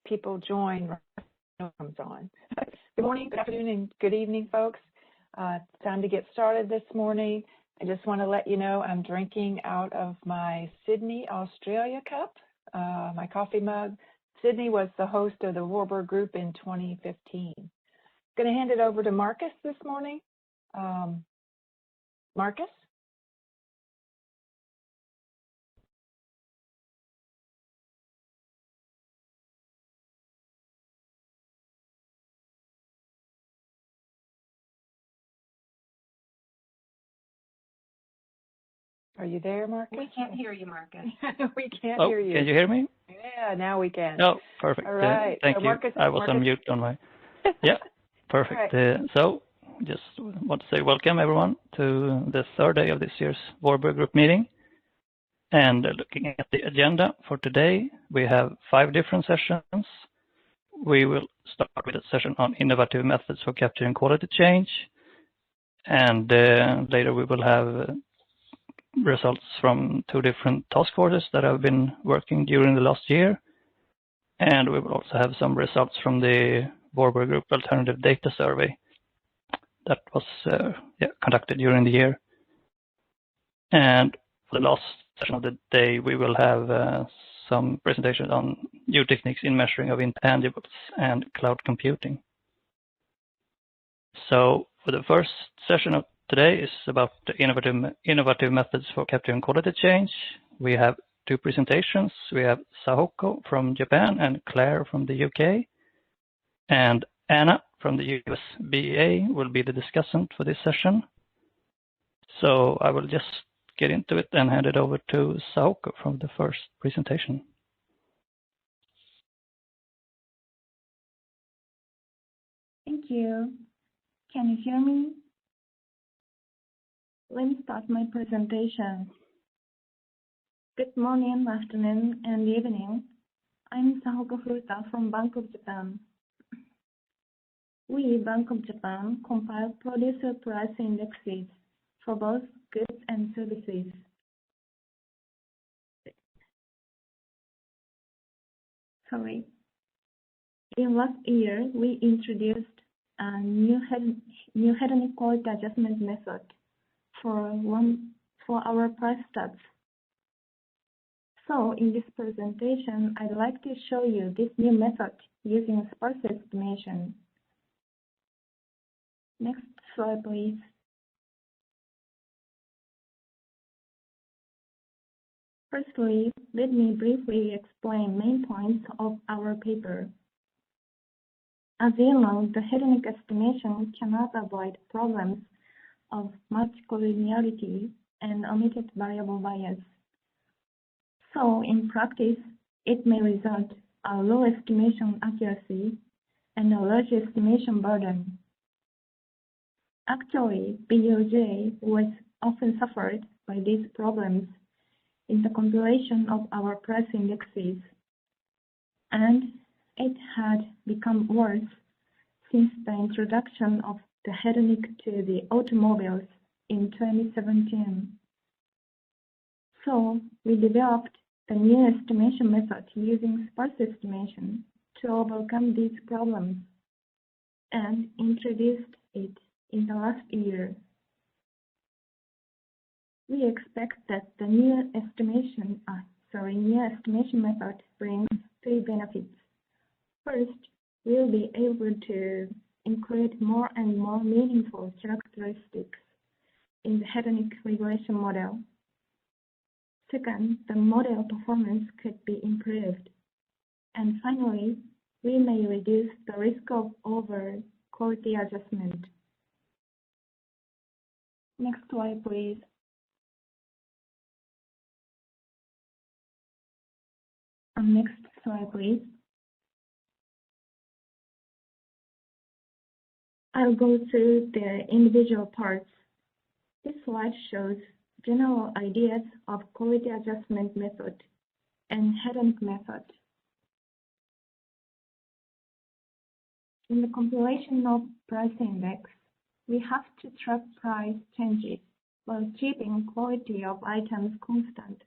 people join when it comes on. Good morning, good afternoon, and good evening, folks. It's time to get started this morning. I just want to let you know I'm drinking out of my Sydney, Australia cup, my coffee mug. Sydney was the host of the Voorburg Group in 2015. I'm going to hand it over to Marcus this morning. Marcus? Are you there, Marcus? We can't hear you, Marcus. We can't hear you. Can you hear me? Yeah, now we can. Oh, perfect. All right. Thank so you. Marcus, I was on mute on my. Yeah, perfect. Right. So just want to say welcome everyone to the third day of this year's Voorburg Group Meeting. And looking at the agenda for today, we have 5 different sessions. We will start with a session on innovative methods for capturing quality change. And later we will have results from 2 different task forces that have been working during the last year. And we will also have some results from the Voorburg Group Alternative Data Survey that was conducted during the year. And for the last session of the day, we will have some presentations on new techniques in measuring of intangibles and cloud computing. So for the first session of today is about the innovative methods for capturing quality change. We have 2 presentations. We have Sahoko from Japan and Claire from the UK. And Anna from the USBA will be the discussant for this session. So I will just get into it and hand it over to Sahoko from the first presentation. Thank you. Can you hear me? Let me start my presentation. Good morning, afternoon, and evening. I'm Sahoko Furuta from Bank of Japan. We, Bank of Japan, compile producer price indexes for both goods and services. In last year, we introduced a new hedonic quality adjustment method for our price stats. So in this presentation, I'd like to show you this new method using sparse estimation. Next slide, please. Firstly, let me briefly explain main points of our paper. As you know, the hedonic estimation cannot avoid problems of match collinearity and omitted variable bias. So in practice, it may result a low estimation accuracy and a large estimation burden. Actually, BOJ was often suffered by these problems in the compilation of our price indexes, and it had become worse since the introduction of the hedonic to the automobiles in 2017. So we developed the new estimation method using sparse estimation to overcome these problems and introduced it in the last year. We expect that the new estimation method brings 3 benefits. First, we'll be able to include more and more meaningful characteristics in the hedonic regression model. Second, the model performance could be improved. And finally, we may reduce the risk of over-quality adjustment. Next slide, please. Next slide, please. I'll go through the individual parts. This slide shows general ideas of quality adjustment method and hedonic method. In the compilation of price index, we have to track price changes while keeping quality of items constant.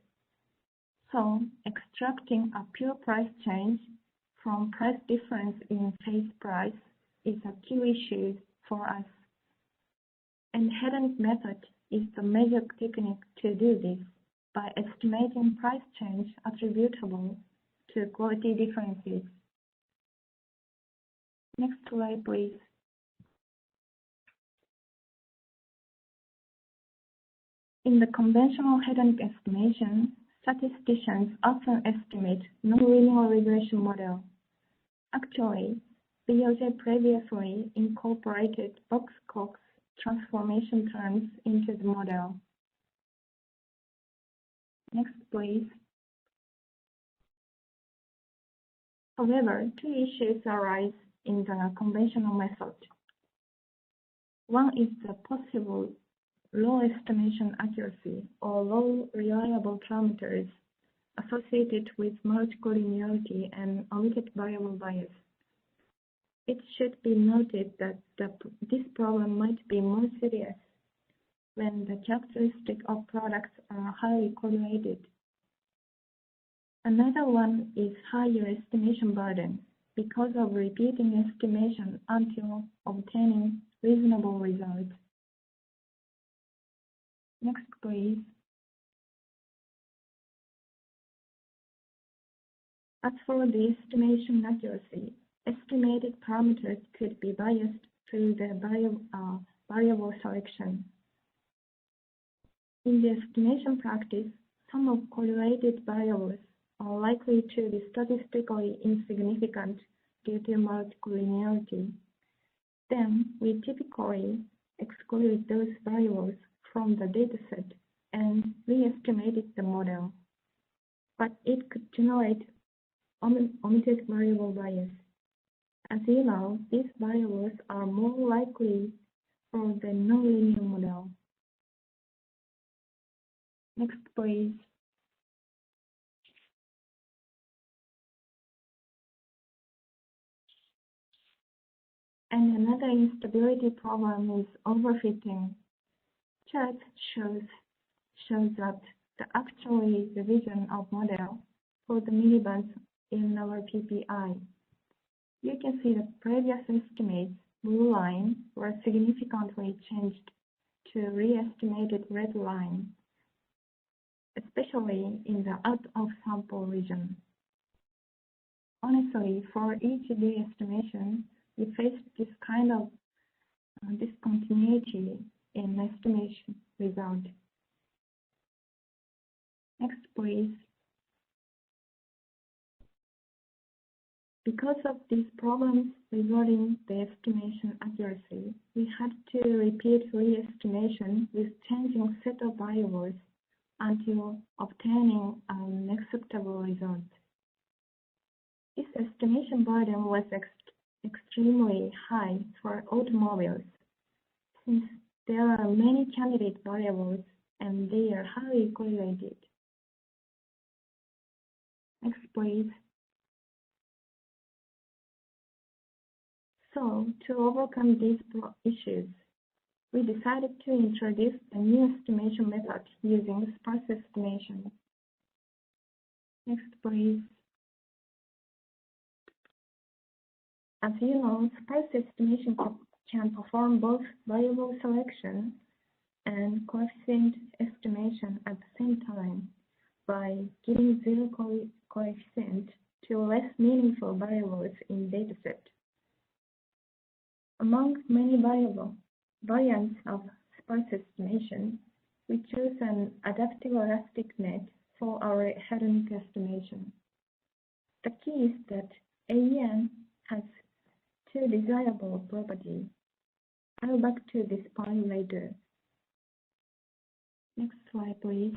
So, extracting a pure price change from price difference in face price is a key issue for us. And hedonic method is the major technique to do this by estimating price change attributable to quality differences. Next slide, please. In the conventional hedonic estimation, statisticians often estimate nonlinear regression model. Actually, BOJ previously incorporated Box-Cox transformation terms into the model. Next, please. However, two issues arise in the conventional method. One is the possible low estimation accuracy or low reliable parameters associated with multicollinearity and omitted variable bias. It should be noted that this problem might be more serious when the characteristics of products are highly correlated. Another one is higher estimation burden because of repeating estimation until obtaining reasonable results. Next, please. As for the estimation accuracy, estimated parameters could be biased through the variable selection. In the estimation practice, some of correlated variables are likely to be statistically insignificant due to multicollinearity. Then we typically exclude those variables from the dataset and re-estimated the model. But it could generate omitted variable bias. As you know, these variables are more likely for the nonlinear model. Next, please. And another instability problem is overfitting. Chart shows that the actual revision of model for the minibus in our PPI. You can see the previous estimates, blue line, were significantly changed to re-estimated red line, especially in the out-of-sample region. Honestly, for each re-estimation, we faced this kind of discontinuity in estimation result. Next, please. Because of these problems regarding the estimation accuracy, we had to repeat re-estimation with changing set of variables until obtaining an acceptable result. This estimation burden was extremely high for automobiles, since there are many candidate variables and they are highly correlated. Next, please. So, to overcome these issues, we decided to introduce a new estimation method using sparse estimation. Next, please. As you know, sparse estimation can perform both variable selection and coefficient estimation at the same time by giving zero coefficient to less meaningful variables in dataset. Among many variants of sparse estimation, we chose an adaptive elastic net for our hedonic estimation. The key is that AEN has two desirable properties. I'll back to this point later. Next slide, please.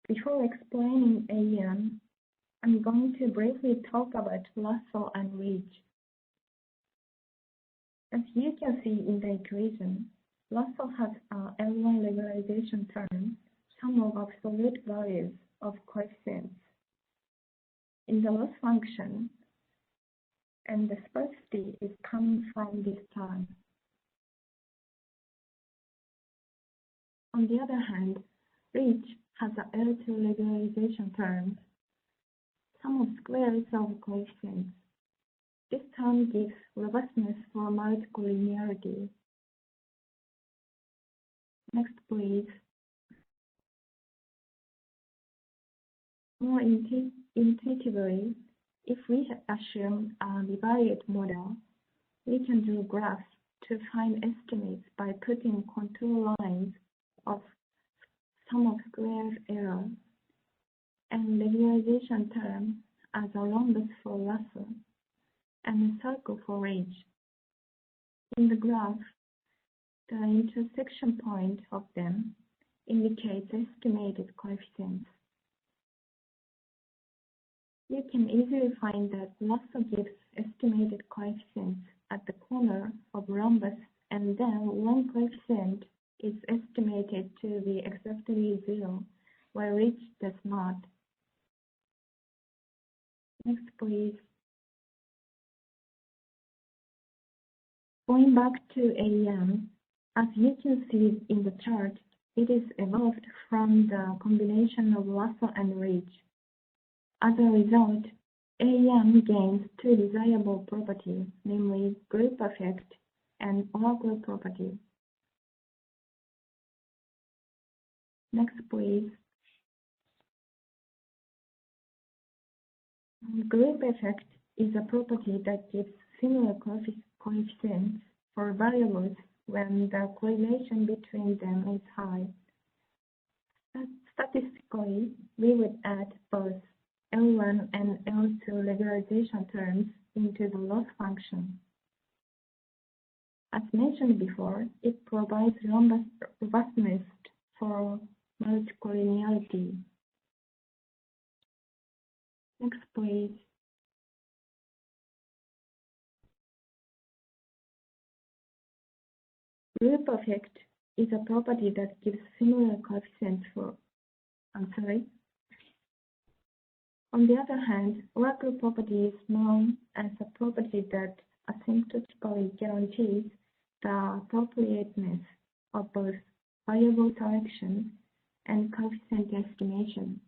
Before explaining AEN, I'm going to briefly talk about lasso and ridge. As you can see in the equation, lasso has an L1 regularization term, sum of absolute values of coefficients in the loss function, and the sparsity is coming from this term. On the other hand, ridge has an L2 regularization term, sum of squares of coefficients. This term gives robustness for multiple linearity. Next, please. More intuitively, if we assume a bivariate model, we can do graphs to find estimates by putting contour lines of sum of squares error and regularization term as a rhombus for Russell and a circle for range. In the graph, the intersection point of them indicates estimated coefficients. You can easily find that Russell gives estimated coefficients at the corner of rhombus, and then one coefficient is estimated to be exactly 0, while Rich does not. Next, please. Going back to AEM, as you can see in the chart, it is evolved from the combination of Russell and Rich. As a result, AEM gains two desirable properties, namely group effect and Oracle property. Next, please. Group effect is a property that gives similar coefficients for variables when the correlation between them is high. Statistically, we would add both L1 and L2 regularization terms into the loss function. As mentioned before, it provides robustness for multiple linearity. Next, please. Group effect is a property that gives similar coefficients for, On the other hand, Oracle property is known as a property that asymptotically guarantees the appropriateness of both variable selection and coefficient estimation.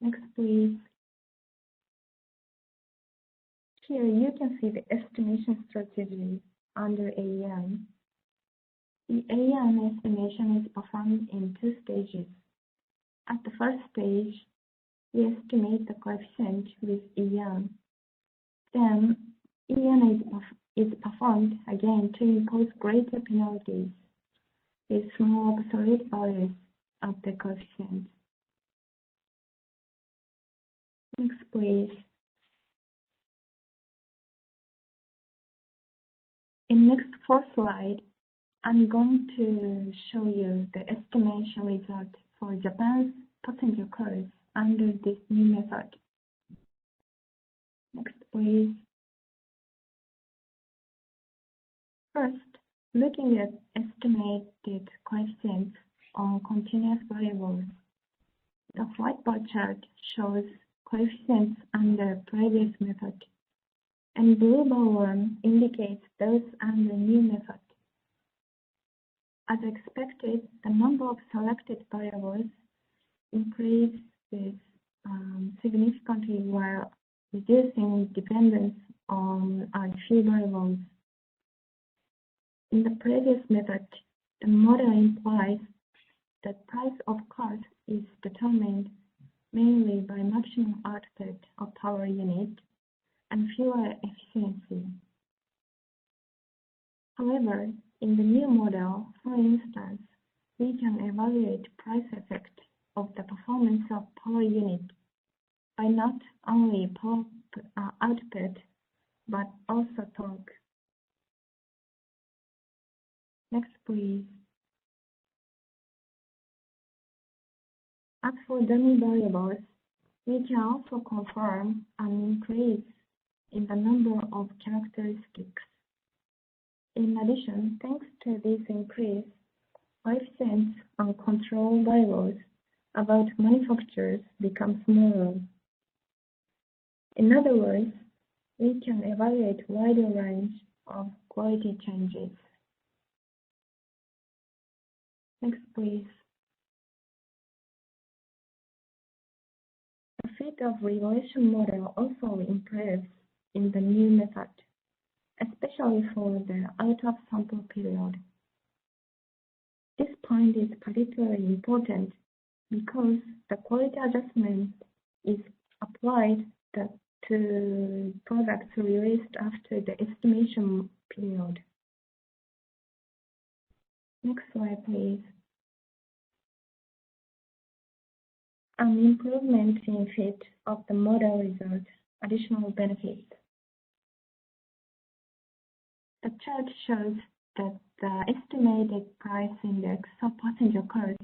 Next, please. Here you can see the estimation strategy under AEM. The AEM estimation is performed in two stages. At the first stage, we estimate the coefficient with EM. Then, EM is performed again to impose greater penalties with small absolute values of the coefficient. Next, please. In next 4 slides, I'm going to show you the estimation result for Japan's passenger cars under this new method. Next, please. First, looking at estimated coefficients on continuous variables, the white bar chart shows coefficients under previous method, and blue bar one indicates those under new method. As expected, the number of selected variables increases significantly while reducing dependence on a few variables. In the previous method, the model implies that price of cars is determined mainly by maximum output of power unit and fuel efficiency. However, in the new model, for instance, we can evaluate price effect of the performance of power unit by not only power output, but also torque. Next, please. As for dummy variables, we can also confirm an increase in the number of characteristics. In addition, thanks to this increase, coefficients on control variables about manufacturers become smaller. In other words, we can evaluate wider range of quality changes. Next, please. The fit of regression model also improves in the new method, especially for the out-of-sample period. This point is particularly important because the quality adjustment is applied to products released after the estimation period. Next slide, please. An improvement in fit of the model results additional benefits. The chart shows that the estimated price index of passenger cars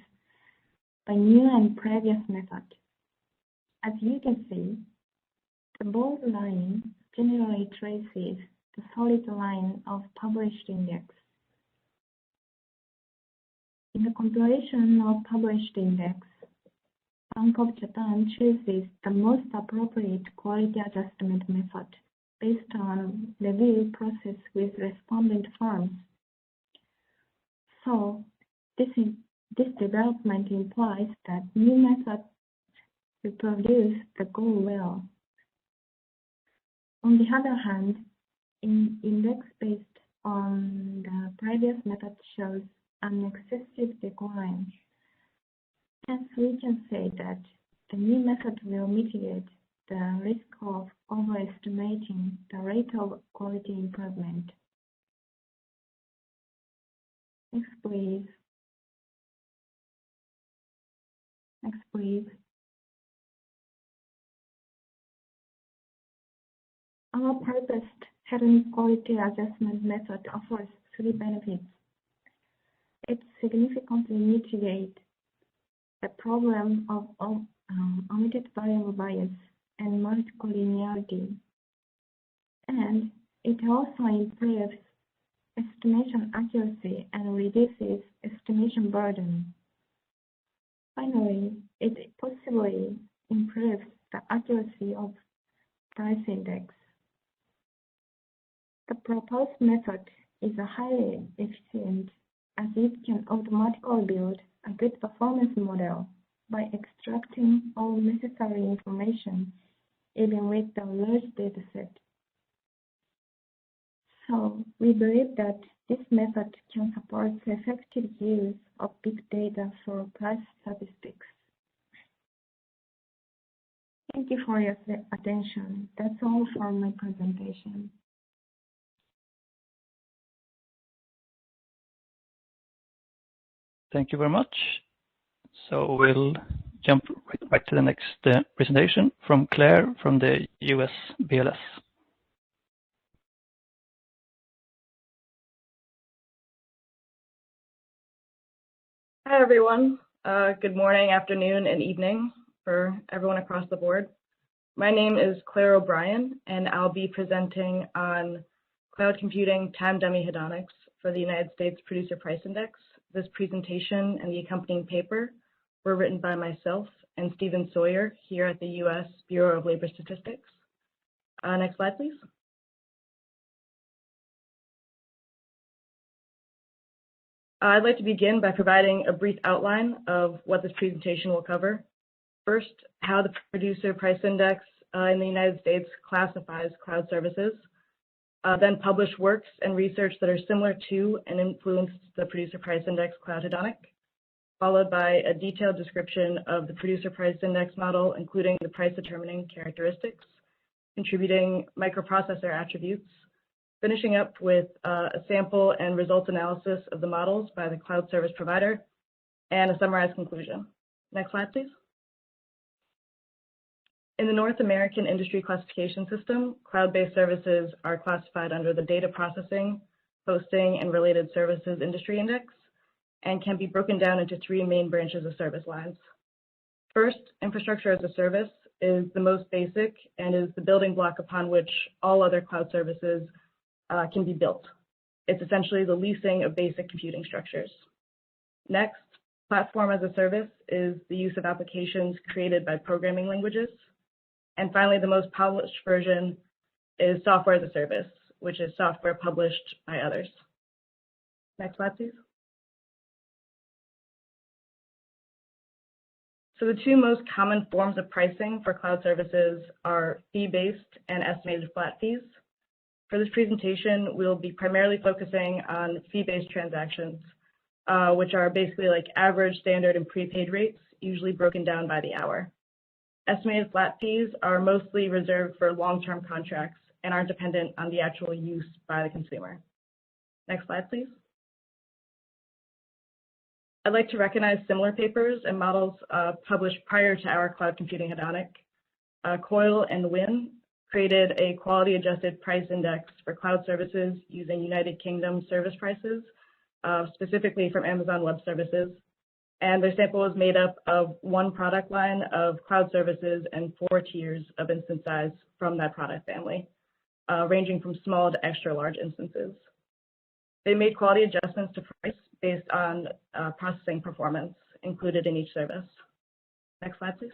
by new and previous method. As you can see, the bold line generally traces the solid line of published index. In the comparison of published index, Bank of Japan chooses the most appropriate quality adjustment method based on review process with respondent firms. So this development implies that new methods reproduce the goal well. On the other hand, index based on the previous method shows an excessive decline. Hence, we can say that the new method will mitigate the risk of overestimating the rate of quality improvement. Next, please. Next, please. Our purposed hedonic quality adjustment method offers 3 benefits. It significantly mitigates the problem of omitted variable bias and multiple linearity, and it also improves estimation accuracy and reduces estimation burden. Finally, it possibly improves the accuracy of price index. The proposed method is highly efficient as it can automatically build a good performance model by extracting all necessary information, even with the large dataset. So we believe that this method can support effective use of big data for price statistics. Thank you for your attention. That's all for my presentation. Thank you very much. So we'll jump right back to the next presentation from Claire from the US BLS. Hi, everyone. Good morning, afternoon, and evening for everyone across the board. My name is Claire O'Brien, and I'll be presenting on cloud computing time dummy hedonics for the United States Producer Price Index. This presentation and the accompanying paper were written by myself and Stephen Sawyer here at the U.S. Bureau of Labor Statistics. Next slide, please. I'd like to begin by providing a brief outline of what this presentation will cover. First, how the Producer Price Index in the United States classifies cloud services. Then published works and research that are similar to and influenced the Producer Price Index Cloud Hedonic, followed by a detailed description of the Producer Price Index model, including the price determining characteristics, contributing microprocessor attributes, finishing up with a sample and results analysis of the models by the cloud service provider, and a summarized conclusion. Next slide, please. In the North American Industry Classification System, cloud-based services are classified under the Data Processing, Hosting, and Related Services Industry Index, and can be broken down into 3 main branches of service lines. First, infrastructure as a service is the most basic and is the building block upon which all other cloud services can be built. It's essentially the leasing of basic computing structures. Next, platform as a service is the use of applications created by programming languages. And finally, the most polished version is software as a service, which is software published by others. Next slide, please. So the two most common forms of pricing for cloud services are fee-based and estimated flat fees. For this presentation, we'll be primarily focusing on fee-based transactions, which are basically like average, standard, and prepaid rates, usually broken down by the hour. Estimated flat fees are mostly reserved for long-term contracts and aren't dependent on the actual use by the consumer. Next slide, please. I'd like to recognize similar papers and models published prior to our cloud computing hedonic. Coyle and Wynn created a quality-adjusted price index for cloud services using United Kingdom service prices, specifically from Amazon Web Services. And their sample was made up of one product line of cloud services and 4 tiers of instance size from that product family, ranging from small to extra large instances. They made quality adjustments to price based on processing performance included in each service. Next slide, please.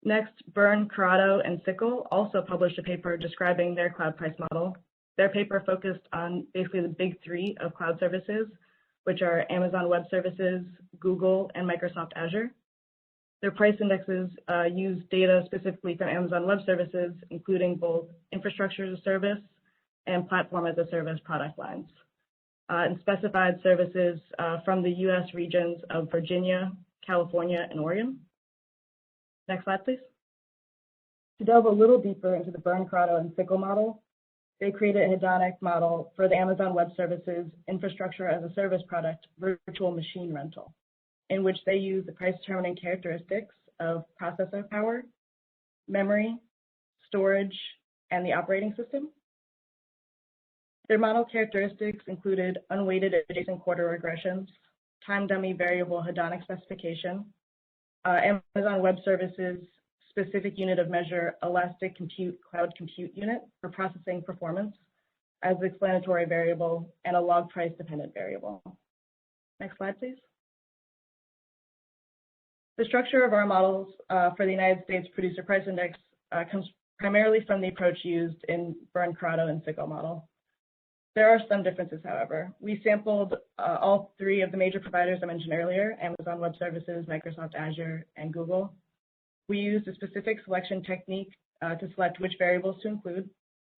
Next, Byrne, Corrado, and Sickle also published a paper describing their cloud price model. Their paper focused on basically the big 3 of cloud services, which are Amazon Web Services, Google, and Microsoft Azure. Their price indexes use data specifically from Amazon Web Services, including both infrastructure as a service and platform as a service product lines, and specified services from the US regions of Virginia, California, and Oregon. Next slide, please. To delve a little deeper into the Byrne, Corrado, and Sickle model, they created a hedonic model for the Amazon Web Services infrastructure as a service product virtual machine rental, in which they use the price determining characteristics of processor power, memory, storage, and the operating system. Their model characteristics included unweighted adjacent quarter regressions, time dummy variable hedonic specification, Amazon Web Services specific unit of measure elastic compute cloud compute unit for processing performance as the explanatory variable, and a log price dependent variable. Next slide, please. The structure of our models for the United States Producer Price Index comes primarily from the approach used in Byrne, Corrado, and Sickle model. There are some differences, however. We sampled all 3 of the major providers I mentioned earlier, Amazon Web Services, Microsoft Azure, and Google. We used a specific selection technique to select which variables to include.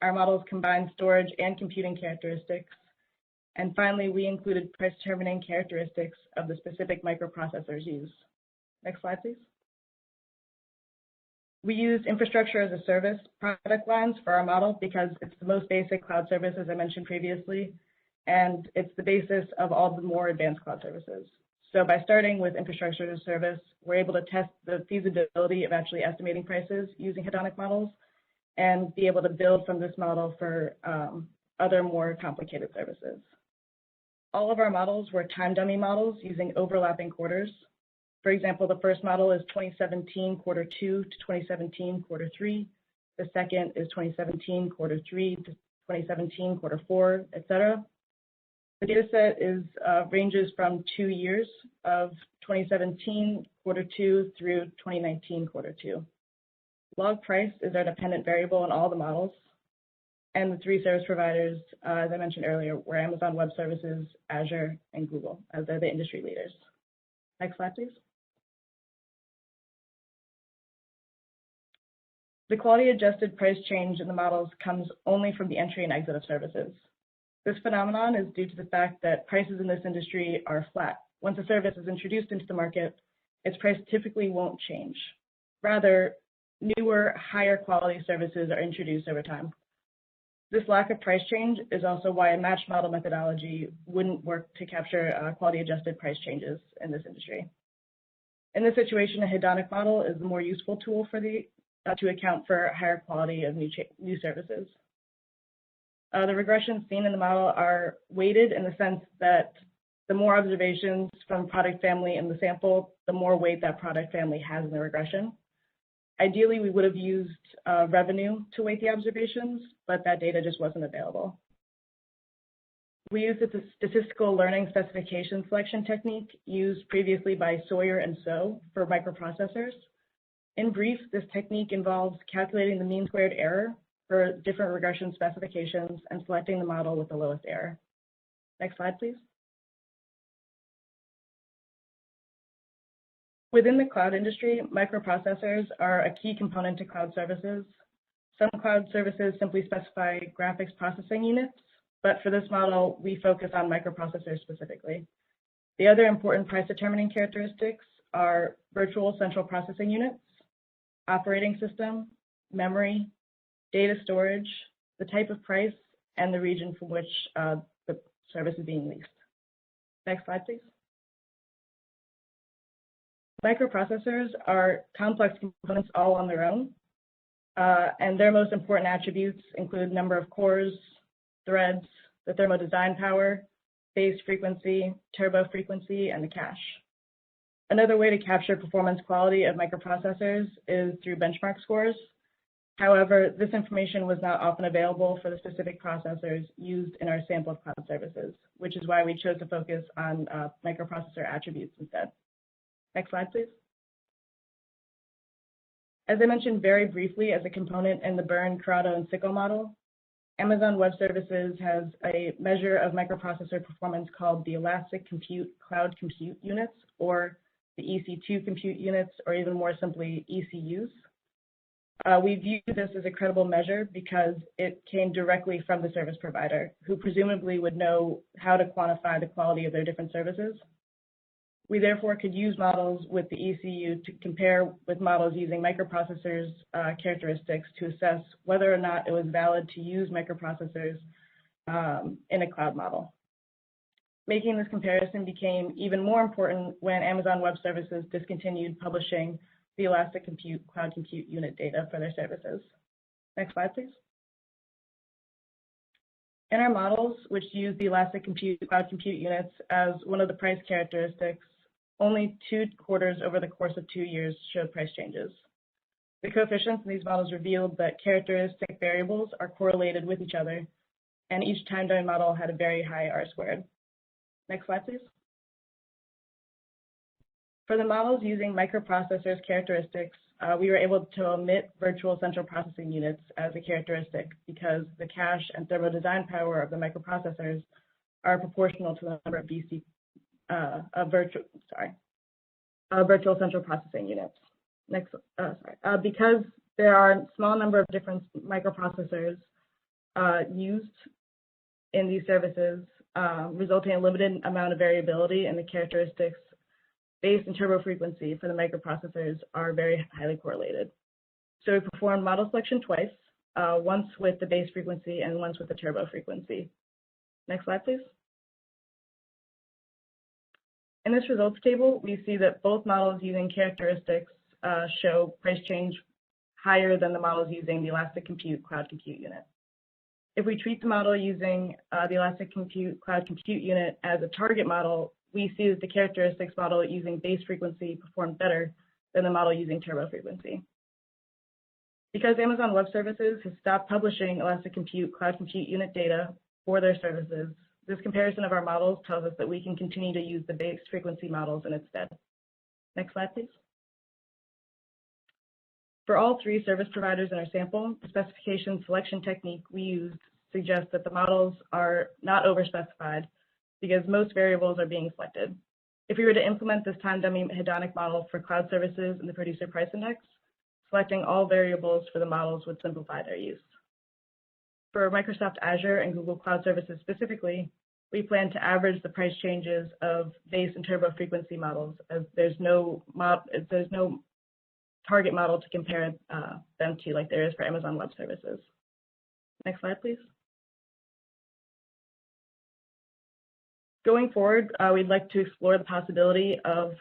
Our models combined storage and computing characteristics. And finally, we included price determining characteristics of the specific microprocessors used. Next slide, please. We used infrastructure as a service product lines for our model because it's the most basic cloud service, as I mentioned previously, and it's the basis of all the more advanced cloud services. So by starting with infrastructure as a service, we're able to test the feasibility of actually estimating prices using hedonic models and be able to build from this model for other more complicated services. All of our models were time dummy models using overlapping quarters. For example, the first model is 2017 quarter 2 to 2017 quarter 3. The second is 2017 quarter 3 to 2017 quarter 4, etc. The data set is ranges from 2 years of 2017 quarter 2 through 2019 quarter 2. Log price is our dependent variable in all the models. And the 3 service providers, as I mentioned earlier, were Amazon Web Services, Azure, and Google, as they're the industry leaders. Next slide, please. The quality adjusted price change in the models comes only from the entry and exit of services. This phenomenon is due to the fact that prices in this industry are flat. Once a service is introduced into the market, its price typically won't change. Rather, newer, higher quality services are introduced over time. This lack of price change is also why a matched model methodology wouldn't work to capture quality adjusted price changes in this industry. In this situation, a hedonic model is the more useful tool for to account for higher quality of new services. The regressions seen in the model are weighted in the sense that the more observations from product family in the sample, the more weight that product family has in the regression. Ideally, we would have used revenue to weight the observations, but that data just wasn't available. We used a statistical learning specification selection technique used previously by Sawyer and So for microprocessors. In brief, this technique involves calculating the mean squared error for different regression specifications and selecting the model with the lowest error. Next slide, please. Within the cloud industry, microprocessors are a key component to cloud services. Some cloud services simply specify graphics processing units, but for this model, we focus on microprocessors specifically. The other important price determining characteristics are virtual central processing units, operating system, memory, data storage, the type of price, and the region from which the service is being leased. Next slide, please. Microprocessors are complex components all on their own, and their most important attributes include number of cores, threads, the thermal design power, base frequency, turbo frequency, and the cache. Another way to capture performance quality of microprocessors is through benchmark scores. However, this information was not often available for the specific processors used in our sample of cloud services, which is why we chose to focus on microprocessor attributes instead. Next slide, please. As I mentioned very briefly as a component in the Byrne, Corrado, and Sicko model, Amazon Web Services has a measure of microprocessor performance called the Elastic Compute Cloud Compute Units, or the EC2 compute units, or even more simply, ECUs. We view this as a credible measure because it came directly from the service provider, who presumably would know how to quantify the quality of their different services. We therefore could use models with the ECU to compare with models using microprocessors characteristics to assess whether or not it was valid to use microprocessors in a cloud model. Making this comparison became even more important when Amazon Web Services discontinued publishing the Elastic Compute Cloud Compute Unit data for their services. Next slide, please. In our models, which use the Elastic Compute Cloud Compute Units as one of the price characteristics, only 2 quarters over the course of 2 years showed price changes. The coefficients in these models revealed that characteristic variables are correlated with each other, and each time domain model had a very high R-squared. Next slide, please. For the models using microprocessors characteristics, we were able to omit virtual central processing units as a characteristic because the cache and thermal design power of the microprocessors are proportional to the number of virtual central processing units. Next, because there are a small number of different microprocessors used in these services, resulting in a limited amount of variability in the characteristics, base and turbo frequency for the microprocessors are very highly correlated. So we performed model selection twice, once with the base frequency and once with the turbo frequency. Next slide, please. In this results table, we see that both models using characteristics show price change higher than the models using the Elastic Compute Cloud Compute Unit. If we treat the model using the Elastic Compute Cloud Compute Unit as a target model, we see that the characteristics model using base frequency performed better than the model using turbo frequency. Because Amazon Web Services has stopped publishing Elastic Compute Cloud Compute Unit data for their services, this comparison of our models tells us that we can continue to use the base frequency models in its stead. Next slide, please. For all 3 service providers in our sample, the specification selection technique we used suggests that the models are not overspecified because most variables are being selected. If we were to implement this time dummy hedonic model for cloud services in the producer price index, selecting all variables for the models would simplify their use. For Microsoft Azure and Google Cloud Services specifically, we plan to average the price changes of base and turbo frequency models, as there's no target model to compare them to like there is for Amazon Web Services. Next slide, please. Going forward, we'd like to explore the possibility of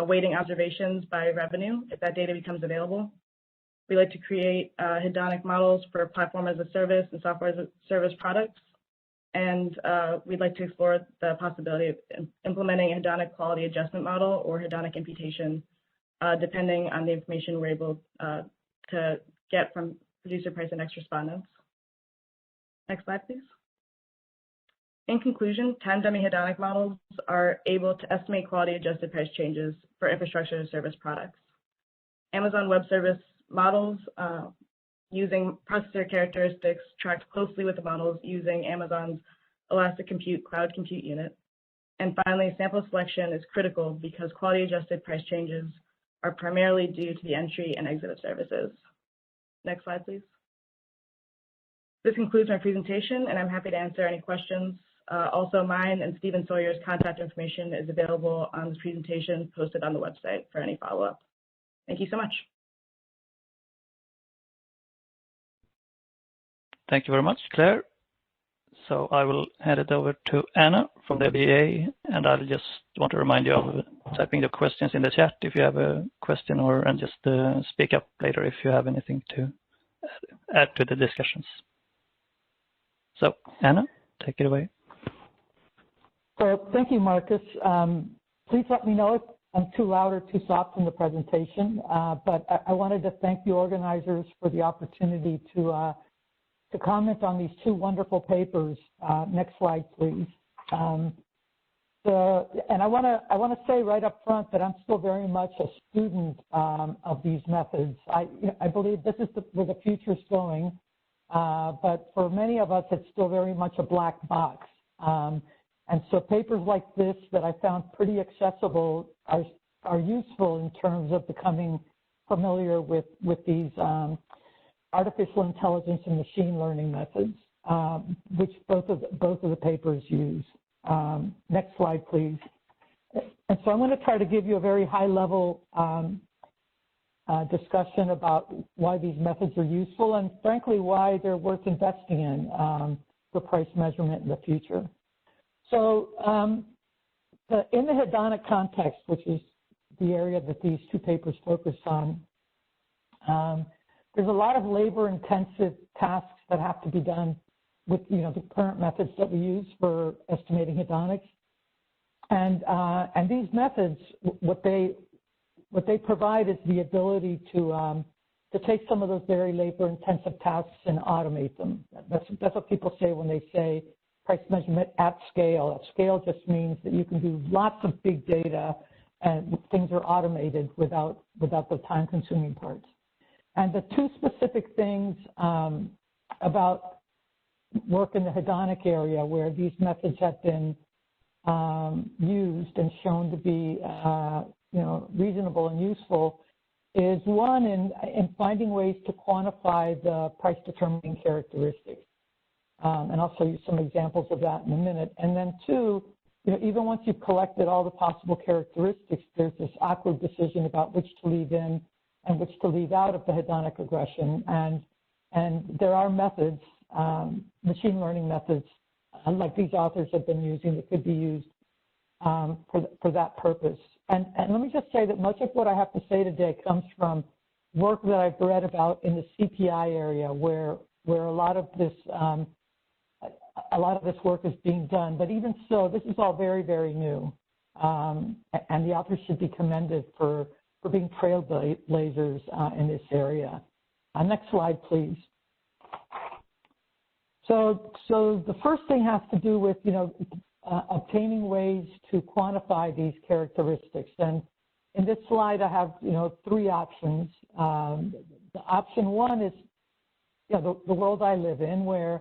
weighting observations by revenue if that data becomes available. We like to create hedonic models for platform as a service and software as a service products. And we'd like to explore the possibility of implementing a hedonic quality adjustment model or hedonic imputation, depending on the information we're able to get from producer price index respondents. Next slide, please. In conclusion, time dummy hedonic models are able to estimate quality adjusted price changes for infrastructure as service products. Amazon Web Service models using processor characteristics tracked closely with the models using Amazon's Elastic Compute Cloud Compute Unit. And finally, sample selection is critical because quality adjusted price changes are primarily due to the entry and exit of services. Next slide, please. This concludes my presentation, and I'm happy to answer any questions. Also, mine and Stephen Sawyer's contact information is available on this presentation posted on the website for any follow-up. Thank you so much. Thank you very much, Claire. So I will hand it over to Anna from the BA, and I'll just want to remind you of typing the questions in the chat if you have a question, and just speak up later if you have anything to add to the discussions. So Anna, take it away. So thank you, Marcus. Please let me know if I'm too loud or too soft in the presentation, but I wanted to thank the organizers for the opportunity to comment on these two wonderful papers. Next slide, please. And I want to say right up front that I'm still very much a student of these methods. I believe this is where the future is going, but for many of us, it's still very much a black box. And so papers like this that I found pretty accessible are useful in terms of becoming familiar with these artificial intelligence and machine learning methods, which both of the papers use. Next slide, please. And so I'm going to try to give you a very high-level discussion about why these methods are useful and, frankly, why they're worth investing in for price measurement in the future. So in the hedonic context, which is the area that these two papers focus on, there's a lot of labor-intensive tasks that have to be done with the current methods that we use for estimating hedonics, and these methods, what they provide is the ability to take some of those very labor-intensive tasks and automate them. That's what people say when they say price measurement at scale. At scale just means that you can do lots of big data and things are automated without the time-consuming parts. And the two specific things about work in the hedonic area where these methods have been used and shown to be reasonable and useful is one in finding ways to quantify the price determining characteristics. And I'll show you some examples of that in a minute. And then two, even once you've collected all the possible characteristics, there's this awkward decision about which to leave in and which to leave out of the hedonic regression. And there are methods, machine learning methods, like these authors have been using, that could be used for that purpose. And let me just say that much of what I have to say today comes from work that I've read about in the CPI area, where a lot of this work is being done. But even so, this is all very, very new, and the authors should be commended for being trailblazers in this area. Next slide, please. So the first thing has to do with obtaining ways to quantify these characteristics. And in this slide, I have three options. The option one is the world I live in, where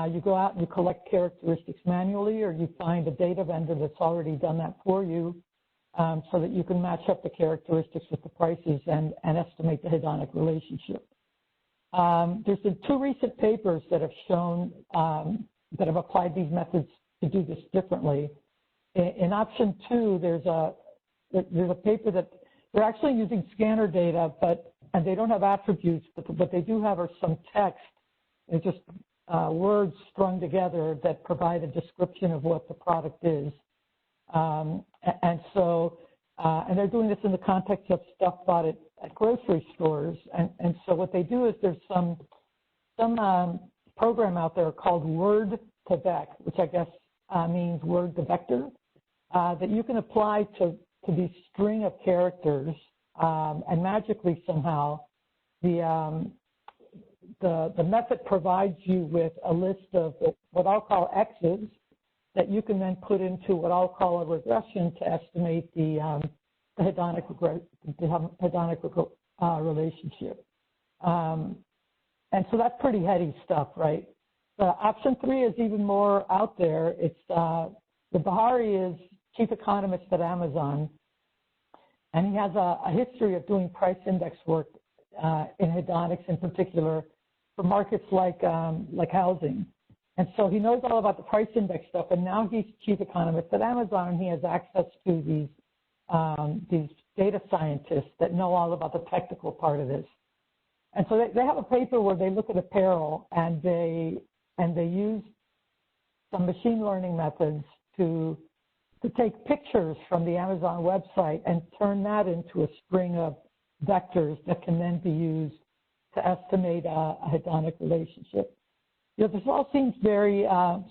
you go out and you collect characteristics manually, or you find a data vendor that's already done that for you, so that you can match up the characteristics with the prices and estimate the hedonic relationship. There's been two recent papers that have shown that have applied these methods to do this differently. In option two, there's a paper that they're actually using scanner data, and they don't have attributes, but what they do have are some text. It's just words strung together that provide a description of what the product is. And they're doing this in the context of stuff bought at grocery stores. And so what they do is there's some program out there called Word to Vec, which I guess means word to vector, that you can apply to these string of characters, and magically somehow the method provides you with a list of what I'll call X's that you can then put into what I'll call a regression to estimate the hedonic relationship. And so that's pretty heady stuff, right? Option three is even more out there. It's the Bahari is chief economist at Amazon, and he has a history of doing price index work in hedonics in particular for markets like housing. And so he knows all about the price index stuff, and now he's chief economist at Amazon, and he has access to these data scientists that know all about the technical part of this. And so they have a paper where they look at apparel, and they use some machine learning methods to take pictures from the Amazon website and turn that into a string of vectors that can then be used to estimate a hedonic relationship. You know, this all seems very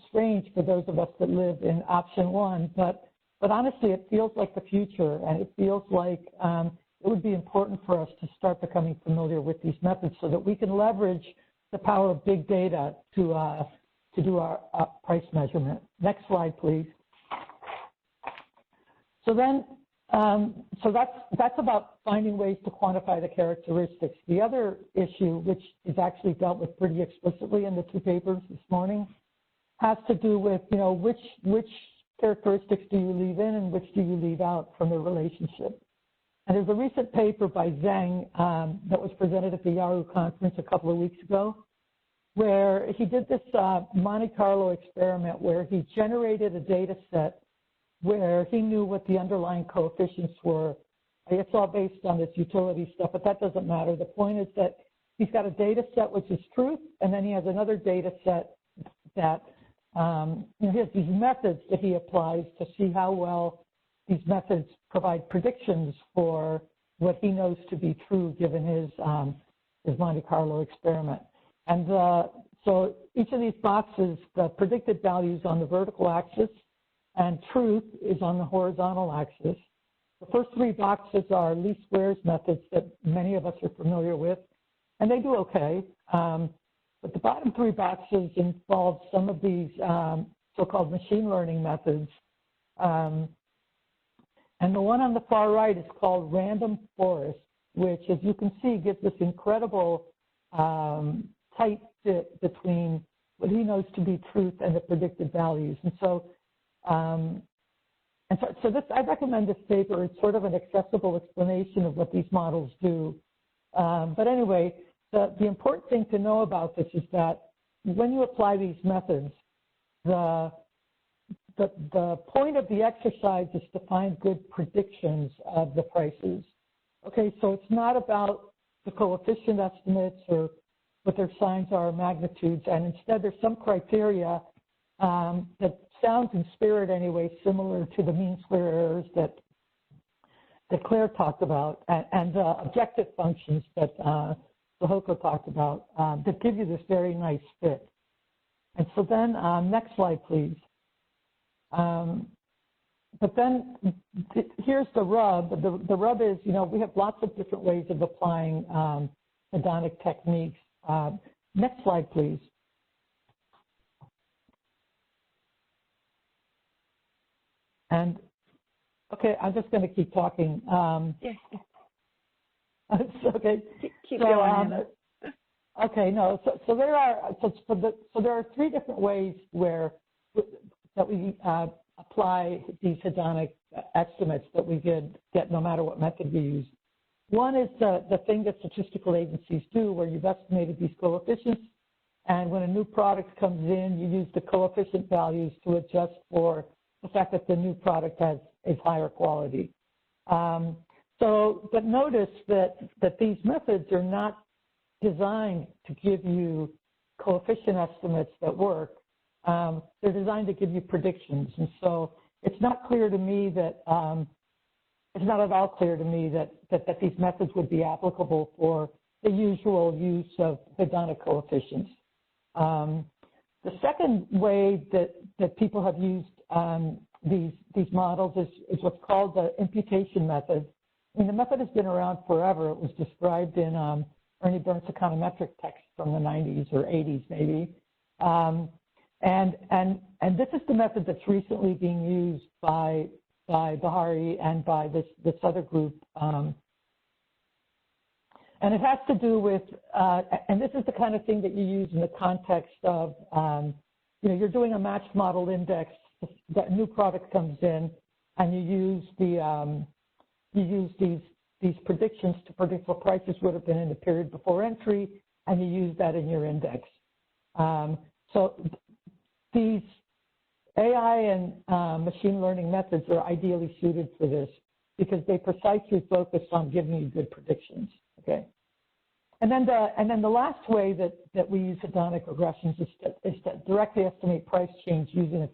strange for those of us that live in option one, but honestly, it feels like the future, and it feels like it would be important for us to start becoming familiar with these methods so that we can leverage the power of big data to do our price measurement. Next slide, please. So then, so that's about finding ways to quantify the characteristics. The other issue, which is actually dealt with pretty explicitly in the two papers this morning, has to do with, you know, which characteristics do you leave in and which do you leave out from the relationship. And there's a recent paper by Zhang that was presented at the Yahoo conference a couple of weeks ago, where he did this Monte Carlo experiment where he generated a data set where he knew what the underlying coefficients were. It's all based on this utility stuff, but that doesn't matter. The point is that he's got a data set which is truth, and then he has another data set that you know, he has these methods that he applies to see how well these methods provide predictions for what he knows to be true given his Monte Carlo experiment. And so each of these boxes, the predicted values on the vertical axis, and truth is on the horizontal axis. The first three boxes are least squares methods that many of us are familiar with, and they do okay. But the bottom three boxes involve some of these so-called machine learning methods. And the one on the far right is called random forest, which, as you can see, gives this incredible tight fit between what he knows to be truth and the predicted values. And so, this, I recommend this paper. It's sort of an accessible explanation of what these models do. But anyway, the important thing to know about this is that when you apply these methods, the point of the exercise is to find good predictions of the prices. Okay, so it's not about the coefficient estimates or what their signs are, magnitudes, and instead there's some criteria that sounds in spirit anyway similar to the mean square errors that Claire talked about, and the objective functions that Sohoko talked about that give you this very nice fit. And so then, next slide, please. But then here's the rub. The rub is, you know, we have lots of different ways of applying hedonic techniques. Next slide, please. And okay, I'm just going to keep talking. Yes. Okay. Keep going. Okay. No. So there are three different ways that we apply these hedonic estimates that we get no matter what method we use. One is the thing that statistical agencies do, where you've estimated these coefficients, and when a new product comes in, you use the coefficient values to adjust for the fact that the new product is higher quality. But notice that these methods are not designed to give you coefficient estimates that work. They're designed to give you predictions. And so it's not clear to me that, it's not at all clear to me that these methods would be applicable for the usual use of hedonic coefficients. The second way that people have used these models is what's called the imputation method. I mean, the method has been around forever. It was described in Ernie Burns' econometric text from the 90s or 80s, maybe. And this is the method that's recently being used by Bahari and by this other group. And it has to do with, and this is the kind of thing that you use in the context of, you know, you're doing a matched model index, that new product comes in, and you use the you use these predictions to predict what prices would have been in the period before entry, and you use that in your index. So these AI and machine learning methods are ideally suited for this because they precisely focus on giving you good predictions. Okay. And then the last way that we use hedonic regressions is to directly estimate price change using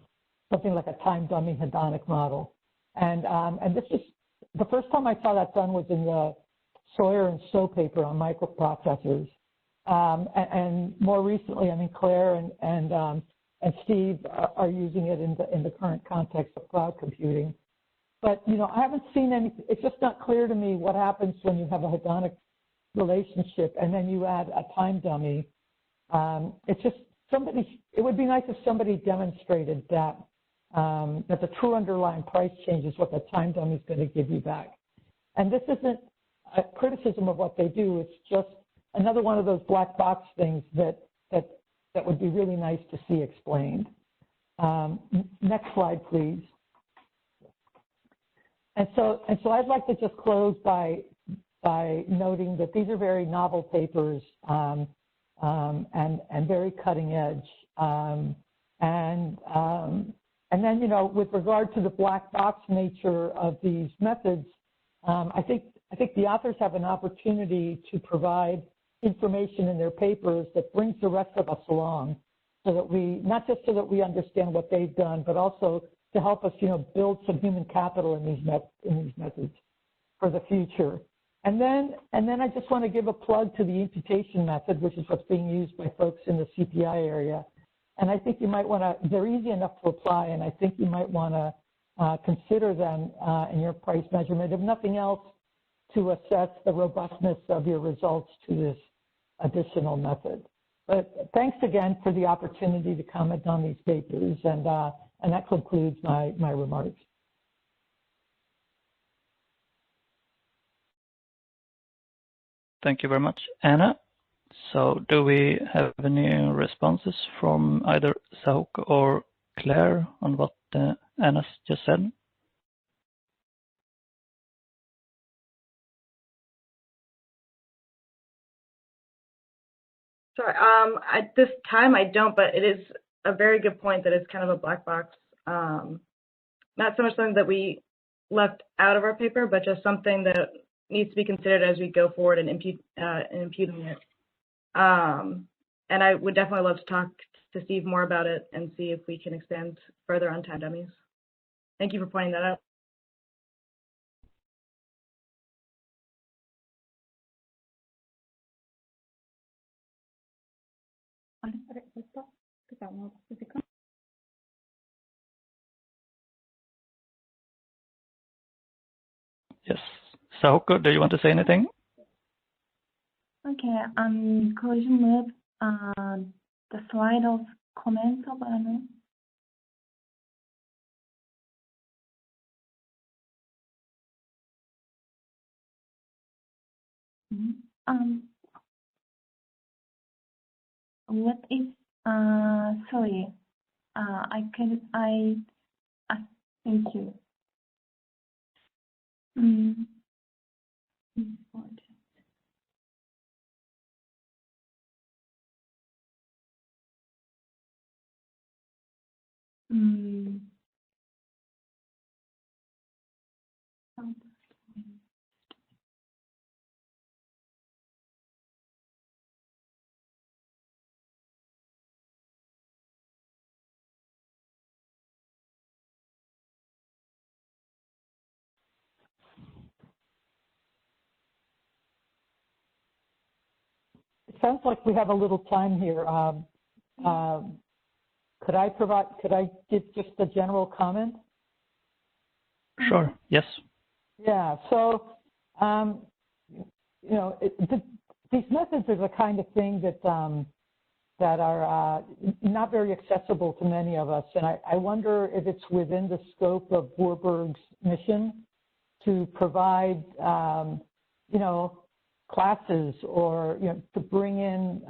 something like a time dummy hedonic model. And this is the first time I saw that done was in the Sawyer and So paper on microprocessors. And more recently, I mean, Claire and Steve are using it in the current context of cloud computing. But, you know, I haven't seen any, it's just not clear to me what happens when you have a hedonic relationship and then you add a time dummy. It's just it would be nice if somebody demonstrated that, that the true underlying price change is what the time dummy is going to give you back. And this isn't a criticism of what they do, it's just another one of those black box things that would be really nice to see explained. Next slide, please. And so I'd like to just close by noting that these are very novel papers and very cutting edge. And then, you know, with regard to the black box nature of these methods, I think the authors have an opportunity to provide information in their papers that brings the rest of us along, so that we, not just so that we understand what they've done, but also to help us, you know, build some human capital in these methods for the future. And then I just want to give a plug to the imputation method, which is what's being used by folks in the CPI area. And I think you might want to, they're easy enough to apply, and I think you might want to consider them in your price measurement, if nothing else, to assess the robustness of your results to this additional method. But thanks again for the opportunity to comment on these papers, and that concludes my remarks. Thank you very much, Anna. So do we have any responses from either Sahoko or Claire on what Anna just said? Sorry, at this time I don't, but it is a very good point that it's kind of a black box. Not so much something that we left out of our paper, but just something that needs to be considered as we go forward and imputing it. And I would definitely love to talk to Steve more about it and see if we can expand further on time dummies. Thank you for pointing that out. Yes. Sahoko, do you want to say anything? Okay, could you move the slide of comments of Anna? What is sorry, thank you. It sounds like we have a little time here. Could I give just a general comment? Sure, yes. Yeah, so, you know, these methods are the kind of thing that are not very accessible to many of us. And I wonder if it's within the scope of Voorburg's mission to provide, you know, classes or, you know, to bring in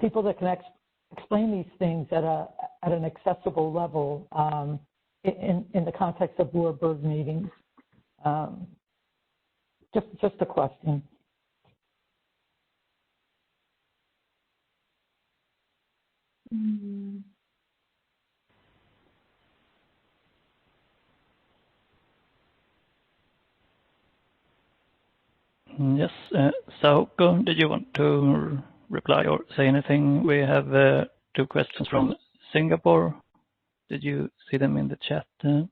people that can explain these things at an accessible level in the context of Voorburg meetings. Just a question. Yes. Sauko, did you want to reply or say anything? We have 2 questions from Singapore. Did you see them in the chat? Okay.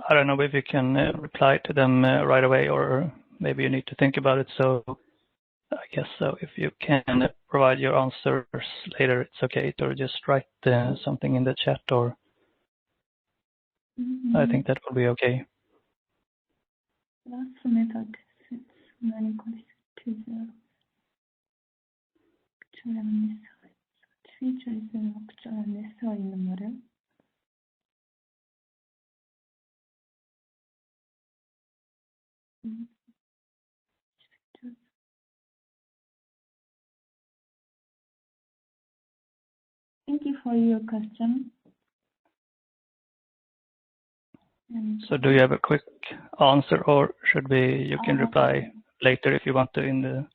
I don't know if you can reply to them right away, or maybe you need to think about it. So I guess so. If you can provide your answers later, it's okay, or just write something in the chat, or I think that will be okay. Last method sets many to the actual and necessary. Feature is an actual and necessary in the model. Thank you for your question. So do you have a quick answer, or should we? You can reply later if you want to in the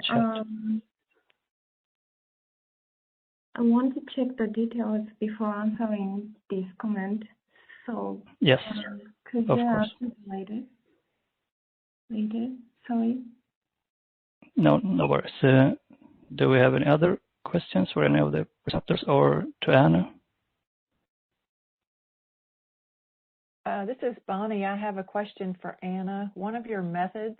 chat. I want to check the details before answering this comment. So yes, could of you course. answer later? Sorry. No worries. Do we have any other questions for any of the presenters or to Anna? This is Bonnie. I have a question for Anna. One of your methods,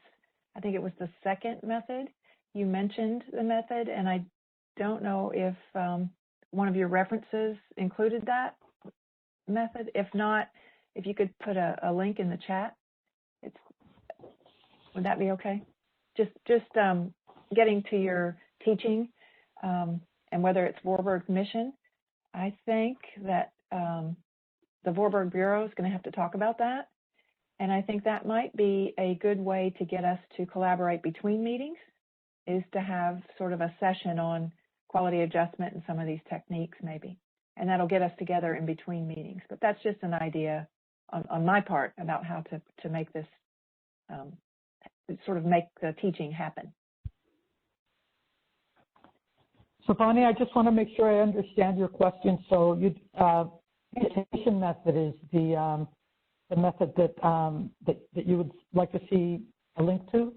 I think it was the second method, you mentioned the method, and I don't know if one of your references included that method. If not, if you could put a link in the chat, would that be okay? Just getting to your teaching and whether it's Voorburg's mission. I think that the Voorburg Bureau is going to have to talk about that. And I think that might be a good way to get us to collaborate between meetings, is to have sort of a session on quality adjustment and some of these techniques maybe. And that'll get us together in between meetings. But that's just an idea on my part about how to make this, sort of make the teaching happen. So Bonnie, I just want to make sure I understand your question. So you, invitation method is the method that you would like to see a link to?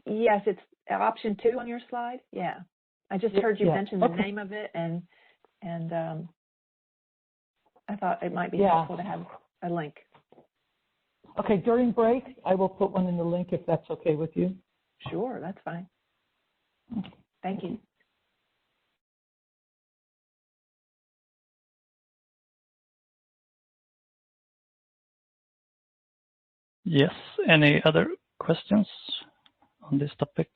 Yes, it's option 2 on your slide. Yeah, I just heard you mention the name of it, and I thought it might be helpful to have a link. Okay, during break, I will put one in the link if that's okay with you. Sure, that's fine. Thank you. Yes, any other questions on this topic?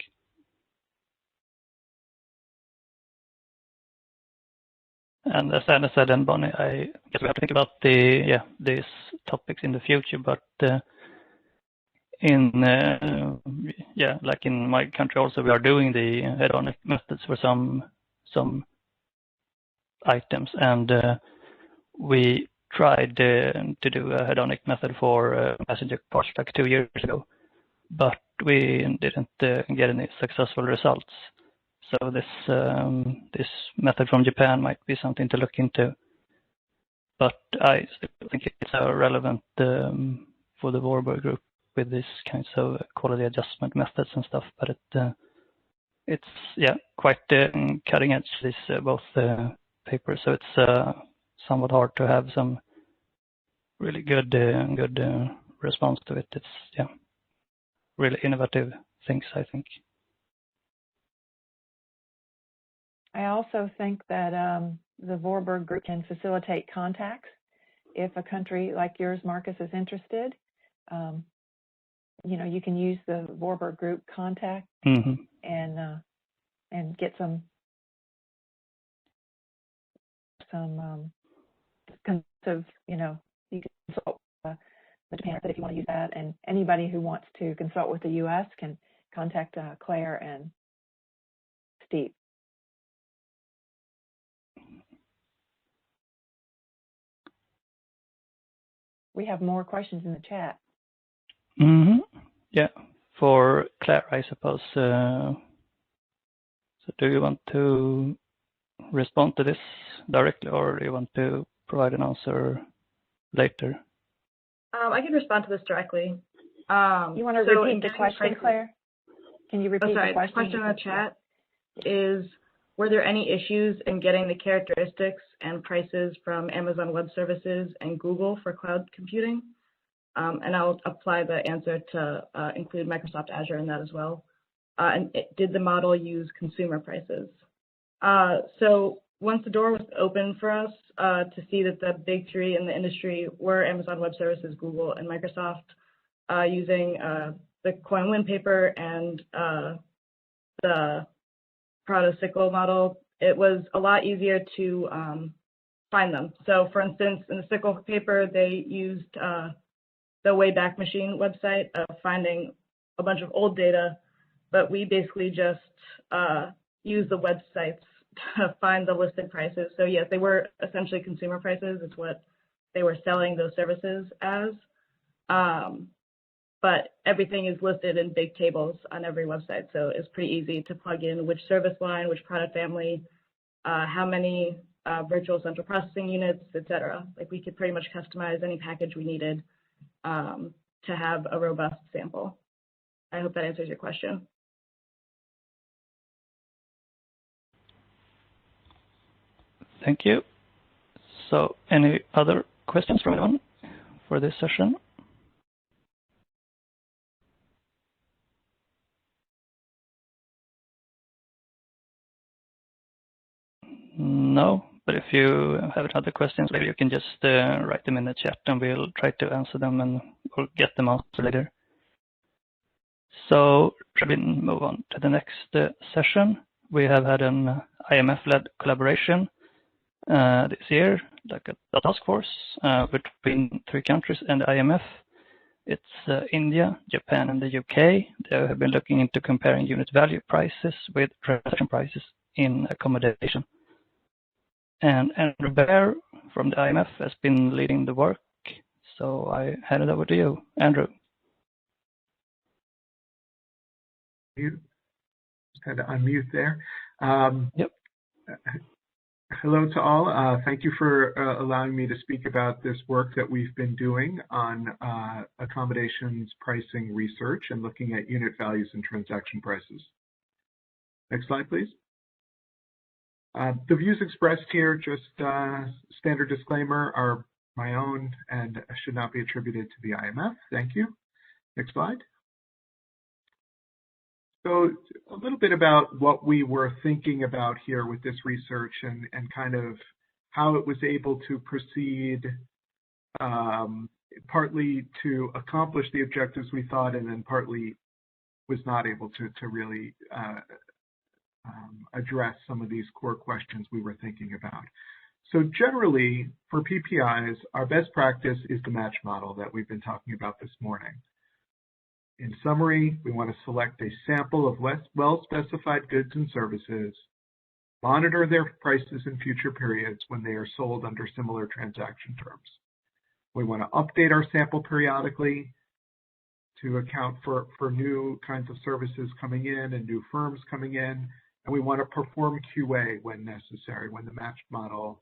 And as Anna said, and Bonnie, I guess we have to think about these topics in the future, but like in my country also, we are doing the hedonic methods for some items, and we tried to do a hedonic method for passenger cars like 2 years ago, but we didn't get any successful results. So this method from Japan might be something to look into, but I still think it's relevant for the Voorburg Group with these kinds of quality adjustment methods and stuff. But it's quite cutting edge, this both papers. So it's somewhat hard to have some really good response to it. It's really innovative things, I think. I also think that the Voorburg Group can facilitate contacts. If a country like yours, Marcus, is interested, you can use the Voorburg Group contact and get some you can consult the Japan if you want to use that, and anybody who wants to consult with the U.S. can contact Claire and Steve. We have more questions in the chat. Yeah, for Claire, I suppose. So do you want to respond to this directly, or do you want to provide an answer later? I can respond to this directly. You want to repeat the question, Claire? Can you repeat the question? The question in the chat is, were there any issues in getting the characteristics and prices from Amazon Web Services and Google for cloud computing? And I'll apply the answer to include Microsoft Azure in that as well. And did the model use consumer prices? So once the door was open for us to see that the big three in the industry were Amazon Web Services, Google, and Microsoft, using the coin win paper and the proxy model, it was a lot easier to find them. So for instance, in the sickle paper, they used the Wayback Machine website of finding a bunch of old data, but we basically just use the websites to find the listed prices. So yes, they were essentially consumer prices. It's what they were selling those services as. But everything is listed in big tables on every website. So it's pretty easy to plug in which service line, which product family, how many virtual central processing units, etc. Like we could pretty much customize any package we needed to have a robust sample. I hope that answers your question. Thank you. So any other questions from anyone for this session? No, but if you have other questions, maybe you can just write them in the chat and we'll try to answer them and we'll get them out later. So shall we move on to the next session? We have had an IMF-led collaboration this year, like a task force between 3 countries and the IMF. It's India, Japan, and the UK. They have been looking into comparing unit value prices with transaction prices in accommodation. And Andrew Bear from the IMF has been leading the work. So I hand it over to you, Andrew. You had to unmute there. Yep. Hello to all. Thank you for allowing me to speak about this work that we've been doing on accommodations pricing research and looking at unit values and transaction prices. Next slide, please. The views expressed here, just standard disclaimer, are my own and should not be attributed to the IMF. Thank you. Next slide. So a little bit about what we were thinking about here with this research and kind of how it was able to proceed, partly to accomplish the objectives we thought, and then partly was not able to really address some of these core questions we were thinking about. So generally, for PPIs, our best practice is the match model that we've been talking about this morning. In summary, we want to select a sample of well-specified goods and services, monitor their prices in future periods when they are sold under similar transaction terms. We want to update our sample periodically to account for new kinds of services coming in and new firms coming in. And we want to perform QA when necessary, when the matched model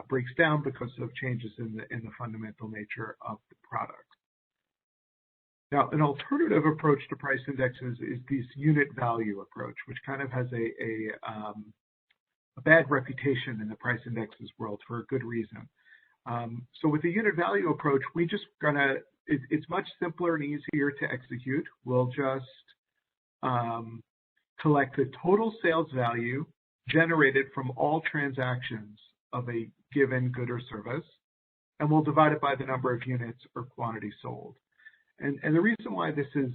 breaks down because of changes in the fundamental nature of the product. Now, an alternative approach to price indexes is this unit value approach, which kind of has a bad reputation in the price indexes world for a good reason. So with the unit value approach, we just gonna, it's much simpler and easier to execute. We'll just collect the total sales value generated from all transactions of a given good or service, and we'll divide it by the number of units or quantity sold. And the reason why this is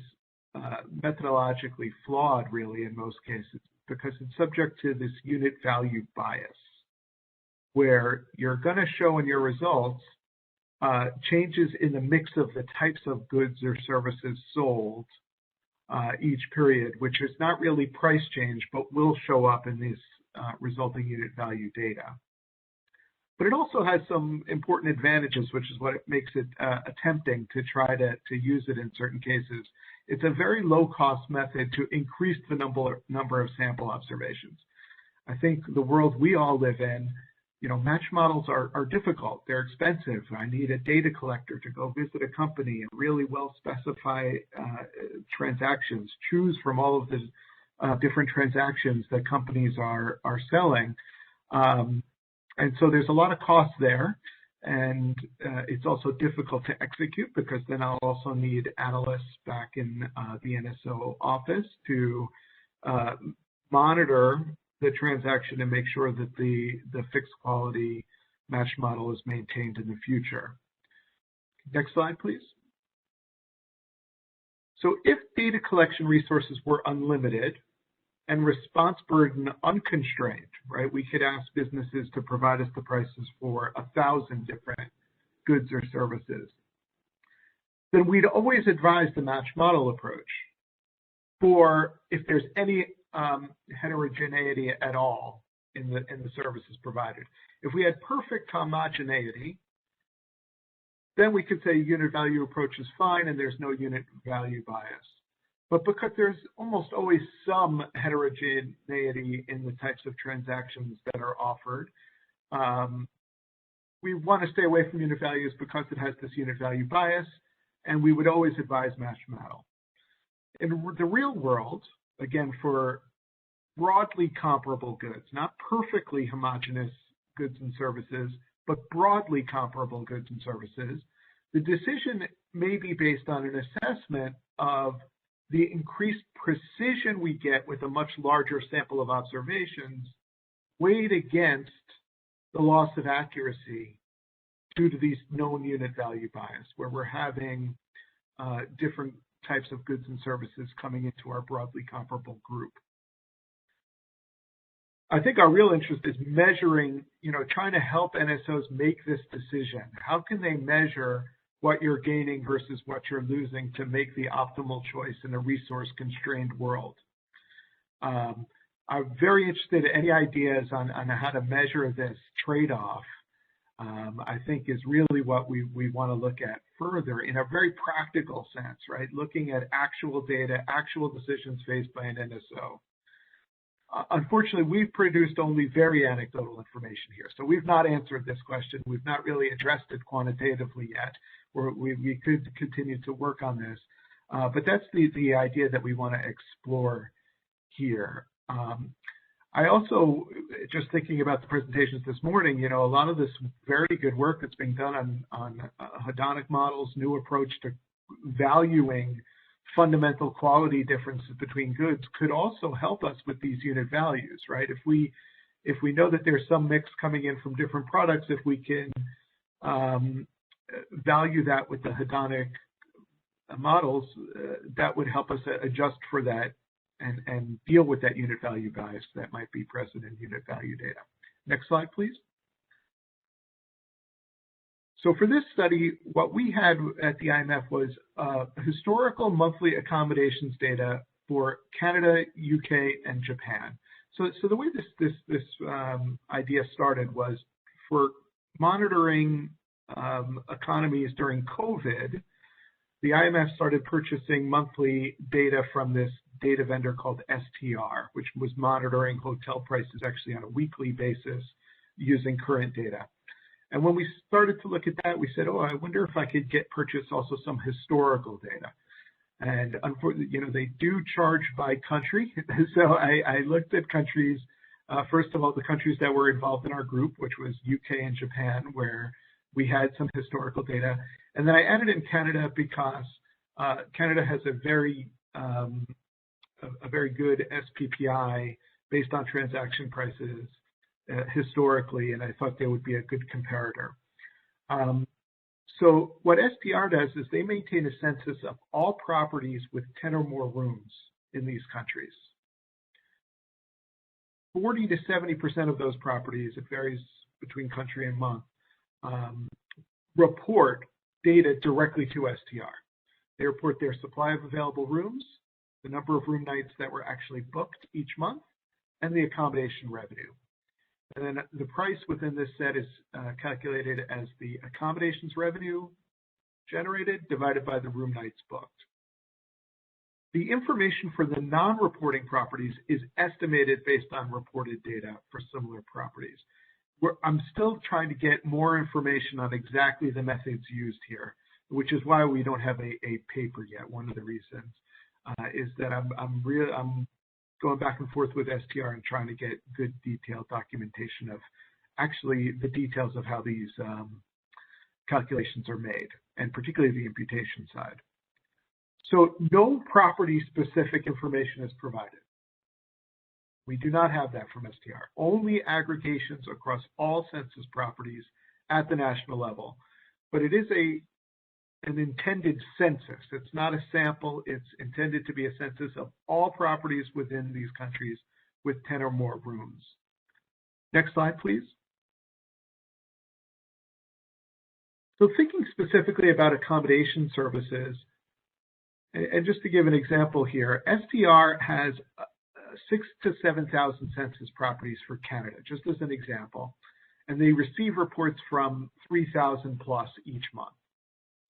methodologically flawed, really, in most cases, because it's subject to this unit value bias, where you're going to show in your results changes in the mix of the types of goods or services sold each period, which is not really price change, but will show up in this resulting unit value data. But it also has some important advantages, which is what it makes it tempting to try to use it in certain cases. It's a very low-cost method to increase the number of sample observations. I think the world we all live in, match models are difficult. They're expensive. I need a data collector to go visit a company and really well specify transactions, choose from all of the different transactions that companies are selling. And so there's a lot of cost there, and it's also difficult to execute because then I'll also need analysts back in the NSO office to monitor the transaction and make sure that the fixed quality match model is maintained in the future. Next slide, please. So if data collection resources were unlimited, and response burden unconstrained, right? We could ask businesses to provide us the prices for 1,000 different goods or services. Then we'd always advise the match model approach for if there's any heterogeneity at all in the services provided. If we had perfect homogeneity, then we could say unit value approach is fine and there's no unit value bias. But because there's almost always some heterogeneity in the types of transactions that are offered, we want to stay away from unit values because it has this unit value bias, and we would always advise match model. In the real world, again, for broadly comparable goods, not perfectly homogeneous goods and services, but broadly comparable goods and services, the decision may be based on an assessment of the increased precision we get with a much larger sample of observations weighed against the loss of accuracy due to these known unit value bias, where we're having different types of goods and services coming into our broadly comparable group. I think our real interest is measuring, trying to help NSOs make this decision. How can they measure what you're gaining versus what you're losing to make the optimal choice in a resource-constrained world? I'm very interested in any ideas on how to measure this trade-off. I think is really what we want to look at further in a very practical sense, right? Looking at actual data, actual decisions faced by an NSO. Unfortunately, we've produced only very anecdotal information here. So we've not answered this question. We've not really addressed it quantitatively yet. We could continue to work on this. But that's the idea that we want to explore here. I also, just thinking about the presentations this morning, a lot of this very good work that's being done on hedonic models, new approach to valuing fundamental quality differences between goods could also help us with these unit values, right? If we know that there's some mix coming in from different products, if we can value that with the hedonic models, that would help us adjust for that and deal with that unit value bias that might be present in unit value data. Next slide, please. So for this study, what we had at the IMF was historical monthly accommodations data for Canada, UK, and Japan. So the way this idea started was for monitoring economies during COVID, the IMF started purchasing monthly data from this data vendor called STR, which was monitoring hotel prices actually on a weekly basis using current data. And when we started to look at that, we said, oh, I wonder if I could purchase also some historical data. And unfortunately, they do charge by country. So I looked at countries, first of all, the countries that were involved in our group, which was UK and Japan, where we had some historical data. And then I added in Canada because Canada has a very good SPPI based on transaction prices historically, and I thought they would be a good comparator. So what STR does is they maintain a census of all properties with 10 or more rooms in these countries. 40 to 70% of those properties, it varies between country and month, report data directly to STR. They report their supply of available rooms, the number of room nights that were actually booked each month, and the accommodation revenue. And then the price within this set is calculated as the accommodations revenue generated divided by the room nights booked. The information for the non-reporting properties is estimated based on reported data for similar properties. I'm still trying to get more information on exactly the methods used here, which is why we don't have a paper yet. One of the reasons is that I'm going back and forth with STR and trying to get good detailed documentation of actually the details of how these calculations are made, and particularly the imputation side. So no property-specific information is provided. We do not have that from STR. Only aggregations across all census properties at the national level. But it is an intended census. It's not a sample. It's intended to be a census of all properties within these countries with 10 or more rooms. Next slide, please. So thinking specifically about accommodation services, and just to give an example here, STR has 6,000 to 7,000 census properties for Canada, just as an example. And they receive reports from 3,000 plus each month.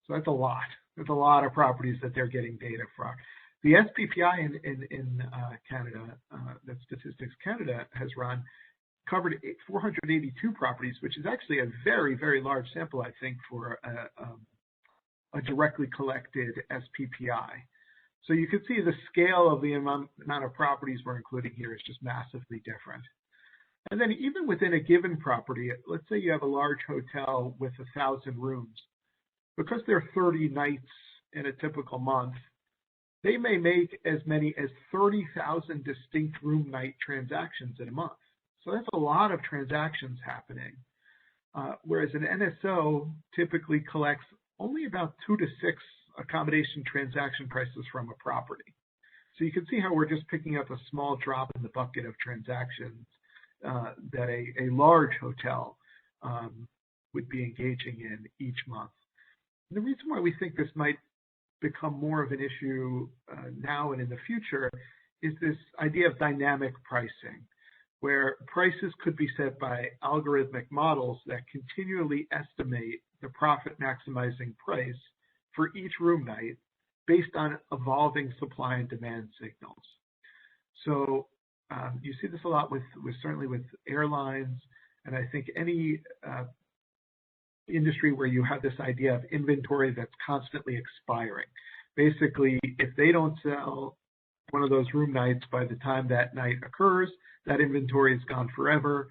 So that's a lot. There's a lot of properties that they're getting data from. The SPPI in Canada, that Statistics Canada has run, covered 482 properties, which is actually a very, very large sample, I think, for a directly collected SPPI. So you can see the scale of the amount of properties we're including here is just massively different. And then even within a given property, let's say you have a large hotel with 1,000 rooms. Because there are 30 nights in a typical month, they may make as many as 30,000 distinct room night transactions in a month. So that's a lot of transactions happening. Whereas an NSO typically collects only about 2 to 6 accommodation transaction prices from a property. So you can see how we're just picking up a small drop in the bucket of transactions that a large hotel would be engaging in each month. And the reason why we think this might become more of an issue now and in the future is this idea of dynamic pricing, where prices could be set by algorithmic models that continually estimate the profit maximizing price for each room night based on evolving supply and demand signals. So you see this a lot with certainly with airlines, and I think any industry where you have this idea of inventory that's constantly expiring. Basically, if they don't sell one of those room nights by the time that night occurs, that inventory is gone forever.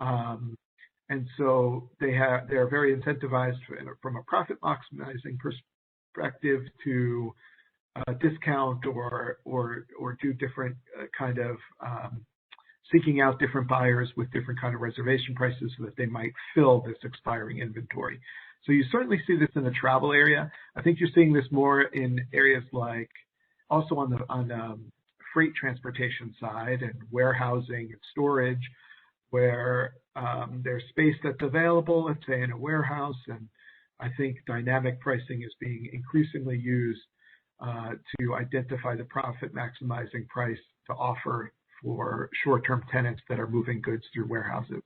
And so they're very incentivized from a profit maximizing perspective to discount or do different kind of seeking out different buyers with different kind of reservation prices so that they might fill this expiring inventory. So you certainly see this in the travel area. I think you're seeing this more in areas like also on the freight transportation side and warehousing and storage, where there's space that's available, let's say in a warehouse, and I think dynamic pricing is being increasingly used to identify the profit maximizing price to offer for short-term tenants that are moving goods through warehouses.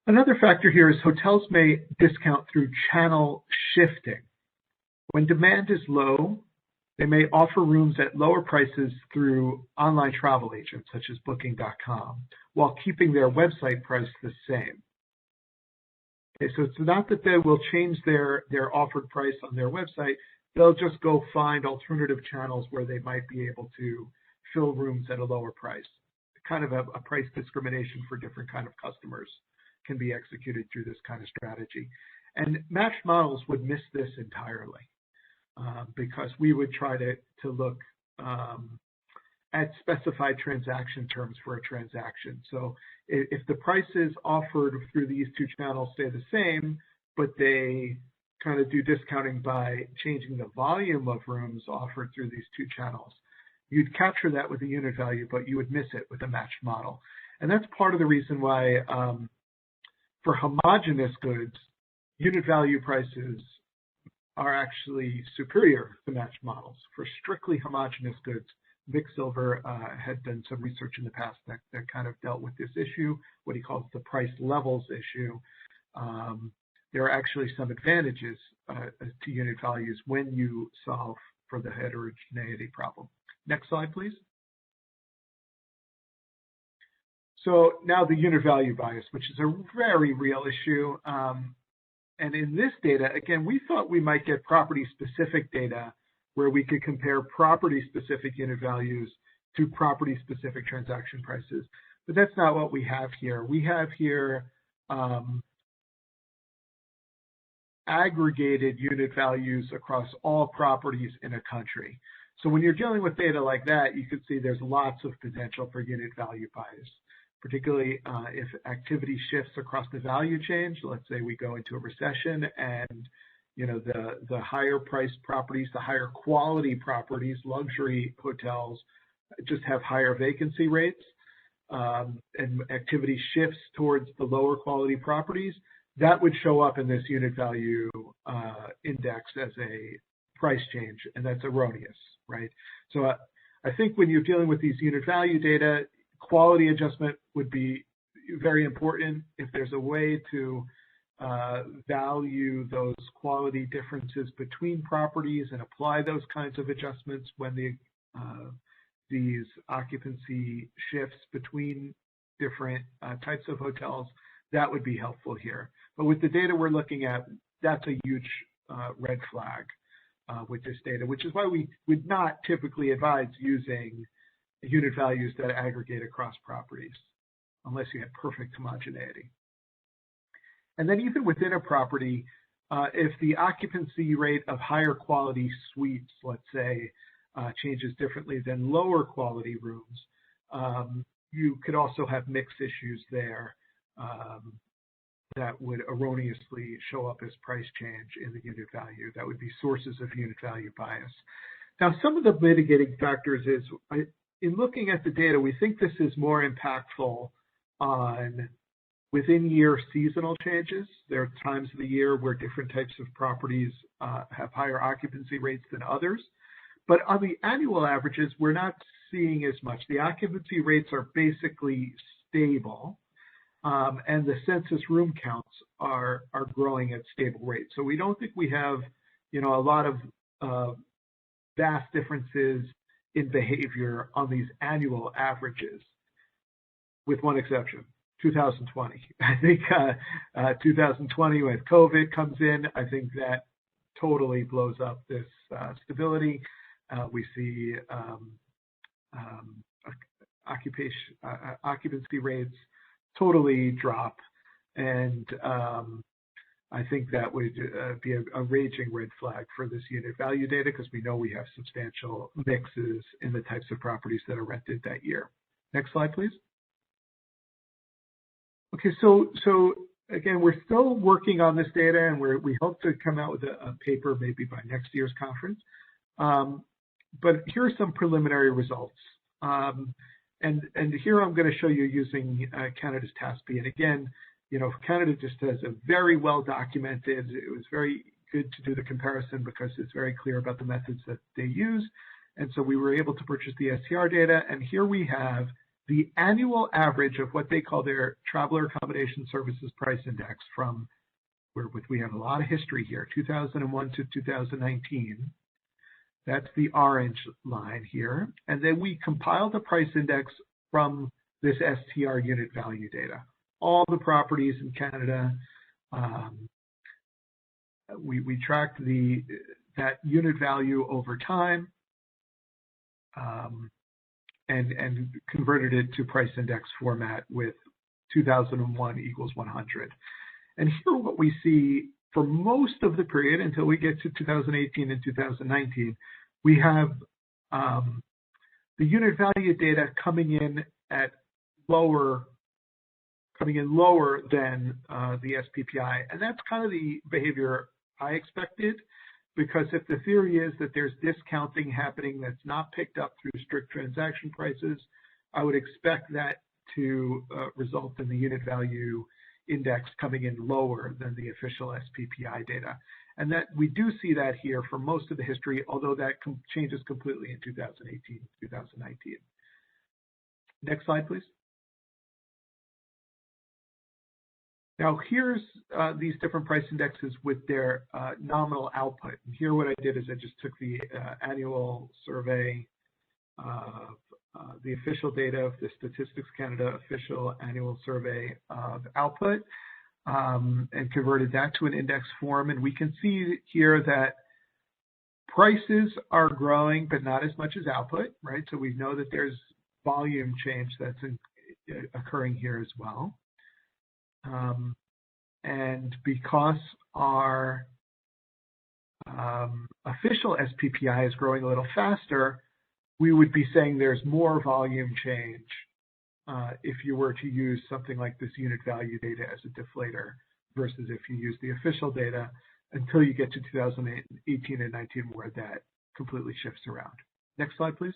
Another factor here is hotels may discount through channel shifting. When demand is low, they may offer rooms at lower prices through online travel agents such as Booking.com, while keeping their website price the same. Okay, so it's not that they will change their offered price on their website. They'll just go find alternative channels where they might be able to fill rooms at a lower price. Kind of a price discrimination for different kind of customers can be executed through this kind of strategy. And matched models would miss this entirely because we would try to look at specified transaction terms for a transaction. So if the prices offered through these two channels stay the same, but they kind of do discounting by changing the volume of rooms offered through these two channels, you'd capture that with a unit value, but you would miss it with a matched model. And that's part of the reason why for homogeneous goods, unit value prices are actually superior to matched models. For strictly homogeneous goods, Vic Silver had done some research in the past that kind of dealt with this issue, what he calls the price levels issue. There are actually some advantages to unit values when you solve for the heterogeneity problem. Next slide, please. So now the unit value bias, which is a very real issue. And in this data, again, we thought we might get property-specific data where we could compare property-specific unit values to property-specific transaction prices. But that's not what we have here. We have here aggregated unit values across all properties in a country. So when you're dealing with data like that, you can see there's lots of potential for unit value bias, particularly if activity shifts across the value chain. Let's say we go into a recession and the higher priced properties, the higher quality properties, luxury hotels just have higher vacancy rates, and activity shifts towards the lower quality properties. That would show up in this unit value index as a price change, and that's erroneous, right? So I think when you're dealing with these unit value data, quality adjustment would be very important. If there's a way to value those quality differences between properties and apply those kinds of adjustments when these occupancy shifts between different types of hotels, that would be helpful here. But with the data we're looking at, that's a huge red flag with this data, which is why we would not typically advise using unit values that aggregate across properties, unless you have perfect homogeneity. And then even within a property, if the occupancy rate of higher quality suites, let's say, changes differently than lower quality rooms, you could also have mix issues there that would erroneously show up as price change in the unit value. That would be sources of unit value bias. Now, some of the mitigating factors is, in looking at the data, we think this is more impactful on within year seasonal changes. There are times of the year where different types of properties have higher occupancy rates than others. But on the annual averages, we're not seeing as much. The occupancy rates are basically stable, and the census room counts are growing at stable rates. So we don't think we have, a lot of vast differences in behavior on these annual averages, with one exception, 2020. I think 2020, when COVID comes in, I think that totally blows up this stability. We see occupancy rates totally drop, and I think that would be a raging red flag for this unit value data, because we know we have substantial mixes in the types of properties that are rented that year. Next slide, please. Okay, so again, we're still working on this data, and we hope to come out with a paper maybe by next year's conference. But here are some preliminary results. And here I'm going to show you using Canada's TASP. And again, Canada just has a very well documented. It was very good to do the comparison because it's very clear about the methods that they use. And so we were able to purchase the STR data. And here we have the annual average of what they call their Traveler Accommodation Services Price Index from where we have a lot of history here, 2001 to 2019. That's the orange line here. And then we compiled the price index from this STR unit value data. All the properties in Canada, we tracked that unit value over time and converted it to price index format with 2001 equals 100. And here what we see for most of the period until we get to 2018 and 2019, we have the unit value data coming in lower than the SPPI. And that's kind of the behavior I expected, because if the theory is that there's discounting happening that's not picked up through strict transaction prices, I would expect that to result in the unit value index coming in lower than the official SPPI data. And that we do see that here for most of the history, although that changes completely in 2018, 2019. Next slide, please. Now here's these different price indexes with their nominal output. And here what I did is I just took the annual survey of the official data of the Statistics Canada official annual survey of output and converted that to an index form. And we can see here that prices are growing, but not as much as output, right? So we know that there's volume change that's occurring here as well. And because our official SPPI is growing a little faster, we would be saying there's more volume change if you were to use something like this unit value data as a deflator versus if you use the official data until you get to 2018 and 19 where that completely shifts around. Next slide, please.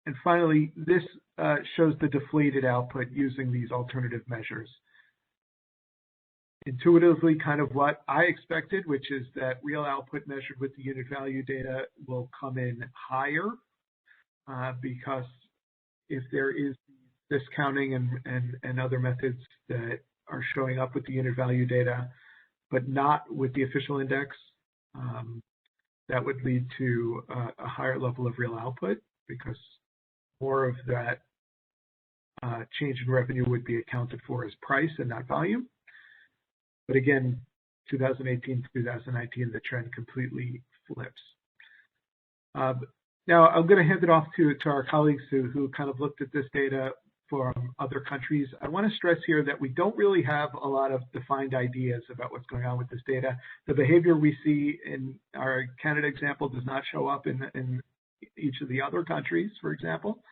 And finally, this shows the deflated output using these alternative measures. Intuitively, kind of what I expected, which is that real output measured with the unit value data will come in higher because if there is discounting and other methods that are showing up with the unit value data, but not with the official index, that would lead to a higher level of real output because more of that change in revenue would be accounted for as price and not volume. But again, 2018, 2019, the trend completely flips. Now, I'm going to hand it off to our colleagues who kind of looked at this data from other countries. I want to stress here that we don't really have a lot of defined ideas about what's going on with this data. The behavior we see in our Canada example does not show up in each of the other countries, for example.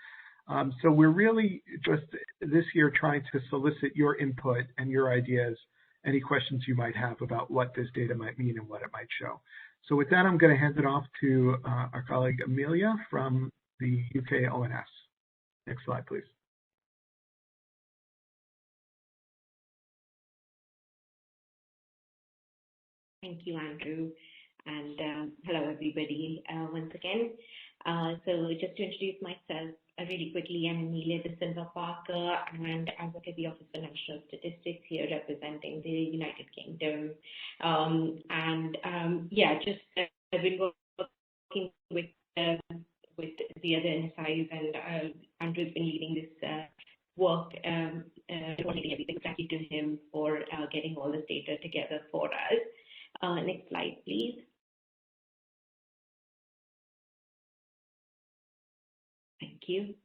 So we're really just this year trying to solicit your input and your ideas, any questions you might have about what this data might mean and what it might show. So with that, I'm going to hand it off to our colleague Amelia from the UK ONS. Next slide, please. Thank you, Andrew. And hello, everybody, once again. So just to introduce myself really quickly, I'm Amelia De Silva Parker, and I work at the Office for National Statistics here representing the United Kingdom. Yeah, just I've been working with the other NSIs, and Andrew's been leading this work. Everything. Thank you to him for getting all this data together for us. Next slide, please. Thank you.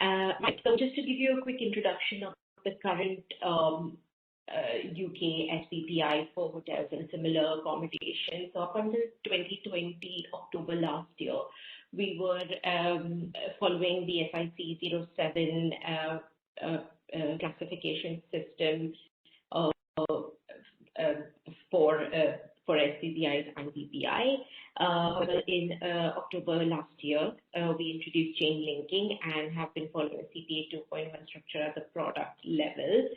Right, so just to give you a quick introduction of the current UK SPPI for hotels and similar accommodations. So up until 2020, October last year, we were following the SIC 07 classification system for SPPIs and PPI. However, in October last year, we introduced chain linking and have been following CPA 2.1 structure at the product level.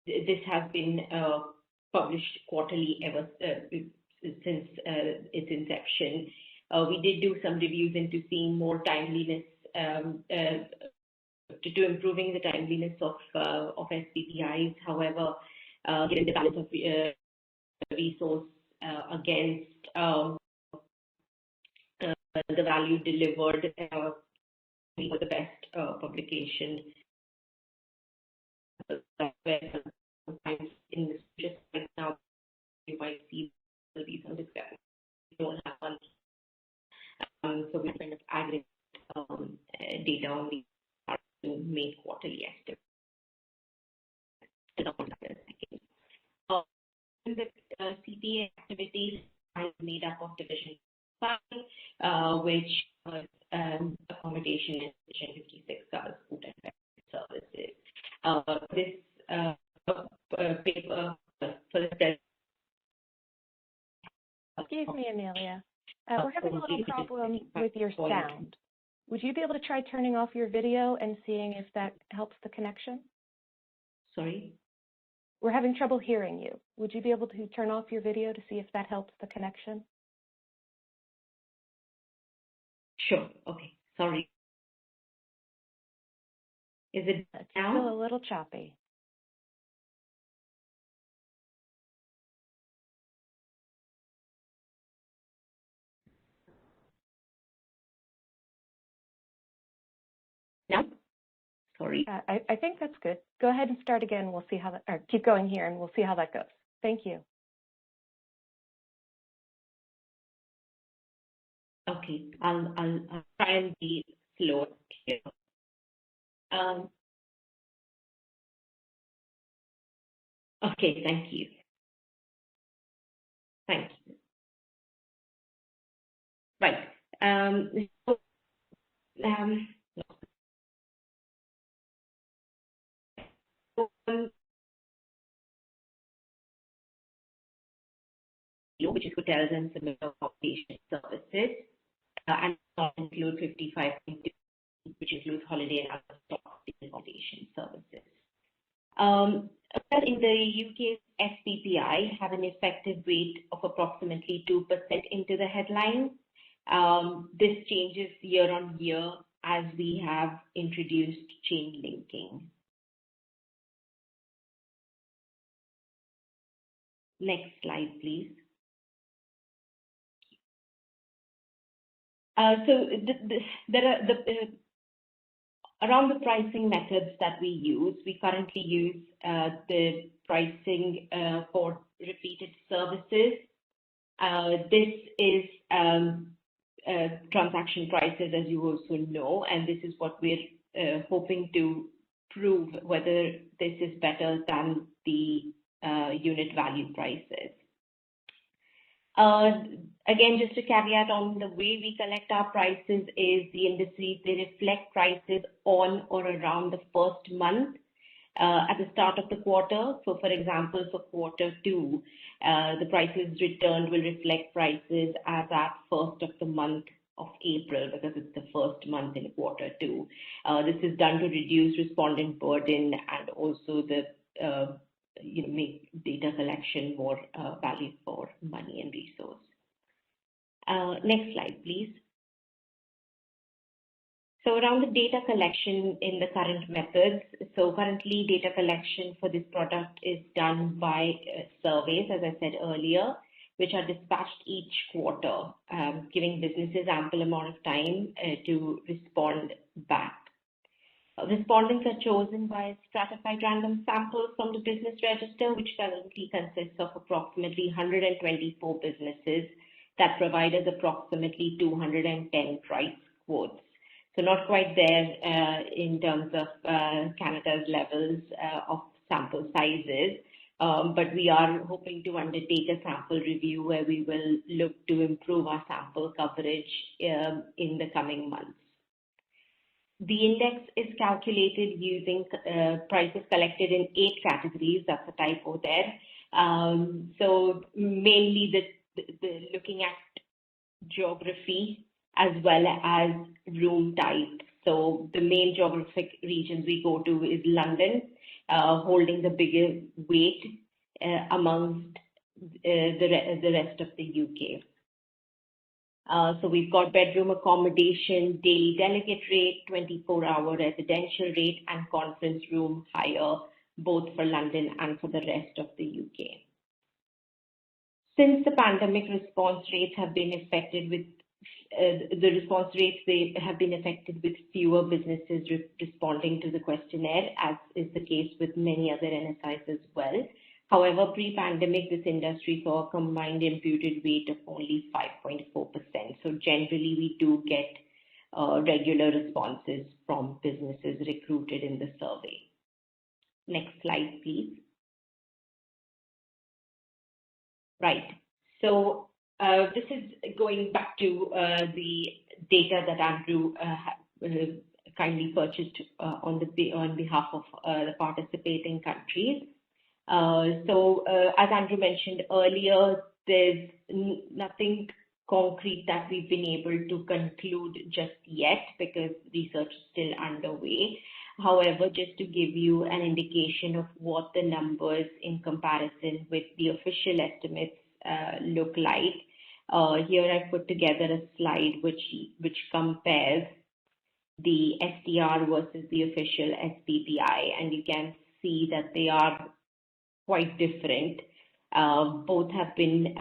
This has been published quarterly ever since its inception. We did do some reviews into seeing more timeliness, to improving the timeliness of SPPIs. However, given the balance of resource against the value delivered, we were the best publication. Sometimes in this just right now, you might see some discussion. We don't have one, so we kind of aggregate data on the to make quarterly estimates. The CPA activities are made up of Division 5, which was accommodation and Division 56 covers food and beverage services. This paper for the Excuse me, Amelia. We're having a little problem with your sound. Would you be able to try turning off your video and seeing if that helps the connection? Sorry. We're having trouble hearing you. Would you be able to turn off your video to see if that helps the connection? Sure. Okay. Sorry. Is it It's now? still a little choppy. No? Sorry. I think that's good. Go ahead and start again. We'll see how that, or keep going here and we'll see how that goes. Thank you. Okay. I'll try and be slow here. Okay. Thank you. Thank you. Right. Which is hotels and similar accommodation services, and include 55.2, which includes holiday and other accommodation services. In the UK's SPPI have an effective weight of approximately 2% into the headline. This changes year on year as we have introduced chain linking. Next slide, please. There are around the pricing methods that we use. We currently use the pricing for repeated services. This is transaction prices, as you also know, and this is what we're hoping to prove whether this is better than the unit value prices. Again, just a caveat on the way we collect our prices is the indices, they reflect prices on or around the first month at the start of the quarter. So for example, for quarter 2, the prices returned will reflect prices as at first of the month of April because it's the first month in quarter 2. This is done to reduce respondent burden and also the make data collection more value for money and resource. Next slide, please. So around the data collection in the current methods, so currently data collection for this product is done by surveys, as I said earlier, which are dispatched each quarter, giving businesses ample amount of time to respond back. Respondents are chosen by stratified random samples from the business register, which currently consists of approximately 124 businesses that provide us approximately 210 price quotes. So not quite there in terms of Canada's levels of sample sizes, but we are hoping to undertake a sample review where we will look to improve our sample coverage in the coming months. The index is calculated using prices collected in 8 categories. That's a typo there. So mainly the looking at geography as well as room type. So the main geographic regions we go to is London, holding the biggest weight amongst the rest of the UK. So we've got bedroom accommodation, daily delegate rate, 24-hour residential rate, and conference room hire, both for London and for the rest of the UK. Since the pandemic, response rates have been affected with they have been affected with fewer businesses responding to the questionnaire, as is the case with many other NSIs as well. However, pre-pandemic, this industry saw a combined imputed weight of only 5.4%. So generally, we do get regular responses from businesses recruited in the survey. Next slide, please. Right. So this is going back to the data that Andrew kindly purchased on behalf of the participating countries. So as Andrew mentioned earlier, there's nothing concrete that we've been able to conclude just yet because research is still underway. However, just to give you an indication of what the numbers in comparison with the official estimates look like, here I've put together a slide which compares the STR versus the official SPPI, and you can see that they are quite different. Both have been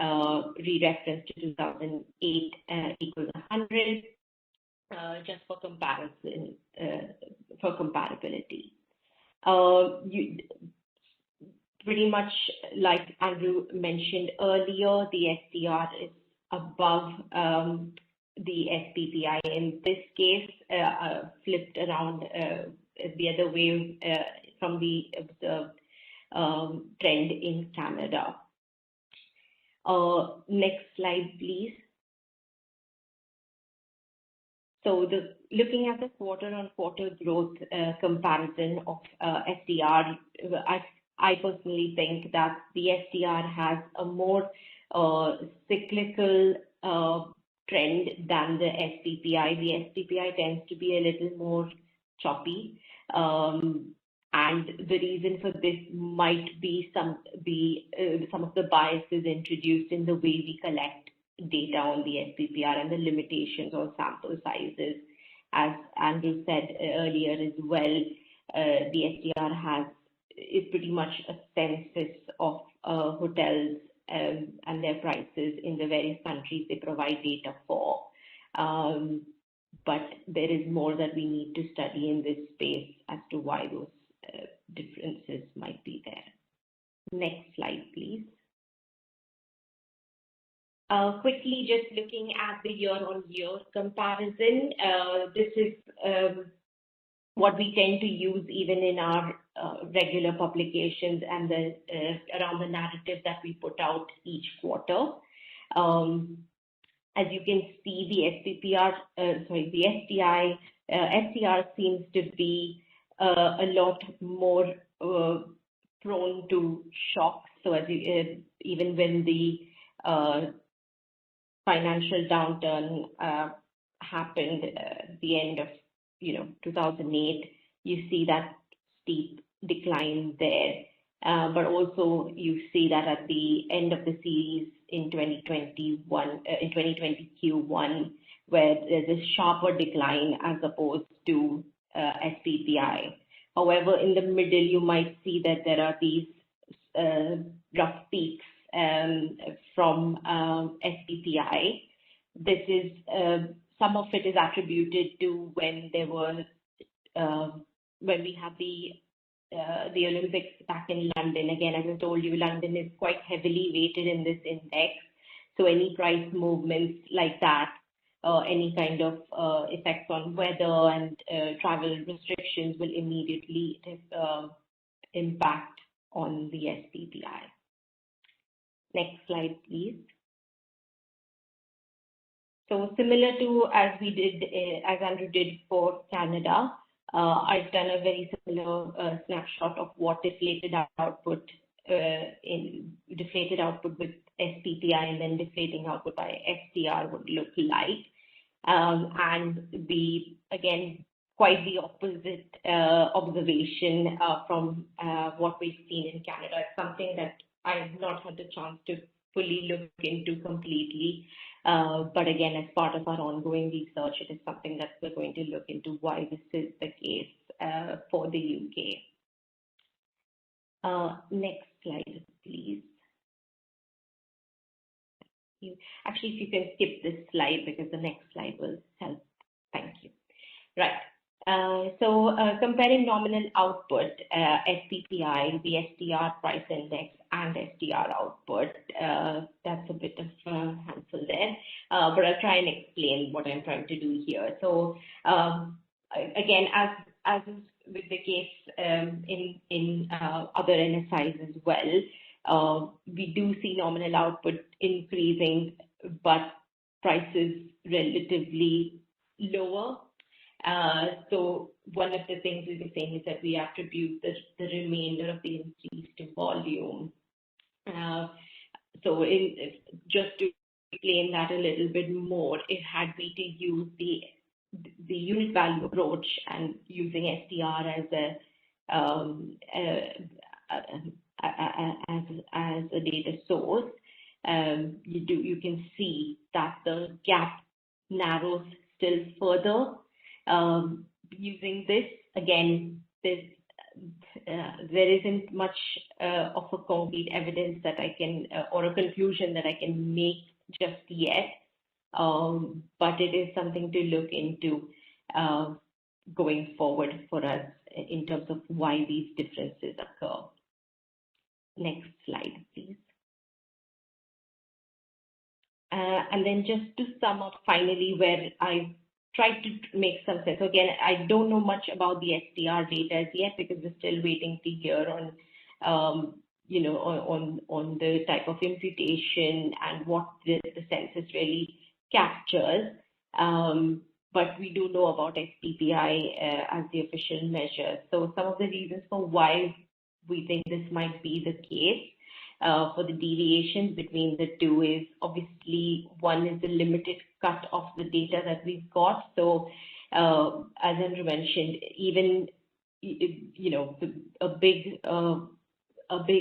re-referenced to 2008 equals 100, just for comparison, for comparability. Pretty much like Andrew mentioned earlier, the STR is above the SPPI. In this case, flipped around the other way from the observed trend in Canada. Next slide, please. So looking at the quarter-on-quarter growth comparison of STR, I personally think that the STR has a more cyclical trend than the SPPI. The SPPI tends to be a little more choppy. And the reason for this might be some of the biases introduced in the way we collect data on the SPPR and the limitations on sample sizes. As Andrew said earlier as well, the STR is pretty much a census of hotels and their prices in the various countries they provide data for. But there is more that we need to study in this space as to why those differences might be there. Next slide, please. Quickly, just looking at the year-on-year comparison, this is what we tend to use even in our regular publications and around the narrative that we put out each quarter. As you can see, the STR seems to be a lot more prone to shocks. So even when the financial downturn happened at the end of 2008, you see that steep decline there. But also you see that at the end of the series in 2020 Q1, where there's a sharper decline as opposed to SPPI. However, in the middle, you might see that there are these rough peaks from SPPI. This is some of it is attributed to when there was when we had the Olympics back in London. Again, as I told you, London is quite heavily weighted in this index. So any price movements like that, any kind of effects on weather and travel restrictions will immediately impact on the SPPI. Next slide, please. So similar to as we did, as Andrew did for Canada, I've done a very similar snapshot of what deflated output with SPPI and then deflating output by STR would look like. And again, quite the opposite observation from what we've seen in Canada. It's something that I've not had the chance to fully look into completely. But again, as part of our ongoing research, it is something that we're going to look into why this is the case for the UK. Next slide, please. Actually, if you can skip this slide because the next slide will help. Thank you. Right. So comparing nominal output, SPPI, the STR price index, and STR output, that's a bit of a handful there. But I'll try and explain what I'm trying to do here. So again, as is with the case in other NSIs as well, we do see nominal output increasing, but prices relatively lower. So one of the things we'll be saying is that we attribute the remainder of the increase to volume. So just to explain that a little bit more, had we to use the the unit value approach and using STR as a data source, you can see that the gap narrows still further. Using this, again, there isn't much of a concrete evidence that I can, or a conclusion that I can make just yet, but it is something to look into going forward for us in terms of why these differences occur. Next slide, please. And then just to sum up finally, where I tried to make some sense. Again, I don't know much about the STR data as yet because we're still waiting to hear on, you know, on the type of imputation and what the census really captures. But we do know about SPPI as the official measure. So some of the reasons for why we think this might be the case for the deviations between the two is obviously one is the limited cut of the data that we've got. So as Andrew mentioned, even you know a big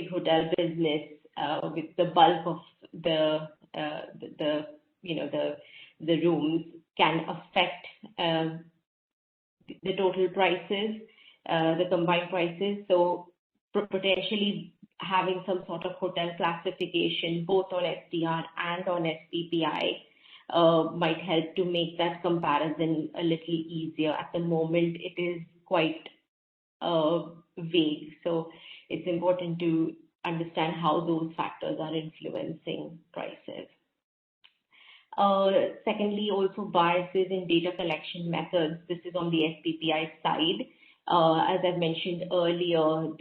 hotel business with the bulk of the rooms can affect the total prices, the combined prices. So potentially having some sort of hotel classification both on STR and on SPPI might help to make that comparison a little easier. At the moment, it is quite vague. So it's important to understand how those factors are influencing prices. Secondly, also biases in data collection methods. This is on the SPPI side. As I mentioned earlier,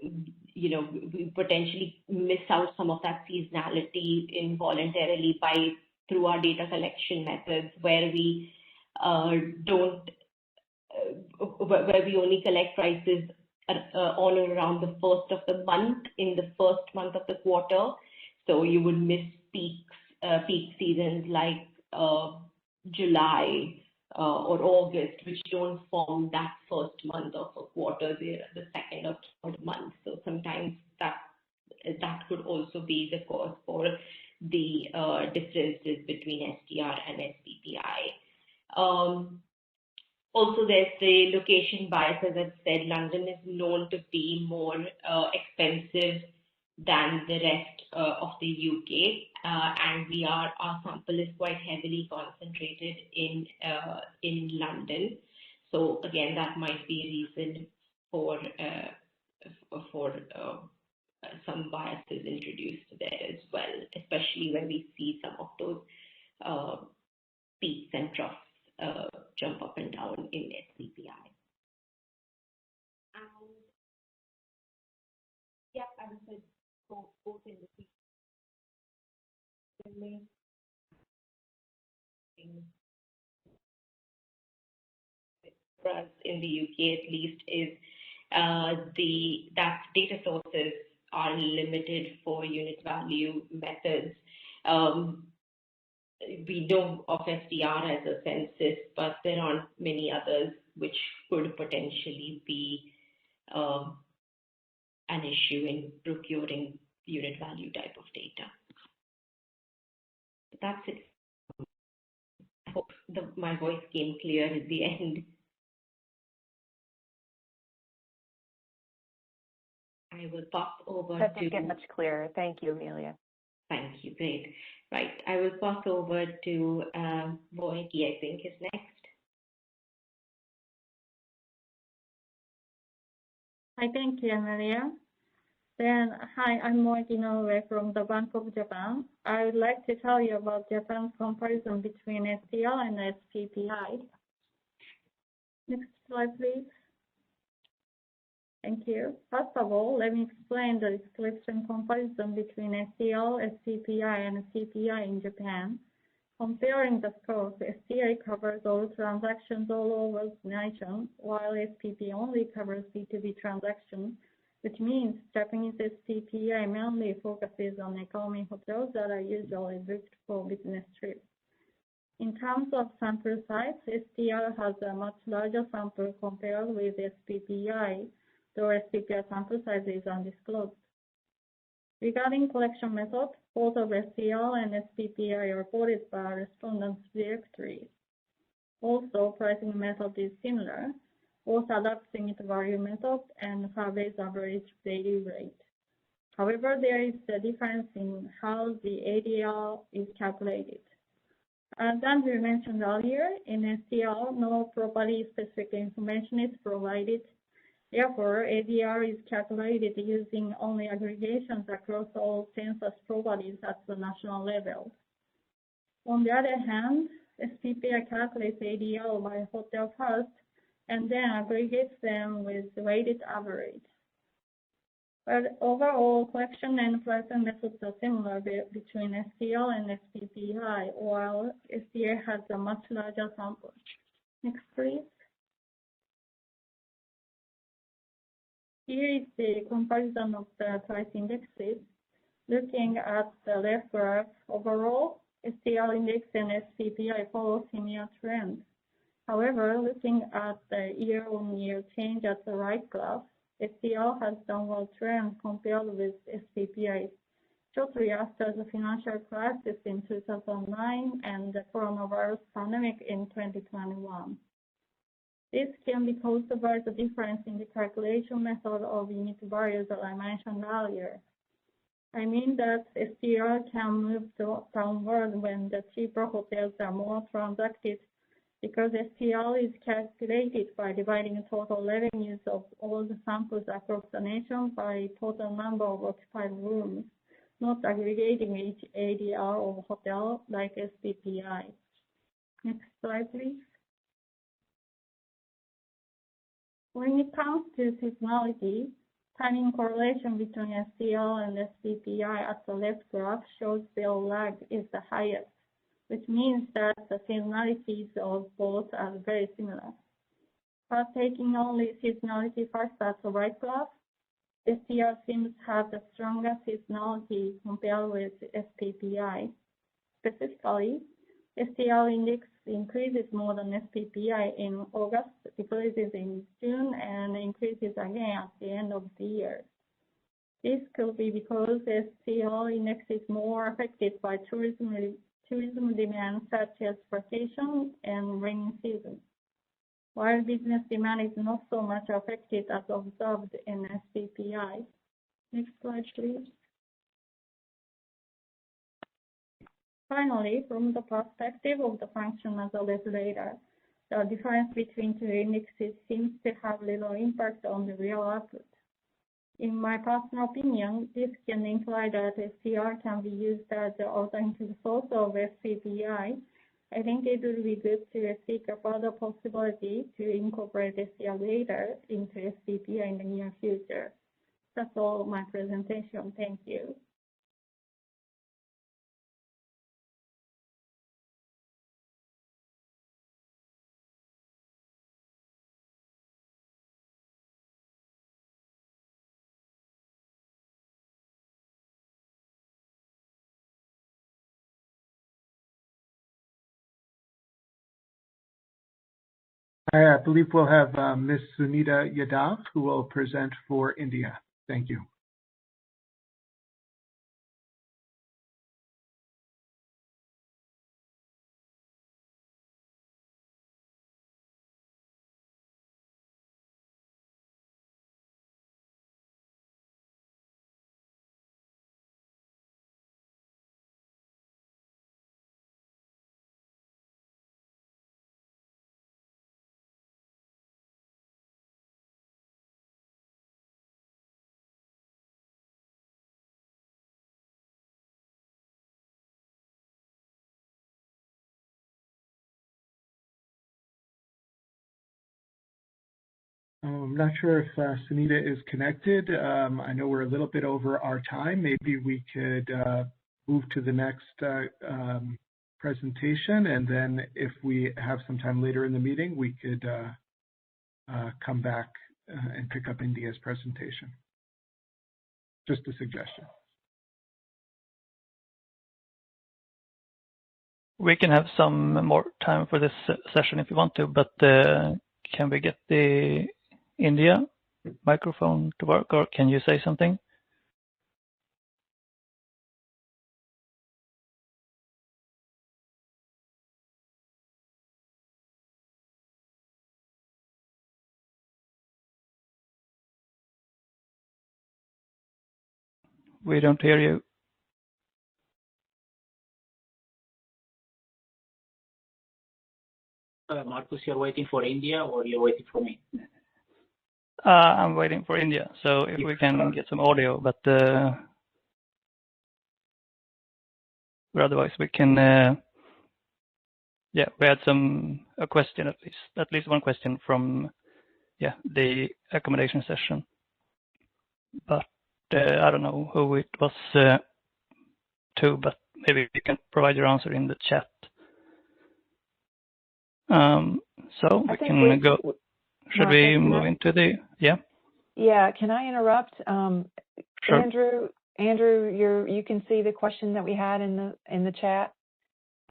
we potentially miss out some of that seasonality involuntarily through our data collection methods, where we where we only collect prices on or around the first of the month in the first month of the quarter. So you would miss peak seasons like July or August, which don't form that first month of a quarter. They're the second or third month. So sometimes that could also be the cause for the differences between STR and SPPI. Also, there's the location bias. As I've said, London is known to be more expensive than the rest of the UK, and our sample is quite heavily concentrated in London. So again, that might be a reason for some biases introduced there as well, especially when we see some of those peaks and troughs jump up and down in SPPI. And yeah, as I said, both in the for us in the UK at least is that data sources are limited for unit value methods. We know of STR as a census, but there aren't many others which could potentially be an issue in procuring unit value type of data. That's it. I hope my voice came clear at the end. I will pass over That did get much clearer. Thank you, Amelia. Thank you. Great. Right. I will pass over to Moiki, I think, is next. Hi, thank you, Amelia. Then, hi, I'm Moiki Noue from the Bank of Japan. I would like to tell you about Japan's comparison between STR and SPPI. Next slide, please. Thank you. First of all, let me explain the description comparison between STR, SPPI, and CPI in Japan. Comparing the scores, STR covers all transactions all over the nation, while SPPI only covers B2B transactions, which means Japanese SPPI mainly focuses on economy hotels that are usually booked for business trips. In terms of sample size, STR has a much larger sample compared with SPPI, though SPPI sample size is undisclosed. Regarding collection method, both of STR and SPPI are reported by respondents directories. Also, pricing method is similar, both adopt unit value method and surveys average daily rate. However, there is a difference in how the ADR is calculated. As Andrew mentioned earlier, in STR, no property-specific information is provided. Therefore, ADR is calculated using only aggregations across all census properties at the national level. On the other hand, SPPI calculates ADR by hotel first and then aggregates them with weighted average. But overall, collection and pricing methods are similar between STR and SPPI, while STR has a much larger sample. Next, please. Here is the comparison of the price indexes. Looking at the left graph, overall, STR index and SPPI follow similar trends. However, looking at the year-on-year change at the right graph, STR has downward trend compared with SPPI shortly after the financial crisis in 2009 and the coronavirus pandemic in 2021. This can be caused by the difference in the calculation method of unit values that I mentioned earlier. I mean that STR can move downward when the cheaper hotels are more transacted, because STR is calculated by dividing total revenues of all the samples across the nation by total number of occupied rooms, not aggregating each ADR of hotel like SPPI. Next slide, please. When it comes to seasonality, timing correlation between STR and SPPI at the left graph shows their lag is the highest, which means that the seasonalities of both are very similar. But taking only seasonality first at the right graph, STR seems to have the stronger seasonality compared with SPPI. Specifically, STR index increases more than SPPI in August, decreases in June, and increases again at the end of the year. This could be because STR index is more affected by tourism demand such as vacation and rainy season, while business demand is not so much affected as observed in SPPI. Next slide, please. Finally, from the perspective of the function as a regulator, the difference between two indexes seems to have little impact on the real output. In my personal opinion, this can imply that STR can be used as the alternative source of SPPI. I think it would be good to seek a further possibility to incorporate STR data into SPPI in the near future. That's all my presentation. Thank you. I believe we'll have Ms. Sunita Yadav, who will present for India. Thank you. I'm not sure if Sunita is connected. I know we're a little bit over our time. Maybe we could move to the next presentation, and then if we have some time later in the meeting, we could come back and pick up India's presentation. Just a suggestion. we can have some more time for this session if you want to, but can we get the India microphone to work, or can you say something? We don't hear you. Marcus, you're waiting for India or you're waiting for me? I'm waiting for India, so if we can get some audio, but otherwise we can, yeah, we had a question, at least one question from, yeah, the accommodation session, but I don't know who it was to, but maybe you can provide your answer in the chat. So we can go. Should we move into the, yeah? Yeah, can I interrupt? Sure. Andrew, you can see the question that we had in the chat,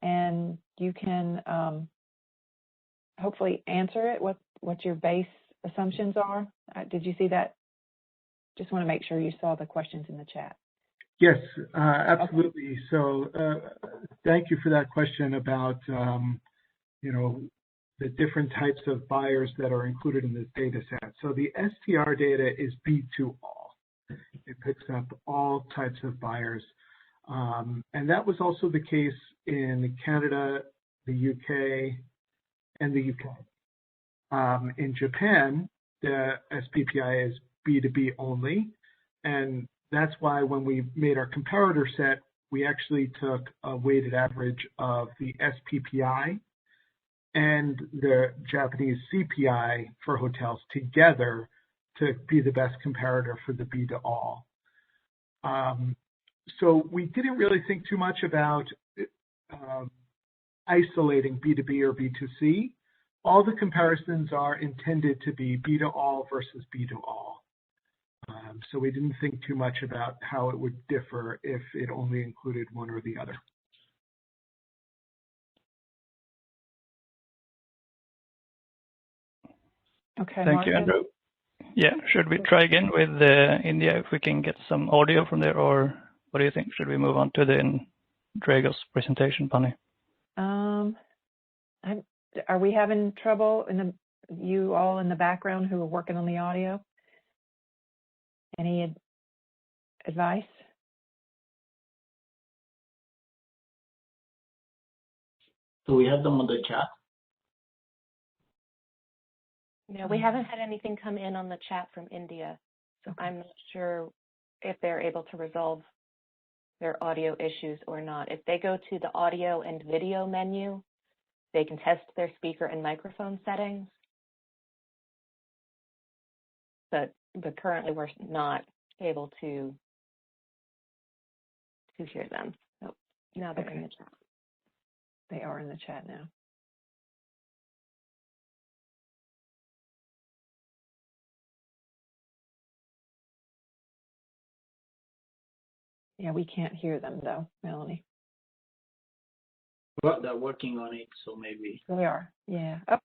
and you can hopefully answer it. What your base assumptions are? Did you see that? Just want to make sure you saw the questions in the chat. Yes, absolutely. Okay. So thank you for that question about the different types of buyers that are included in this data set. So the STR data is B2 all. It picks up all types of buyers. And that was also the case in Canada, the UK, and the UK. In Japan, the SPPI is B2B only. And that's why when we made our comparator set, we actually took a weighted average of the SPPI and the Japanese CPI for hotels together to be the best comparator for the B to all. So we didn't really think too much about isolating B2B or B2C. All the comparisons are intended to be B to all versus B to all. So we didn't think too much about how it would differ if it only included one or the other. Okay, thank you, Andrew. Yeah, should we try again with India if we can get some audio from there, or what do you think? Should we move on to the Drago's presentation, Pani? Are we having trouble you all in the background who are working on the audio? Any advice? Do we have them on the chat? No, we haven't had anything come in on the chat from India, so I'm not sure if they're able to resolve their audio issues or not. If they go to the audio and video menu, they can test their speaker and microphone settings. But currently we're not able to hear them. Nope. Now they're in the chat. They are in the chat now. Yeah, we can't hear them though, Melanie. Well, they're working on it, so maybe. We are, yeah. Oh,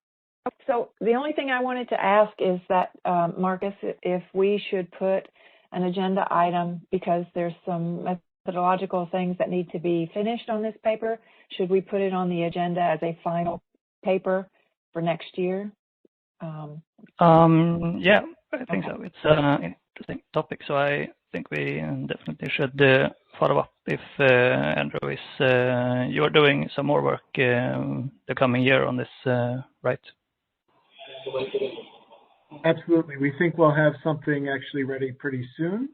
so the only thing I wanted to ask is that, Marcus, if we should put an agenda item, because there's some methodological things that need to be finished on this paper, should we put it on the agenda as a final paper for next year? Yeah, I think so. It's an interesting topic, so I think we definitely should follow up if Andrew is, you're doing some more work the coming year on this, right? Absolutely. We think we'll have something actually ready pretty soon.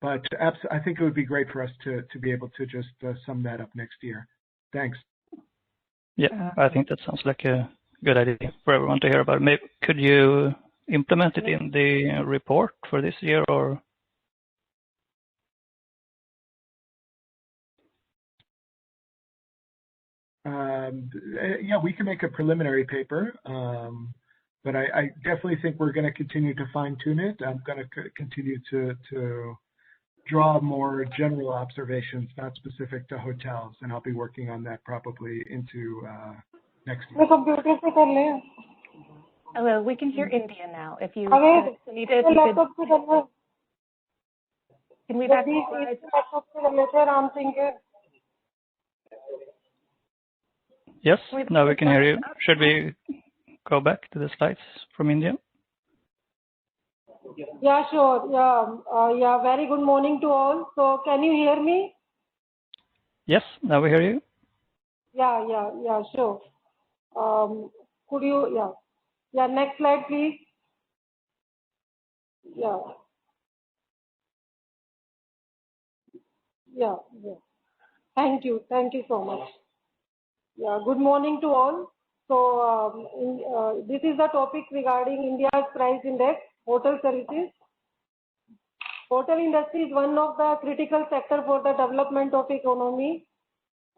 But I think it would be great for us to be able to just sum that up next year. Thanks. Yeah, I think that sounds like a good idea for everyone to hear about. Maybe could you implement it in the report for this year, or? Yeah, we can make a preliminary paper, but I definitely think we're going to continue to fine tune it. I'm going to continue to draw more general observations, not specific to hotels, and I'll be working on that probably into next week. Hello, we can hear India now. If you need it, can we back the slides? Yes, now we can hear you. Should we go back to the slides from India? Yeah, sure. Yeah, very good morning to all. So can you hear me? Yes, now we hear you. Yeah, sure. Could you, yeah, next slide, please. Yeah. Thank you so much. Yeah, good morning to all. So this is the topic regarding India's price index, hotel services. Hotel industry is one of the critical sector for the development of economy.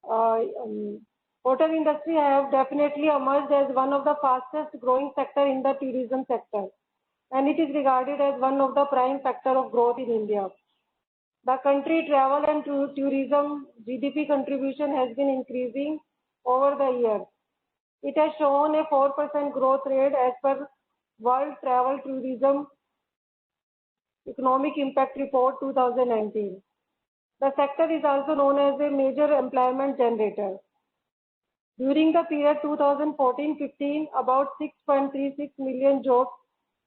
Hotel industry have definitely emerged as one of the fastest growing sector in the tourism sector, and it is regarded as one of the prime factor of growth in India. The country travel and tourism GDP contribution has been increasing over the years. It has shown a 4% growth rate as per World Travel Tourism Economic Impact Report 2019. The sector is also known as a major employment generator. During the period 2014-15, about 6.36 million jobs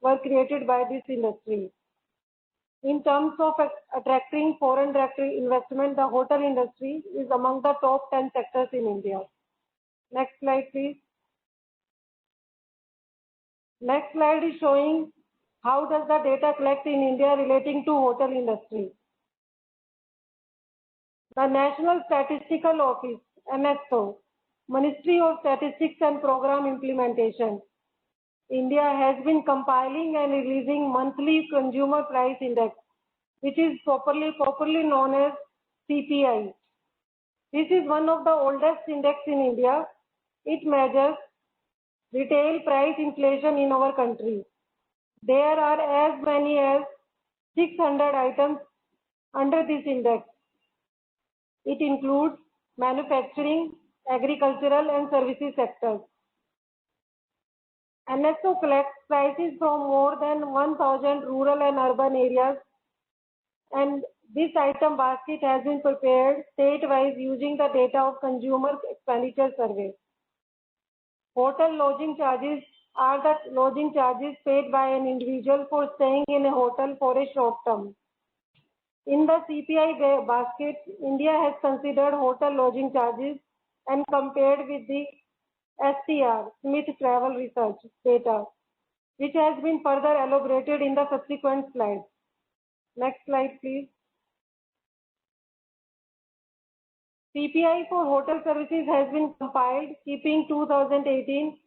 were created by this industry. In terms of attracting foreign direct investment, the hotel industry is among the top 10 sectors in India. Next slide, please. Next slide is showing how does the data collect in India relating to hotel industry. The National Statistical Office, NSO, Ministry of Statistics and Program Implementation, India has been compiling and releasing monthly consumer price index, which is popularly known as CPI. This is one of the oldest index in India. It measures retail price inflation in our country. There are as many as 600 items under this index. It includes manufacturing, agricultural and services sectors. NSO collects prices from more than 1,000 rural and urban areas, and this item basket has been prepared state-wise using the data of Consumer Expenditure Survey. Hotel lodging charges are the lodging charges paid by an individual for staying in a hotel for a short term. In the CPI basket, India has considered hotel lodging charges and compared with the STR, Smith Travel Research data, which has been further elaborated in the subsequent slides. Next slide, please. CPI for hotel services has been compiled keeping 2018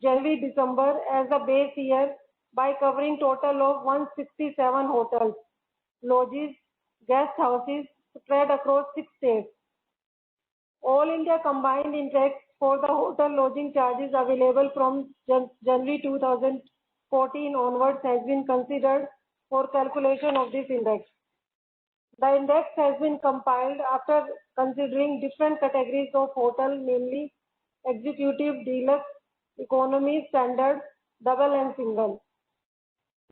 January-December as the base year by covering total of 167 hotels, lodges, guest houses spread across 6 states. All India combined index for the hotel lodging charges available from January 2014 onwards has been considered for calculation of this index. The index has been compiled after considering different categories of hotel, namely executive, deluxe, economy, standard, double and single.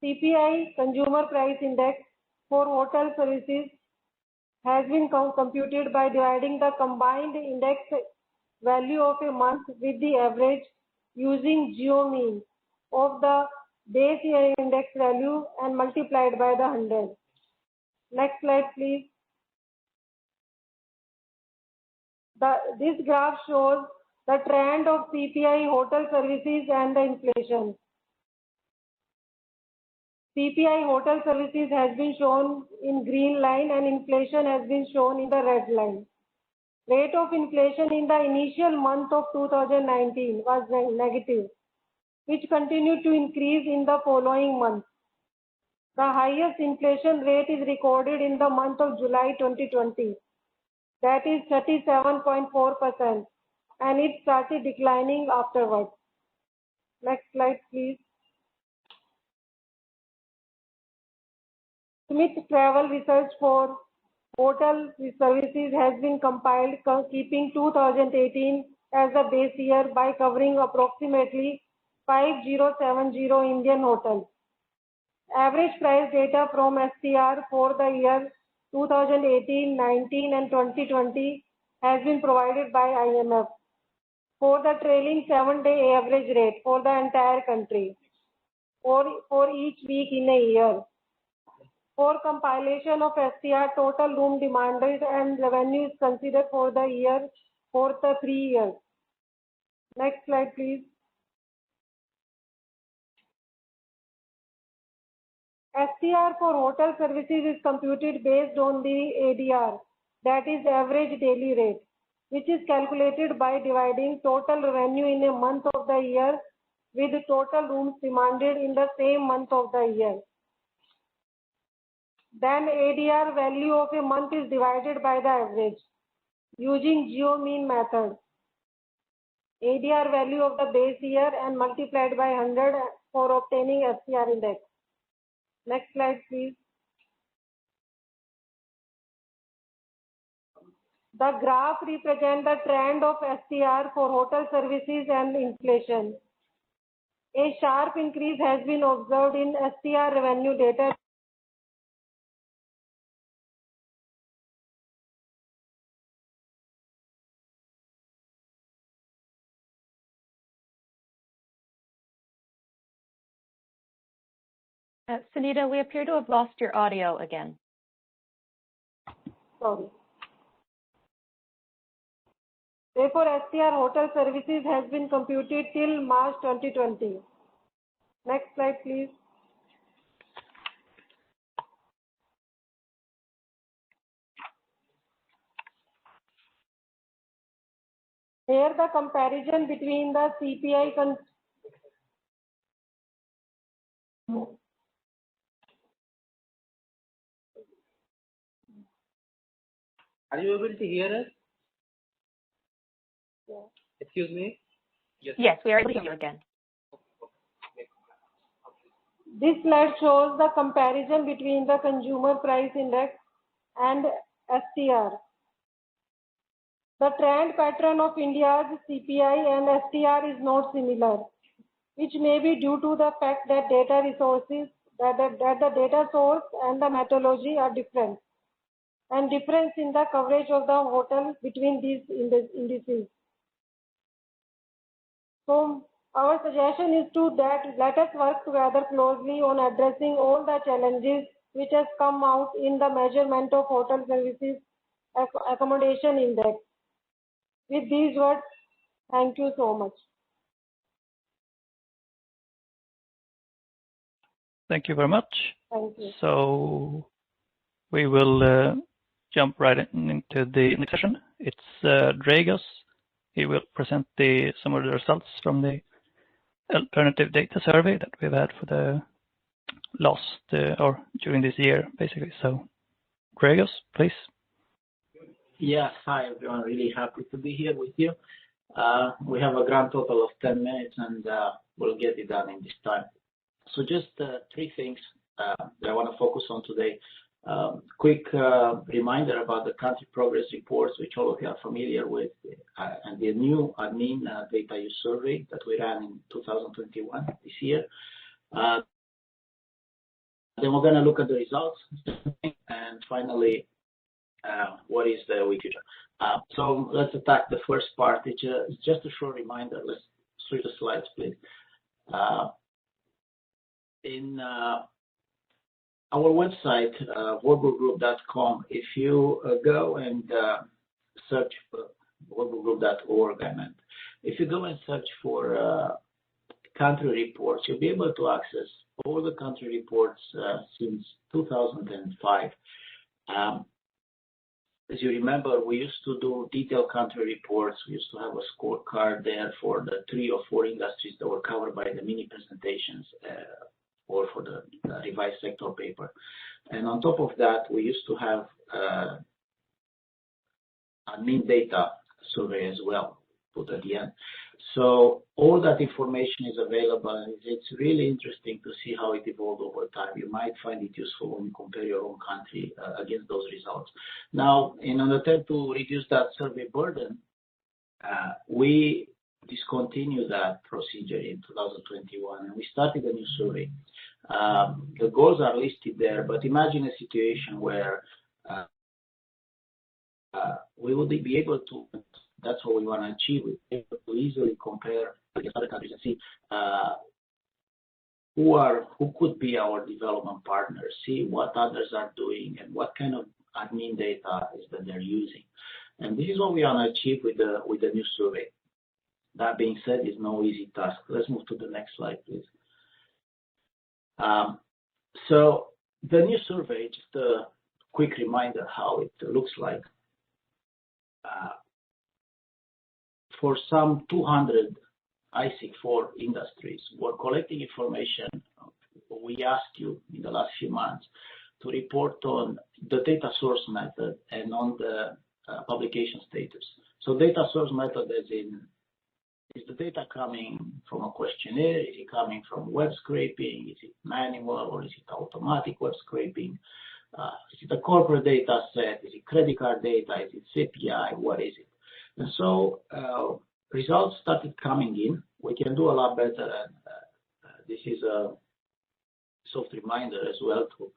CPI, Consumer Price Index for hotel services, has been computed by dividing the combined index value of a month with the average using geo-mean of the base year index value and multiplied by the 100. Next slide, please. This graph shows the trend of CPI hotel services and the inflation. CPI hotel services has been shown in green line and inflation has been shown in the red line. Rate of inflation in the initial month of 2019 was negative, which continued to increase in the following months. The highest inflation rate is recorded in the month of July 2020, that is 37.4%, and it started declining afterwards. Next slide, please. Smith Travel Research for hotel services has been compiled, keeping 2018 as the base year by covering approximately 5070 Indian hotels. Average price data from STR for the year 2018, 19 and 2020 has been provided by IMF for the trailing 7-day average rate for the entire country for each week in a year. For compilation of STR, total room demanded and revenue is considered for the year for the 3 years. Next slide, please. STR for hotel services is computed based on the ADR, that is average daily rate, which is calculated by dividing total revenue in a month of the year with the total rooms demanded in the same month of the year. Then ADR value of a month is divided by the average using geo-mean method. ADR value of the base year and multiplied by 100 for obtaining STR index. Next slide, please. The graph represents the trend of STR for hotel services and inflation. A sharp increase has been observed in STR revenue data. Sunita, we appear to have lost your audio again. Sorry. Therefore, STR hotel services has been computed till March 2020. Next slide, please. Here the comparison between the CPI Are you able to hear us? Yeah. Excuse me? Yes, we are able to hear you again. This slide shows the comparison between the consumer price index and STR. The trend pattern of India's CPI and STR is not similar, which may be due to the fact that data resources, that the data source and the methodology are different, and difference in the coverage of the hotel between these indices. So our suggestion is that let us work together closely on addressing all the challenges which has come out in the measurement of hotel services accommodation index. With these words, thank you so much. Thank you very much. Thank you. So we will jump right into the next session. It's Dragos. He will present some of the results from the alternative data survey that we've had for the last or during this year, basically. So, Dragos, please. Yes, hi everyone. Really happy to be here with you. We have a grand total of 10 minutes, and we'll get it done in this time. So, just 3 things that I want to focus on today. Quick reminder about the country progress reports, which all of you are familiar with, and the new admin data use survey that we ran in 2021 this year. Then we're going to look at the results, and finally, what is the way future. So let's attack the first part. It's just a short reminder. Let's switch the slides, please. In our website, voorburggroup.com, if you go and search for voorburggroup.org, if you go and search for country reports, you'll be able to access all the country reports since 2005. As you remember, we used to do detailed country reports. We used to have a scorecard there for the 3 or 4 industries that were covered by the mini presentations or for the revised sector paper. And on top of that, we used to have a mean data survey as well, put at the end. So all that information is available, and it's really interesting to see how it evolved over time. You might find it useful when you compare your own country against those results. Now, in an attempt to reduce that survey burden, we discontinued that procedure in 2021, and we started a new survey. The goals are listed there, but imagine a situation where we would be able to, that's what we want to achieve, we're able to easily compare against other countries and see who could be our development partners, see what others are doing and what kind of admin data is that they're using. And this is what we want to achieve with the new survey. That being said, it's no easy task. Let's move to the next slide, please. So the new survey, just a quick reminder how it looks like. For some 200 IC4 industries, we're collecting information. We asked you in the last few months to report on the data source method and on the publication status. So data source method as in, is the data coming from a questionnaire? Is it coming from web scraping? Is it manual or is it automatic web scraping? Is it a corporate data set? Is it credit card data? Is it CPI? What is it? And so results started coming in. We can do a lot better, and this is a soft reminder as well to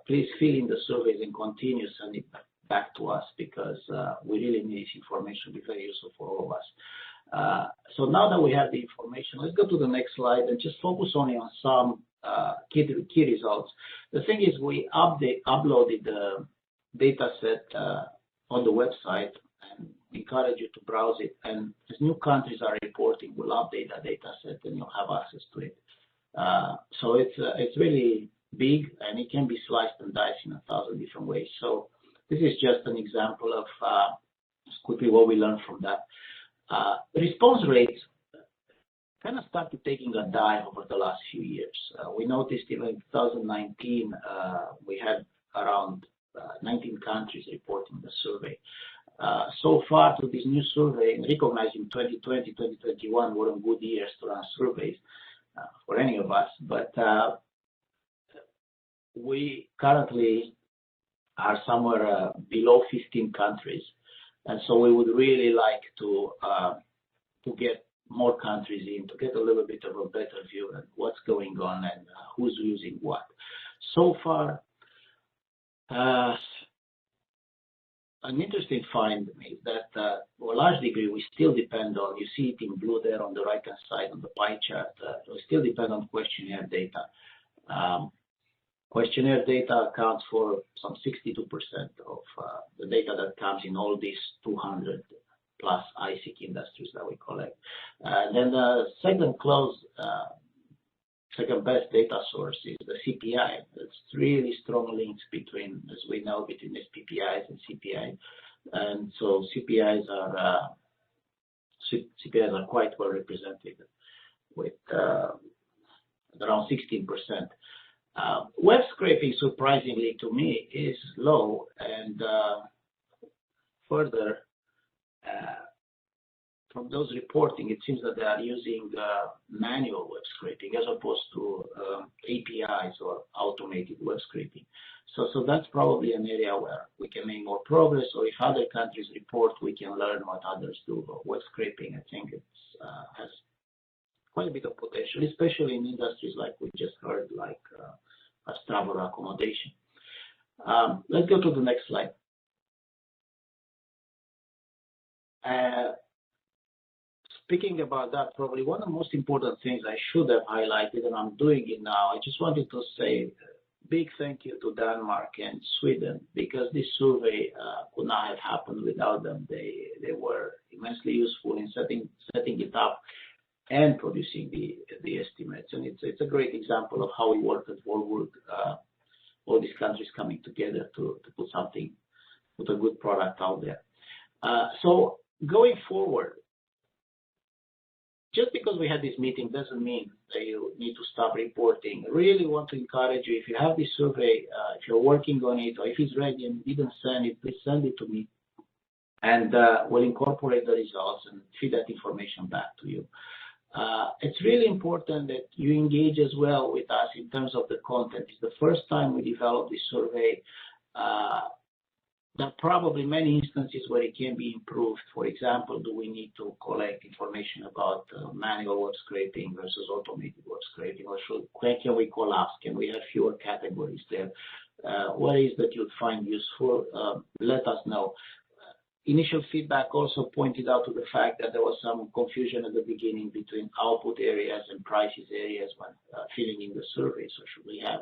please fill in the surveys and continue sending it back to us, because we really need this information to be very useful for all of us. So now that we have the information, let's go to the next slide and just focus only on some key results. The thing is, we uploaded the data set on the website and encourage you to browse it. And as new countries are reporting, we'll update that data set and you'll have access to it. So it's really big, and it can be sliced and diced in 1,000 different ways. So this is just an example of quickly what we learned from that. Response rates kind of started taking a dive over the last few years. We noticed even in 2019, we had around 19 countries reporting the survey. So far to this new survey, and recognizing 2020, 2021 weren't good years to run surveys for any of us, but we currently are somewhere below 15 countries. And so we would really like to get more countries in, to get a little bit of a better view of what's going on and who's using what. So far, an interesting find is that to a large degree we still depend on, you see it in blue there on the right hand side on the pie chart, we still depend on questionnaire data. Questionnaire data accounts for some 62% of the data that comes in all these 200 plus ISIC industries that we collect. Then the second best data source is the CPI. There's really strong links between, as we know, between SPPIs and CPI. And so CPIs are quite well represented with around 16%. Web scraping, surprisingly to me, is low, and further from those reporting, it seems that they are using manual web scraping as opposed to APIs or automated web scraping. So that's probably an area where we can make more progress, or if other countries report, we can learn what others do. But web scraping, I think it has quite a bit of potential, especially in industries like we just heard, like travel accommodation. Let's go to the next slide. Speaking about that, probably one of the most important things I should have highlighted, and I'm doing it now, I just wanted to say a big thank you to Denmark and Sweden, because this survey could not have happened without them. They were immensely useful in setting it up and producing the estimates. And it's a great example of how we work at Voorburg, all these countries coming together to put a good product out there. So going forward, just because we had this meeting doesn't mean that you need to stop reporting. I really want to encourage you, if you have this survey, if you're working on it, or if it's ready and you didn't send it, please send it to me. and we'll incorporate the results and feed that information back to you. It's really important that you engage as well with us in terms of the content. It's the first time we developed this survey. There are probably many instances where it can be improved. For example, do we need to collect information about manual web scraping versus automated web scraping, or can we collapse? Can we have fewer categories there? What is that you'd find useful? Let us know. Initial feedback also pointed out to the fact that there was some confusion at the beginning between output areas and prices areas when filling in the survey. So should we have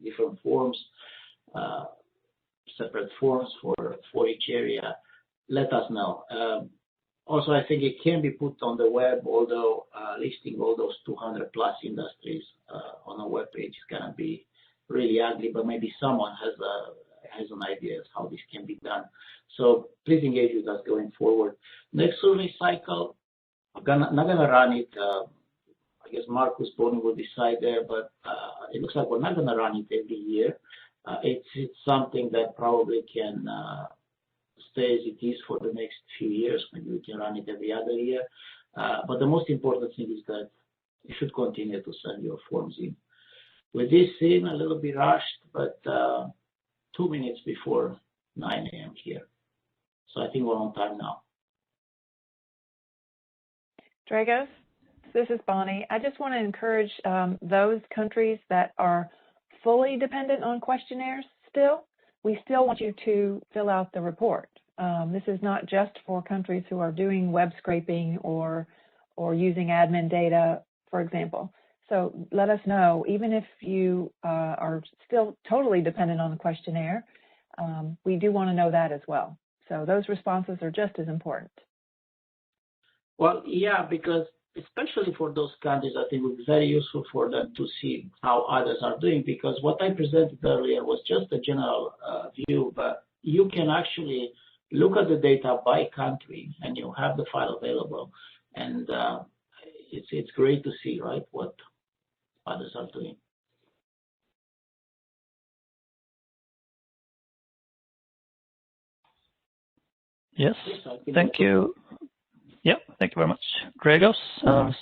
different forms, separate forms for each area? Let us know. Also, I think it can be put on the web, although listing all those 200 plus industries on a web page is going to be really ugly, but maybe someone has an idea of how this can be done. So please engage with us going forward. Next survey cycle, I'm not going to run it. I guess Marcus Boni will decide there, but it looks like we're not going to run it every year. It's something that probably can stay as it is for the next few years. Maybe we can run it every other year. But the most important thing is that you should continue to send your forms in. With this in, a little bit rushed, but 2 minutes before 9 a.m. here. So I think we're on time now. Dragos, this is Bonnie. I just want to encourage those countries that are fully dependent on questionnaires still. We still want you to fill out the report. This is not just for countries who are doing web scraping or using admin data, for example. So let us know, even if you are still totally dependent on the questionnaire, we do want to know that as well. So those responses are just as important. Well, yeah, because especially for those countries, I think it would be very useful for them to see how others are doing, because what I presented earlier was just a general view, but you can actually look at the data by country and you have the file available. And it's great to see, right, what others are doing. Yes, thank you. Yeah, thank you very much, Dragos.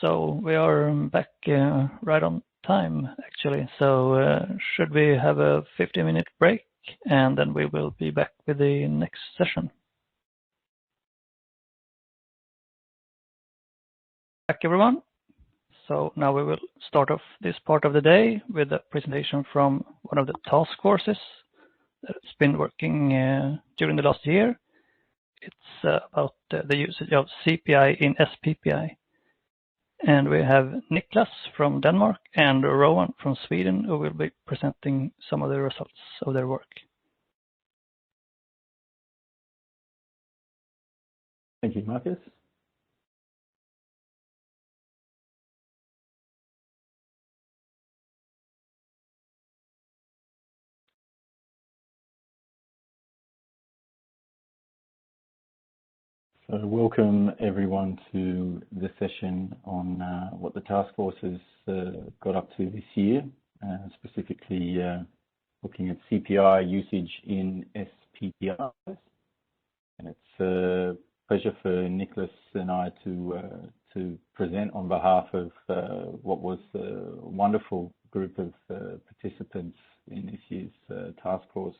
So we are back right on time, actually. So should we have a 15-minute break, and then we will be back with the next session. Back, everyone. So now we will start off this part of the day with a presentation from one of the task forces that's been working during the last year. It's about the usage of CPI in SPPI. And we have Niklas from Denmark and Rowan from Sweden, who will be presenting some of the results of their work. Thank you, Marcus. So welcome everyone to the session on what the task force has got up to this year, specifically looking at CPI usage in SPPIs. And it's a pleasure for Niklas and I to present on behalf of what was a wonderful group of participants in this year's task force.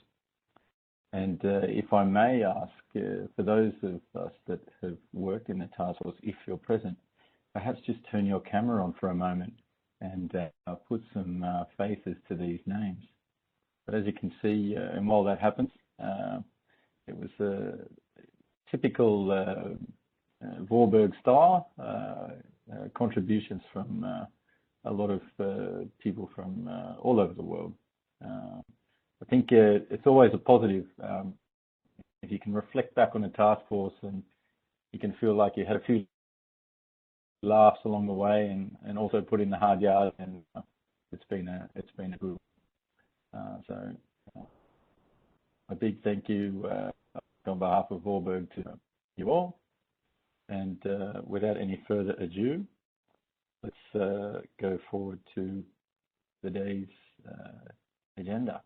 And if I may ask, for those of us that have worked in the task force, if you're present, perhaps just turn your camera on for a moment and put some faces to these names. But as you can see, and while that happens, it was a typical Voorburg style, contributions from a lot of people from all over the world. I think it's always a positive if you can reflect back on the task force and you can feel like you had a few laughs along the way and also put in the hard yards, and it's been a good. So a big thank you on behalf of Voorburg to you all. And without any further ado, let's go forward to the day's agenda.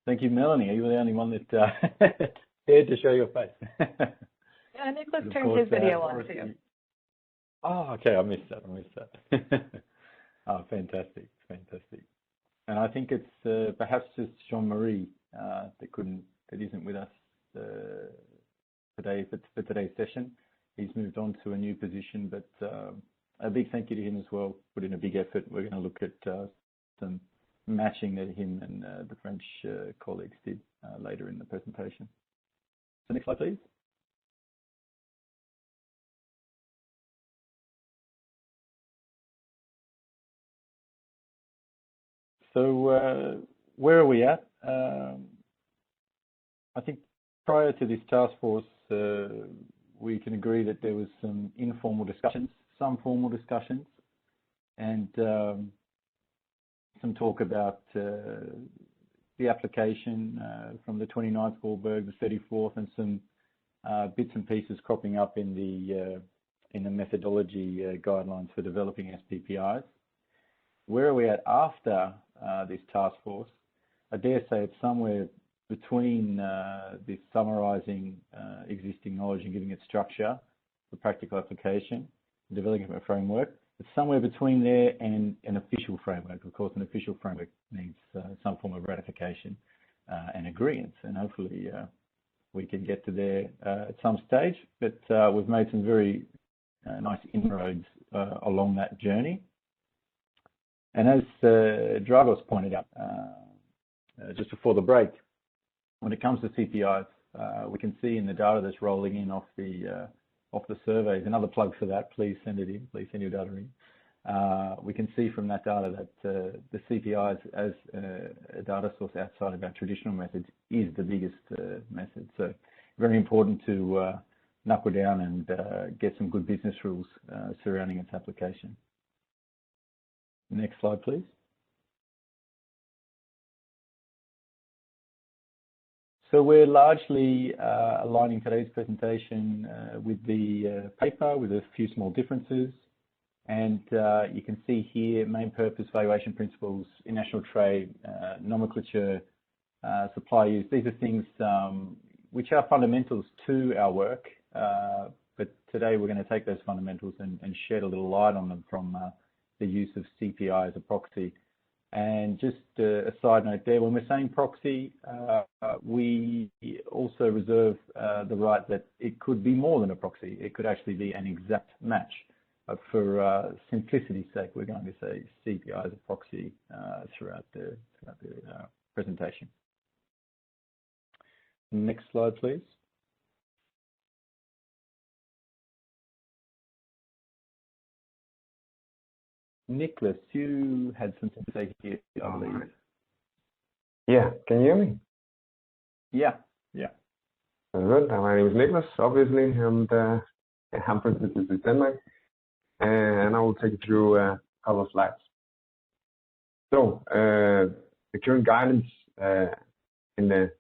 Thank you, Melanie. You were the only one that dared to show your face. Yeah, Nicholas turned his video on too. Oh, okay. I missed that. Oh, fantastic. And I think it's perhaps just Jean-Marie that isn't with us today for today's session. He's moved on to a new position, but a big thank you to him as well. Put in a big effort. We're going to look at some matching that him and the French colleagues did later in the presentation. So next slide, please. So where are we at? I think prior to this task force, we can agree that there was some informal discussions, some formal discussions, and some talk about the application from the 29th Voorburg, the 34th, and some bits and pieces cropping up in the methodology guidelines for developing SPPIs. Where are we at after this task force? I dare say it's somewhere between this summarising existing knowledge and giving it structure for practical application, developing a framework. It's somewhere between there and an official framework. Of course, an official framework needs some form of ratification and agreement, and hopefully we can get to there at some stage. But we've made some very nice inroads along that journey. And as Dragos pointed out just before the break, when it comes to CPIs, we can see in the data that's rolling in off the surveys. Another plug for that, please send it in, please send your data in. We can see from that data that the CPIs as a data source outside of our traditional methods is the biggest method. So very important to knuckle down and get some good business rules surrounding its application. Next slide, please. So we're largely aligning today's presentation with the paper with a few small differences. And you can see here main purpose, valuation principles, international trade, nomenclature, supply use. These are things which are fundamentals to our work. But today we're going to take those fundamentals and shed a little light on them from the use of CPI as a proxy. And just a side note there, when we're saying proxy, we also reserve the right that it could be more than a proxy. It could actually be an exact match. But for simplicity's sake, we're going to say CPI as a proxy throughout the presentation. Next slide, please. Nicholas, you had something to say here, I believe. Yeah, can you hear me? Yeah. Good. My name is Nicholas, obviously, and I'm presenting to Denmark, and I will take you through a couple of slides. So, the current guidance in the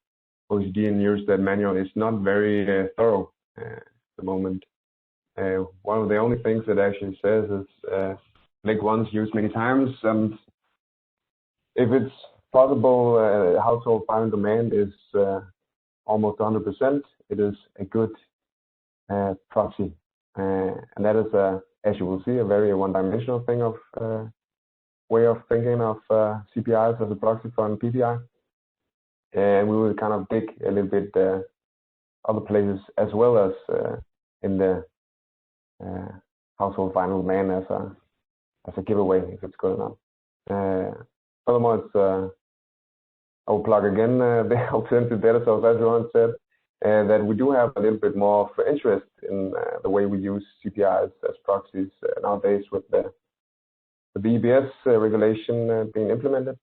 OECD and Eurostat manual is not very thorough at the moment. One of the only things that actually says is leg once, used many times, and if it's possible, household final demand is almost 100%. It is a good proxy, and that is, as you will see, a very one-dimensional thing of way of thinking of CPIs as a proxy for an PPI, and we will kind of dig a little bit other places as well as in the household final demand as a giveaway if it's good enough. Furthermore, it's I will plug again the alternative data source, as Johan said, that we do have a little bit more of interest in the way we use CPIs as proxies nowadays with the EBS regulation being implemented.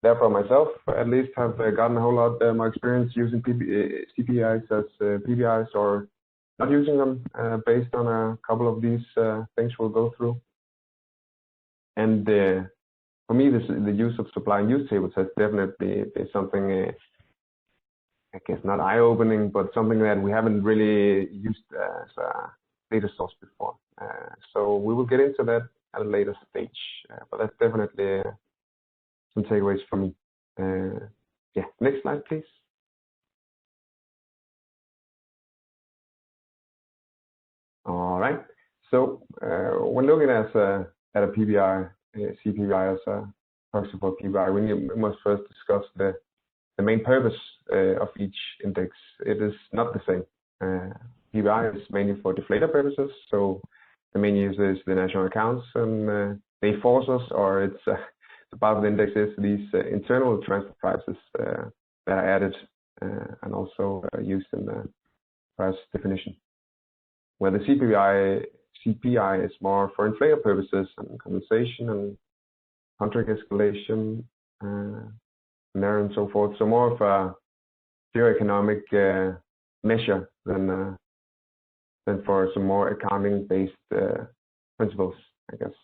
Therefore, myself, at least, have gotten a whole lot more experience using CPIs as PPIs or not using them based on a couple of these things we'll go through. And for me, the use of supply and use tables has definitely been something, I guess not eye-opening, but something that we haven't really used as a data source before. So we will get into that at a later stage, but that's definitely some takeaways for me. next slide, please. All right. So when looking at a PPI, CPI as a proxy for PPI, we must first discuss the main purpose of each index. It is not the same. PPI is mainly for deflator purposes, so the main use is the national accounts, and they force us, or it's the part of the index is these internal transfer prices that are added and also used in the price definition. Where the CPI is more for inflator purposes and compensation and contract escalation and there and so forth. So more of a pure economic measure than for some more accounting-based principles, I guess.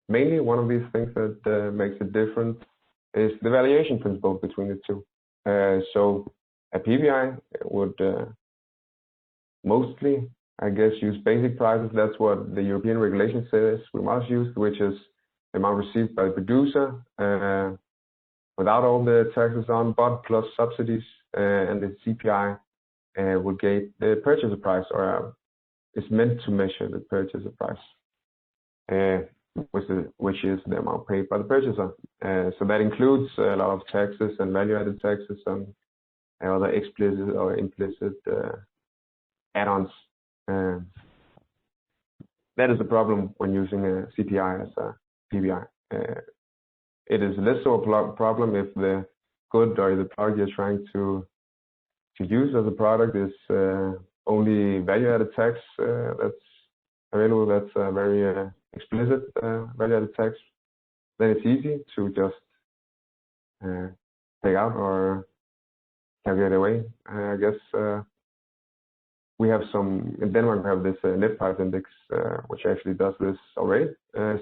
Mainly one of these things that makes it different is the valuation principle between the two. So a PPI would mostly, I guess, use basic prices. That's what the European regulation says we must use, which is the amount received by the producer without all the taxes on, but plus subsidies, and the CPI would get the purchaser price, or is meant to measure the purchaser price, which is the amount paid by the purchaser. So that includes a lot of taxes and value-added taxes and other explicit or implicit add-ons. That is the problem when using a CPI as a PPI. It is less so a problem if the good or the product you're trying to use as a product is only value-added tax that's available. That's a very explicit value-added tax. Then it's easy to just take out or calculate away. I guess we have some in Denmark. We have this net price index, which actually does this already.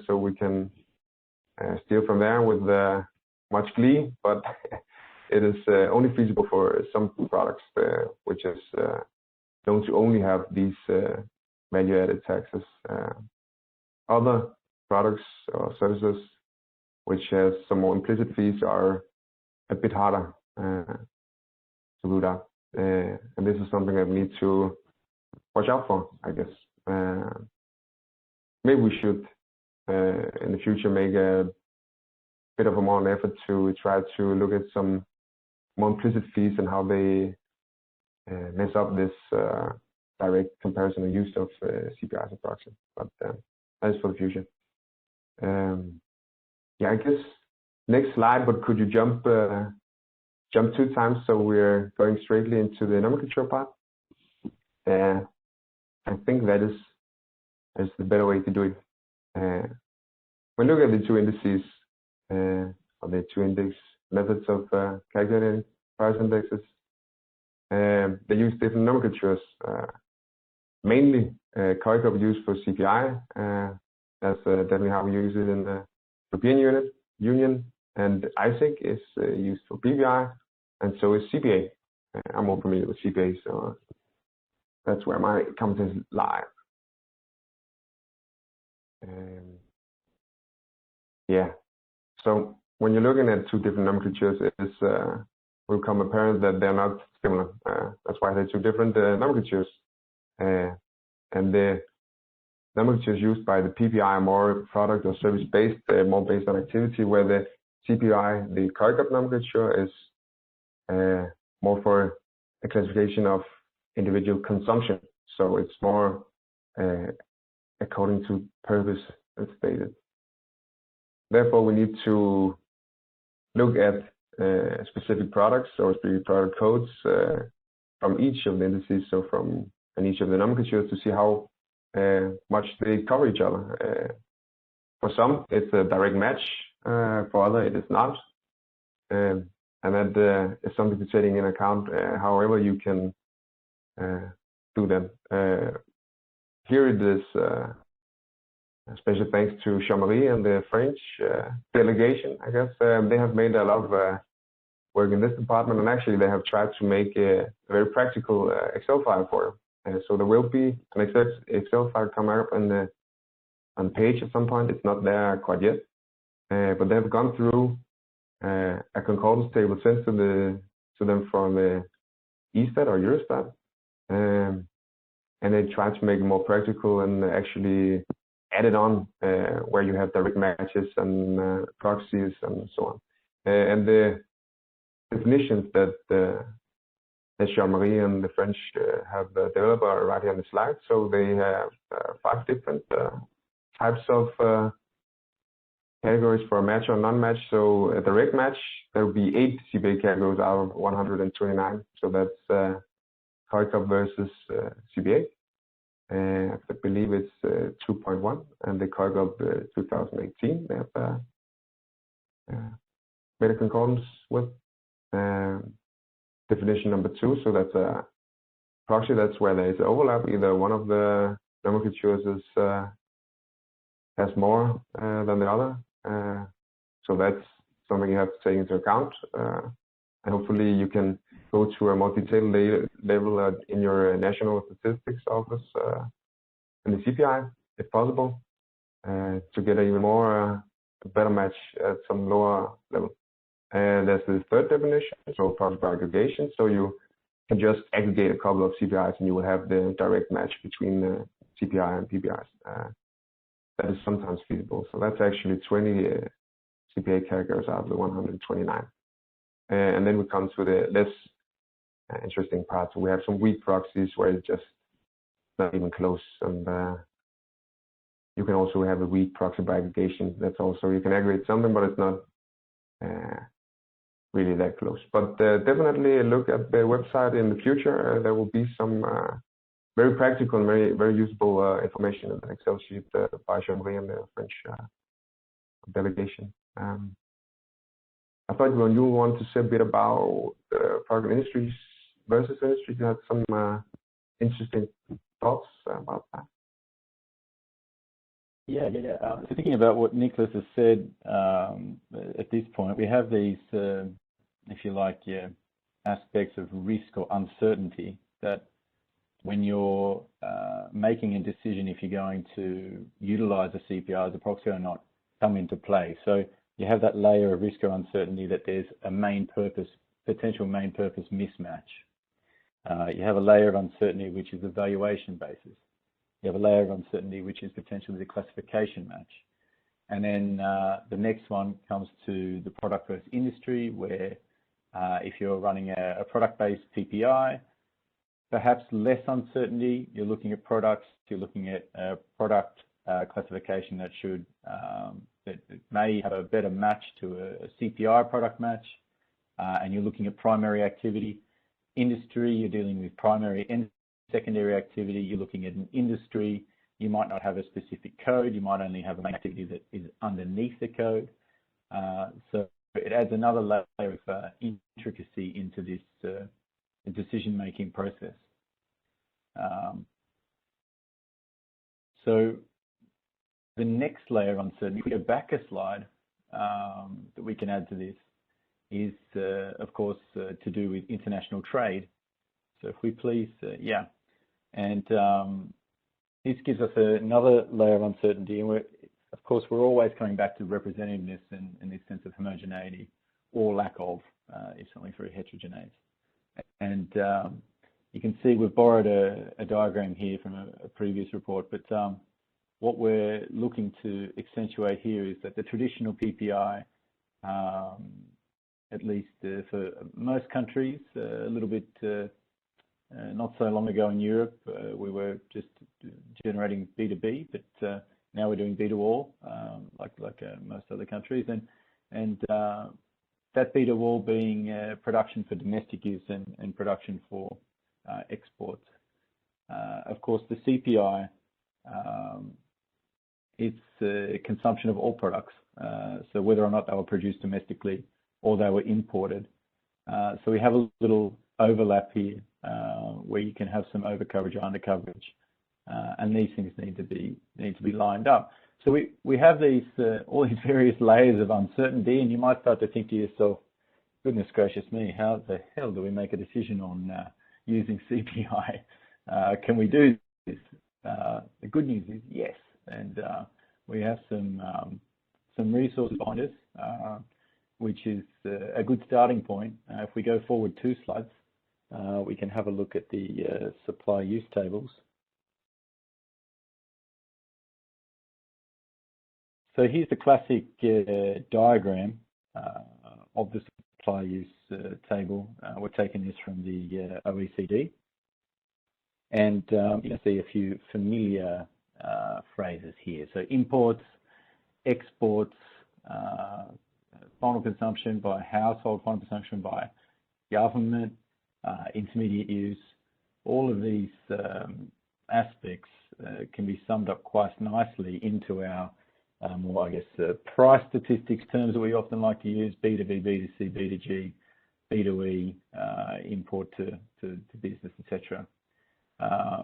So we can steal from there with much glee, but it is only feasible for some products, which is known to only have these value-added taxes. Other products or services which has some more implicit fees are a bit harder to root out. And this is something that we need to watch out for, I guess. Maybe we should in the future make a bit of a more effort to try to look at some more implicit fees and how they mess up this direct comparison and use of CPI as a proxy. But that is for the future. Yeah, I guess next slide, but could you jump 2 times so we're going straightly into the nomenclature part? I think that is the better way to do it. When we look at the 2 indices, or the 2 index methods of calculating price indexes, they use different nomenclatures. Mainly, COICOP used for CPI. That's definitely how we use it in the European Union. And ISIC is used for PPI, and so is CPA. I'm more familiar with CPA, so that's where my competence lie. Yeah. So when you're looking at 2 different nomenclatures, it will become apparent that they're not similar. That's why they're 2 different nomenclatures. And the nomenclatures used by the PPI are more product or service based, more based on activity, where the CPI, the COICOP nomenclature, is more for a classification of individual consumption. So it's more according to purpose as stated. Therefore, we need to look at specific products or specific product codes from each of the indices, so from each of the nomenclatures, to see how much they cover each other. For some, it's a direct match. For others, it is not. And that is something to take in account, however you can do them. Here it is special thanks to Jean-Marie and the French delegation, I guess. They have made a lot of work in this department, and actually they have tried to make a very practical Excel file for you. So there will be an Excel file come up on page at some point. It's not there quite yet, but they have gone through a concordance table sent to them from the ESTAT or Eurostat, and they try to make it more practical and actually add it on where you have direct matches and proxies and so on. And the definitions that Jean-Marie and the French have developed are right here on the slide. So they have 5 different types of categories for a match or non-match. So a direct match, there will be 8 CPA categories out of 129. So that's COICOP versus CPA. I believe it's 2.1, and the COICOP 2018 they have made a concordance with. Definition number 2, so that's a proxy. That's where there is overlap. Either one of the nomenclatures has more than the other. So that's something you have to take into account. And hopefully you can go to a more detailed level in your national statistics office in the CPI, if possible, to get even more better match at some lower level. And there's the third definition, so product by aggregation. So you can just aggregate a couple of CPIs and you will have the direct match between the CPI and PPIs. That is sometimes feasible. So that's actually 20 CPA categories out of the 129. And then we come to the less interesting part. So we have some weak proxies where it's just not even close. And you can also have a weak proxy by aggregation. That's also, you can aggregate something, but it's not really that close. But definitely look at the website in the future. There will be some very practical and very usable information in the Excel sheet by Jean-Marie and the French delegation. I thought you want to say a bit about product industries versus industries. You had some interesting thoughts about that. Yeah. So thinking about what Nicholas has said at this point, we have these, if you like, aspects of risk or uncertainty that when you're making a decision if you're going to utilize a CPI as a proxy or not come into play. So you have that layer of risk or uncertainty that there's a potential main purpose mismatch. You have a layer of uncertainty which is a valuation basis. You have a layer of uncertainty which is potentially the classification match. And then the next one comes to the product versus industry, where if you're running a product-based PPI, perhaps less uncertainty. You're looking at products, you're looking at product classification that should that may have a better match to a CPI product match, and you're looking at primary activity. Industry, you're dealing with primary and secondary activity. You're looking at an industry. You might not have a specific code. You might only have an activity that is underneath the code. So it adds another layer of intricacy into this decision-making process. So the next layer of uncertainty, if we go back a slide that we can add to this, is of course to do with international trade. So if we please, and this gives us another layer of uncertainty, and we're always coming back to representativeness and this sense of homogeneity or lack of, if something's very heterogeneous. And you can see we've borrowed a diagram here from a previous report, but what we're looking to accentuate here is that the traditional PPI, at least for most countries, a little bit not so long ago in Europe, we were just generating B2B, but now we're doing B2All, like most other countries, and that B2All being production for domestic use and production for exports. Of course, the CPI, it's consumption of all products, so whether or not they were produced domestically or they were imported. So we have a little overlap here where you can have some overcoverage or undercoverage, and these things need to be lined up. So we have these all these various layers of uncertainty, and you might start to think to yourself, goodness gracious me, how the hell do we make a decision on using CPI? Can we do this? The good news is yes, and we have some resources behind us. which is a good starting point. If we go forward 2 slides, we can have a look at the supply use tables. So here's the classic diagram of the supply use table. We're taking this from the OECD. And you can see a few familiar phrases here. So imports, exports, final consumption by household, final consumption by government, intermediate use. All of these aspects can be summed up quite nicely into our more, I guess, price statistics terms that we often like to use: B2B, B2C, B2G, B2E, import to business, etc.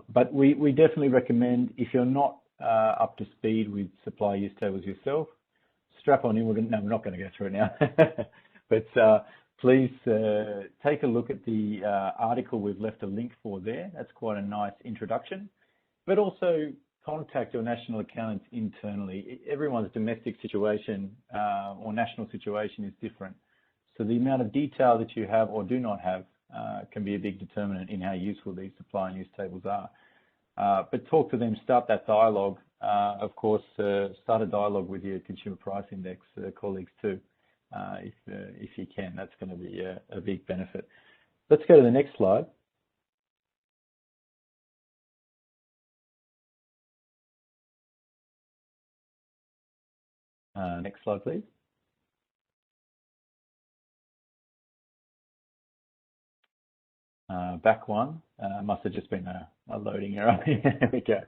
But we definitely recommend, if you're not up to speed with supply use tables yourself, strap on in. We're not going to go through it now, but please take a look at the article we've left a link for there. That's quite a nice introduction. But also contact your national accountants internally. Everyone's domestic situation or national situation is different. So the amount of detail that you have or do not have can be a big determinant in how useful these supply and use tables are. But talk to them, start that dialogue. Of course, start a dialogue with your Consumer Price Index colleagues too, if you can. That's going to be a big benefit. Let's go to the next slide. Next slide, please. Back one. Must have just been a loading error. There we go.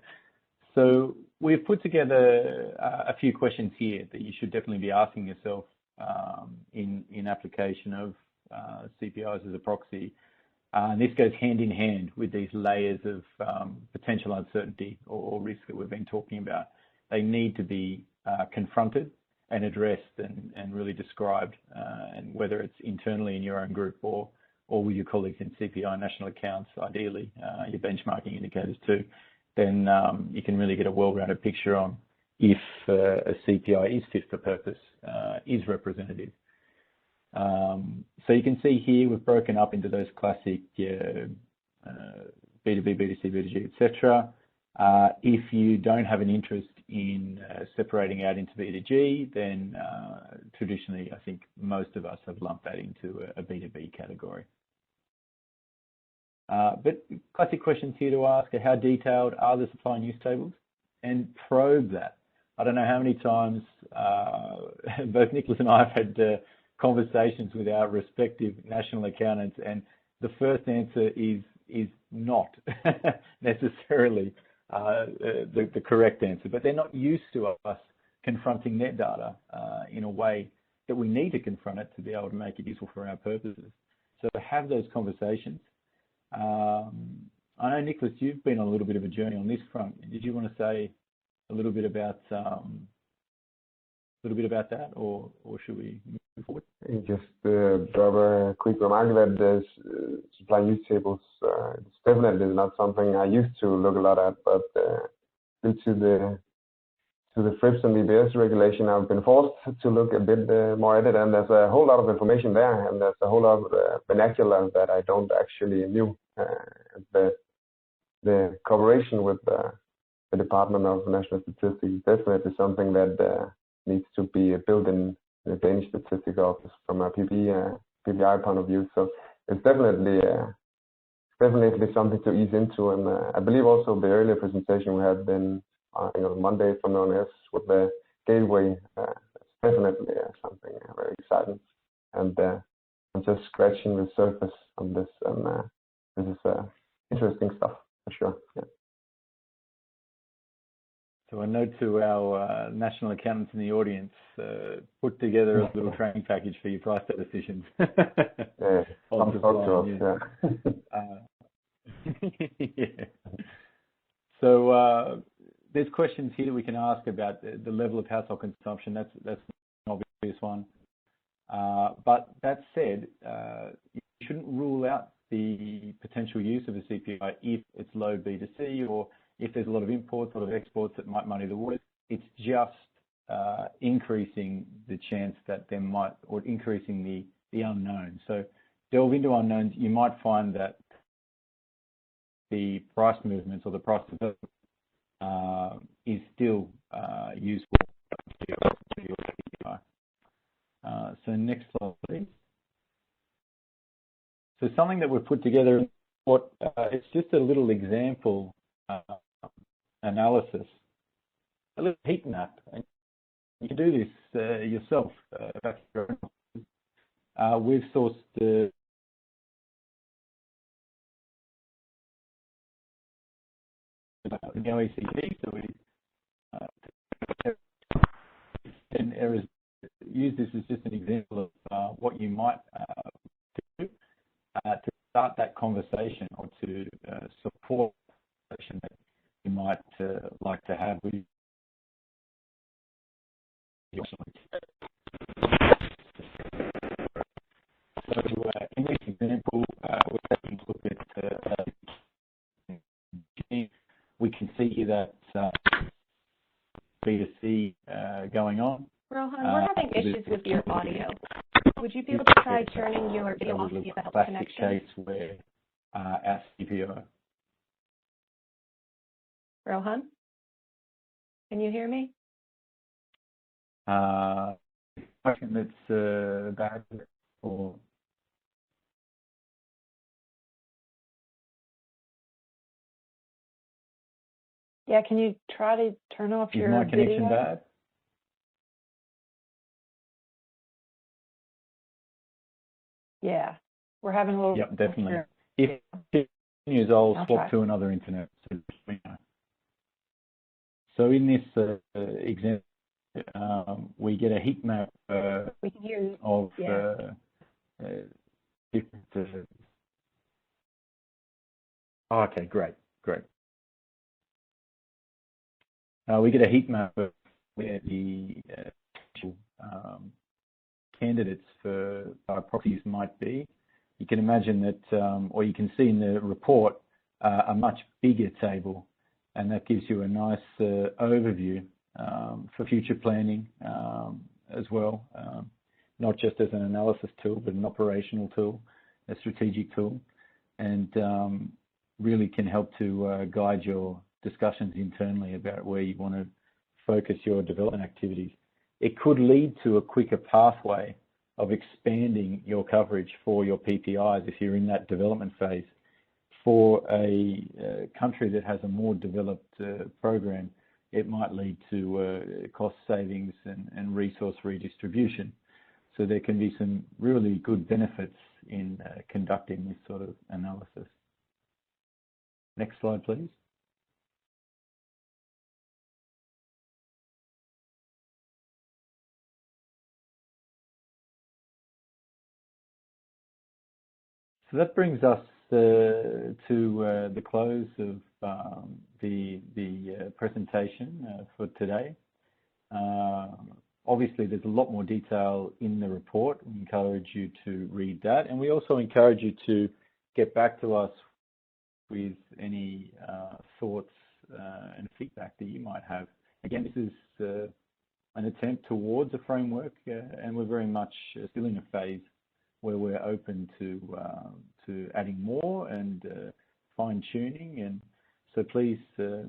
So we've put together a few questions here that you should definitely be asking yourself in application of CPIs as a proxy. And this goes hand in hand with these layers of potential uncertainty or risk that we've been talking about. They need to be confronted and addressed and really described, and whether it's internally in your own group or with your colleagues in CPI national accounts, ideally, your benchmarking indicators too, then you can really get a well-rounded picture on if a CPI is fit for purpose, is representative. So you can see here we've broken up into those classic B2B, B2C, B2G, etc. If you don't have an interest in separating out into B2G, then traditionally, I think most of us have lumped that into a B2B category. But classic questions here to ask are: how detailed are the supply and use tables? And probe that. I don't know how many times both Nicholas and I have had conversations with our respective national accountants, and the first answer is not necessarily the correct answer, but they're not used to us confronting their data in a way that we need to confront it to be able to make it useful for our purposes. So have those conversations. I know, Nicholas, you've been on a little bit of a journey on this front. Did you want to say a little bit about that, or should we move forward? Just drop a quick remark that the supply use tables it's definitely not something I used to look a lot at, but due to the FRIPS and EBS regulation, I've been forced to look a bit more at it, and there's a whole lot of information there, and there's a whole lot of vernacular that I don't actually knew. The cooperation with the Department of National Statistics is definitely something that needs to be built in the Danish Statistics Office from a PPI point of view. So it's definitely something to ease into, and I believe also the earlier presentation we had been on Monday from ONS with the gateway. It's definitely something very exciting, and I'm just scratching the surface on this, and this is interesting stuff for sure. Yeah. So a note to our national accountants in the audience: put together a little training package for your price decisions. Yeah, come talk to us. Yeah. So there's questions here that we can ask about the level of household consumption. That's an obvious one. But that said, you shouldn't rule out the potential use of a CPI if it's low B2C, or if there's a lot of imports, a lot of exports that might muddy the waters. It's just increasing the chance that there might, or increasing the unknown. So delve into unknowns, you might find that the price movements or the price development is still useful to your KPI. So next slide, please. So something that we've put together, it's just a little example analysis, a little heat map. And you can do this yourself. We've sourced the OECD, so we and errors. Use this as just an example of what you might do to start that conversation or to support the conversation that you might like to have with your So in this example, we're taking a look at we can see that B2C going on. Rohan, we're having issues with your audio. Would you be able to try turning your video off to see if that helps connection? Case where our CPO. Rohan, can you hear me? I think that's bad or. Yeah, can you try to turn off your video? Is my connection bad? Yeah, we're having a little. Yep, definitely. If it continues, I'll swap to another internet. So in this example, we get a heat map we can hear you. Of different. Okay, great. We get a heat map of where the candidates for proxies might be. You can imagine that, or you can see in the report, a much bigger table, and that gives you a nice overview for future planning as well, not just as an analysis tool, but an operational tool, a strategic tool, and really can help to guide your discussions internally about where you want to focus your development activities. It could lead to a quicker pathway of expanding your coverage for your PPIs if you're in that development phase. For a country that has a more developed program, it might lead to cost savings and resource redistribution. So there can be some really good benefits in conducting this sort of analysis. Next slide, please. So that brings us to the close of the presentation for today. Obviously, there's a lot more detail in the report. We encourage you to read that, and we also encourage you to get back to us with any thoughts and feedback that you might have. Again, this is an attempt towards a framework, and we're very much still in a phase where we're open to adding more and fine-tuning, and so please, we're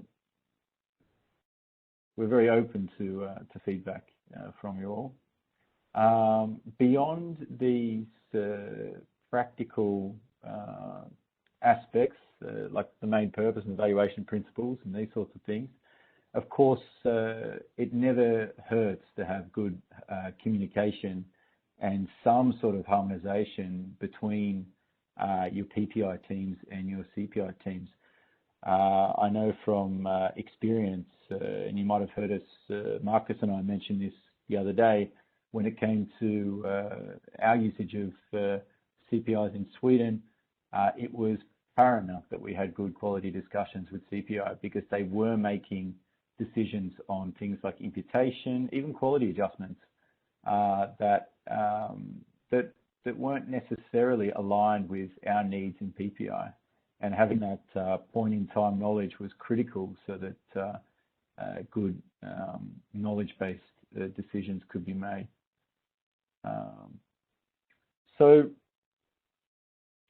very open to feedback from you all. Beyond these practical aspects, like the main purpose and evaluation principles and these sorts of things, of course, it never hurts to have good communication and some sort of harmonization between your PPI teams and your CPI teams. I know from experience, and you might have heard us, Marcus and I mentioned this the other day, when it came to our usage of CPIs in Sweden, it was paramount that we had good quality discussions with CPI because they were making decisions on things like imputation, even quality adjustments, that weren't necessarily aligned with our needs in PPI, and having that point in time knowledge was critical so that good knowledge-based decisions could be made. So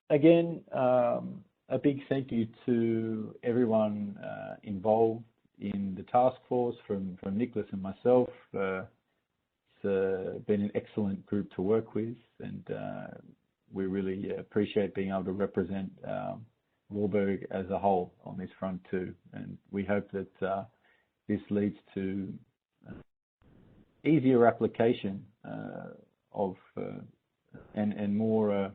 again, a big thank you to everyone involved in the task force, from Nicholas and myself. It's been an excellent group to work with, and we really appreciate being able to represent Voorburg as a whole on this front too. And we hope that this leads to easier application of and more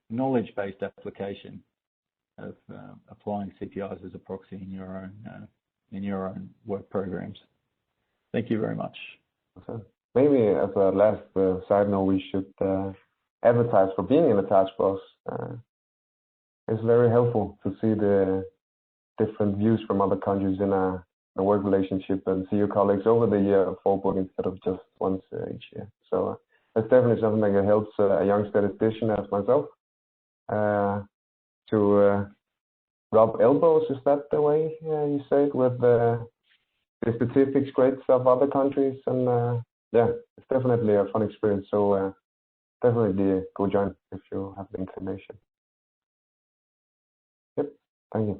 knowledge-based application of applying CPIs as a proxy in your own work programs. Thank you very much. Okay. Maybe as a last side note, we should advertise for being in the task force. It's very helpful to see the different views from other countries in a work relationship and see your colleagues over the year of Voorburg instead of just once each year. So that's definitely something that helps a young statistician as myself to rub elbows. Is that the way you say it, with the statistics grades of other countries? And yeah, it's definitely a fun experience. So definitely go join if you have the inclination. Yep, thank you.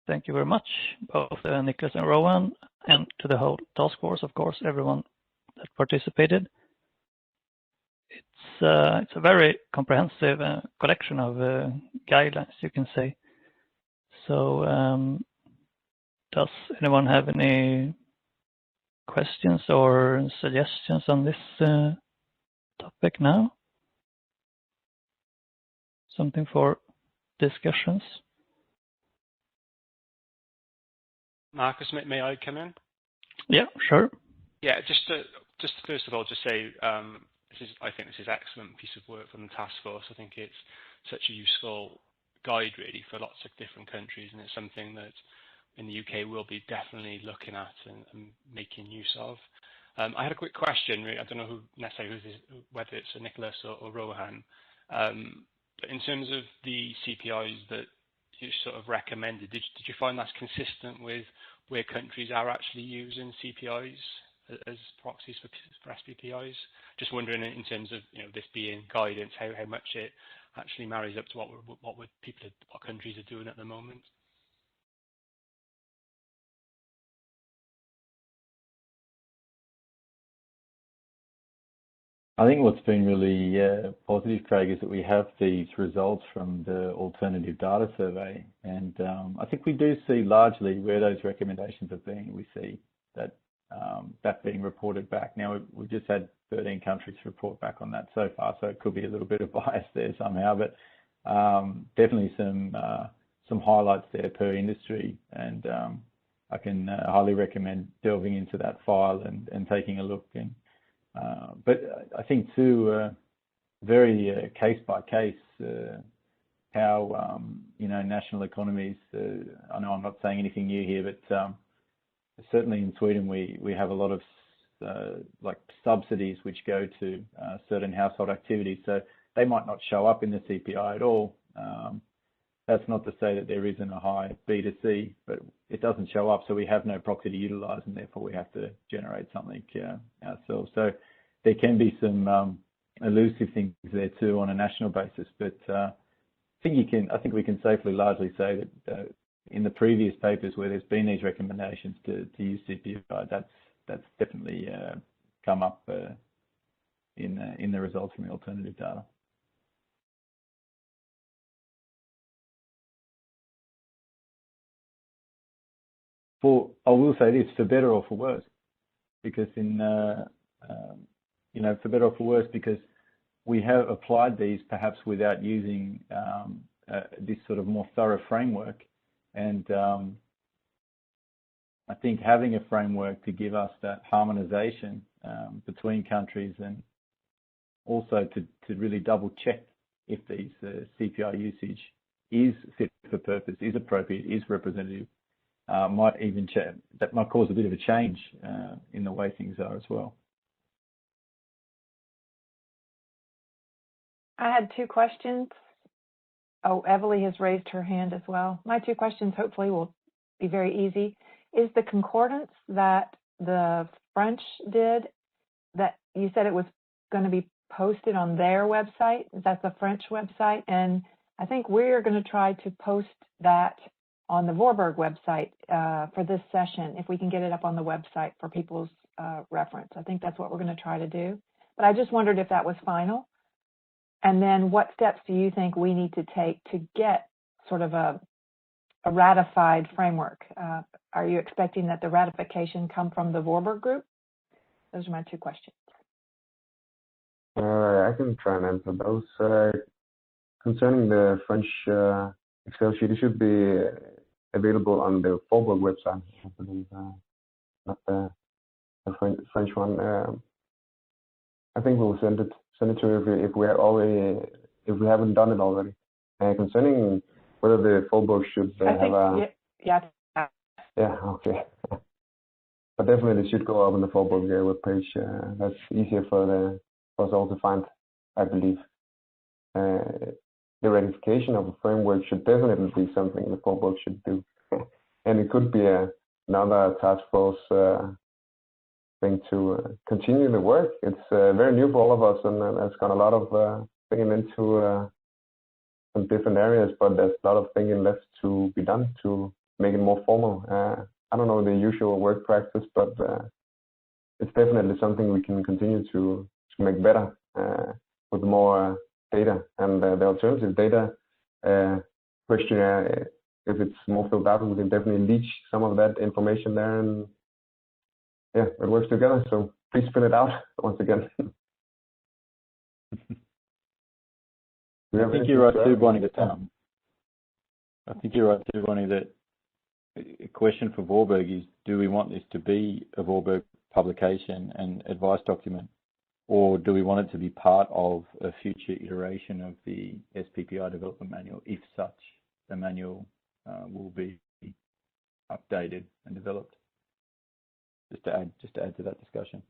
Thank you very much, both Nicholas and Rowan, and to the whole task force, of course, everyone that participated. It's a very comprehensive collection of guidelines, you can say. So does anyone have any questions or suggestions on this topic now? Something for discussions? Marcus, may I come in? Yeah, sure. Yeah, just first of all, just say I think this is an excellent piece of work from the task force. I think it's such a useful guide really for lots of different countries, and it's something that in the UK we'll be definitely looking at and making use of. I had a quick question. I don't know who necessarily whether it's Nicholas or Rohan, but in terms of the CPIs that you sort of recommended, did you find that's consistent with where countries are actually using CPIs as proxies for SPPIs? Just wondering in terms of this being guidance, how much it actually marries up to what countries are doing at the moment. I think what's been really positive, Craig, is that we have these results from the alternative data survey, and I think we do see largely where those recommendations have been. We see that that being reported back. Now we've just had 13 countries report back on that so far, so it could be a little bit of bias there somehow, but definitely some highlights there per industry, and I can highly recommend delving into that file and taking a look. And but I think too, very case by case, how national economies. I know I'm not saying anything new here, but certainly in Sweden we have a lot of like subsidies which go to certain household activities, so they might not show up in the CPI at all. That's not to say that there isn't a high B2C, but it doesn't show up, so we have no proxy to utilise, and therefore we have to generate something ourselves. So there can be some elusive things there too on a national basis, but I think we can safely largely say that in the previous papers where there's been these recommendations to use CPI, that's definitely come up in the results from the alternative data. I will say this, for better or for worse, because for better or for worse, because we have applied these perhaps without using this sort of more thorough framework, and I think having a framework to give us that harmonization between countries, and also to really double check if these CPI usage is fit for purpose, is appropriate, is representative, that might cause a bit of a change in the way things are as well. I had two questions. Oh, Everly has raised her hand as well. My two questions hopefully will be very easy. Is the concordance that the French did, that you said it was going to be posted on their website? Is that the French website? And I think we're going to try to post that on the Voorburg website for this session, if we can get it up on the website for people's reference. I think that's what we're going to try to do. But I just wondered if that was final. And then what steps do you think we need to take to get sort of a ratified framework? Are you expecting that the ratification come from the Voorburg Group? Those are my two questions. I can try and answer those. Concerning the French Excel sheet, it should be available on the Voorburg website, I believe, not the French one. I think we'll send it to you if we haven't done it already. Concerning whether the Voorburg should have a yeah, okay. But definitely it should go up on the Voorburg webpage. That's easier for us all to find, I believe. The ratification of a framework should definitely be something the Voorburg should do. And it could be another task force thing to continue the work. It's very new for all of us, and it's got a lot of thinking into some different areas, but there's a lot of thinking left to be done to make it more formal. I don't know the usual work practice, but it's definitely something we can continue to make better with more data. And the alternative data questionnaire, if it's more filled out, we can definitely leach some of that information there, and yeah, it works together. So please fill it out once again. I think you're right too, Bonnie, that a question for Voorburg is, do we want this to be a Voorburg publication and advice document, or do we want it to be part of a future iteration of the SPPI development manual? If such, the manual will be updated and developed. Just to add to that discussion.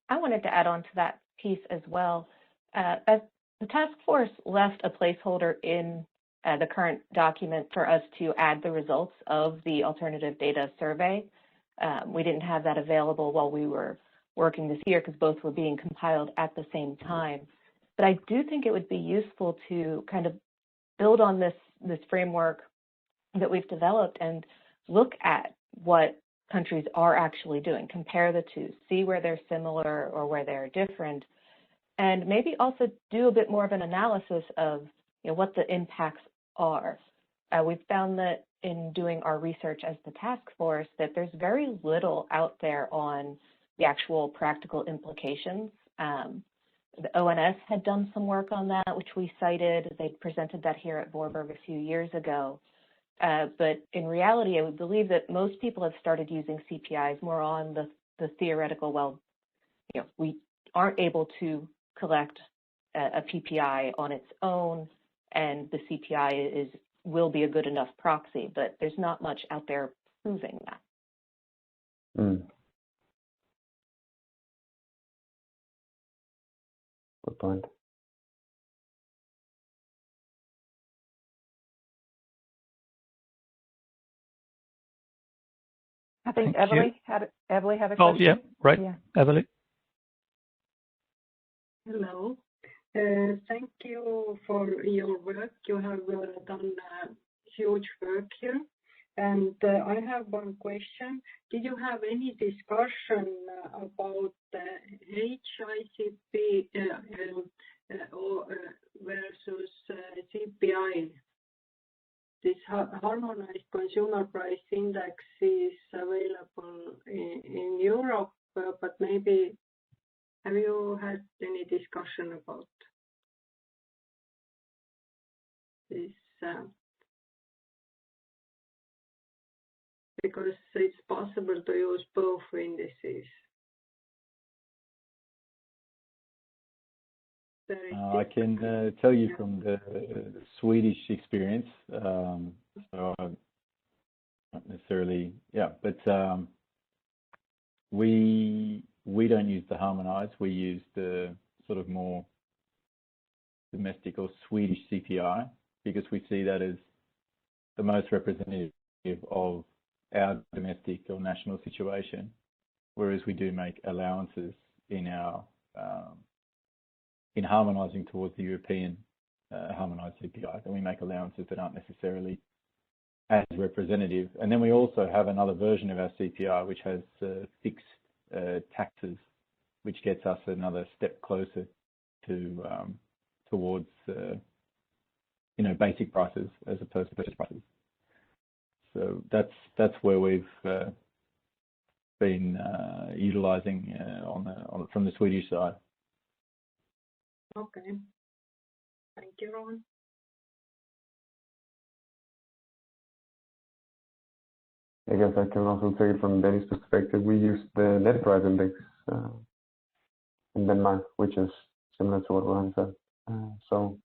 I wanted to add on to that piece as well. As the task force left a placeholder in the current document for us to add the results of the alternative data survey. We didn't have that available while we were working this year because both were being compiled at the same time. But I do think it would be useful to kind of build on this framework that we've developed and look at what countries are actually doing, compare the two, see where they're similar or where they're different, and maybe also do a bit more of an analysis of what the impacts are. We've found that in doing our research as the task force that there's very little out there on the actual practical implications. The ONS had done some work on that, which we cited. They presented that here at Voorburg a few years ago. But in reality, I would believe that most people have started using CPIs more on the theoretical, well, we aren't able to collect a PPI on its own, and the CPI will be a good enough proxy, but there's not much out there proving that. Good point. I think Everly had a question. Oh, yeah, right. Yeah. Everly. Hello. Thank you for your work. You have done huge work here. And I have one question. Did you have any discussion about HICP versus CPI? This harmonized consumer price index is available in Europe, but maybe have you had any discussion about this? Because it's possible to use both indices. I can tell you from the Swedish experience, so not necessarily, but we don't use the harmonized, we use the sort of more domestic or Swedish CPI, because we see that as the most representative of our domestic or national situation, whereas we do make allowances in our in harmonising towards the European harmonised CPI, and we make allowances that aren't necessarily as representative. And then we also have another version of our CPI which has fixed taxes, which gets us another step closer to towards basic prices as opposed to purchase prices. So that's where we've been utilising from the Swedish side. Okay. Thank you, Ron. I guess I can also take it from Danny's perspective. We use the net price index in Denmark, which is similar to what Ron said. So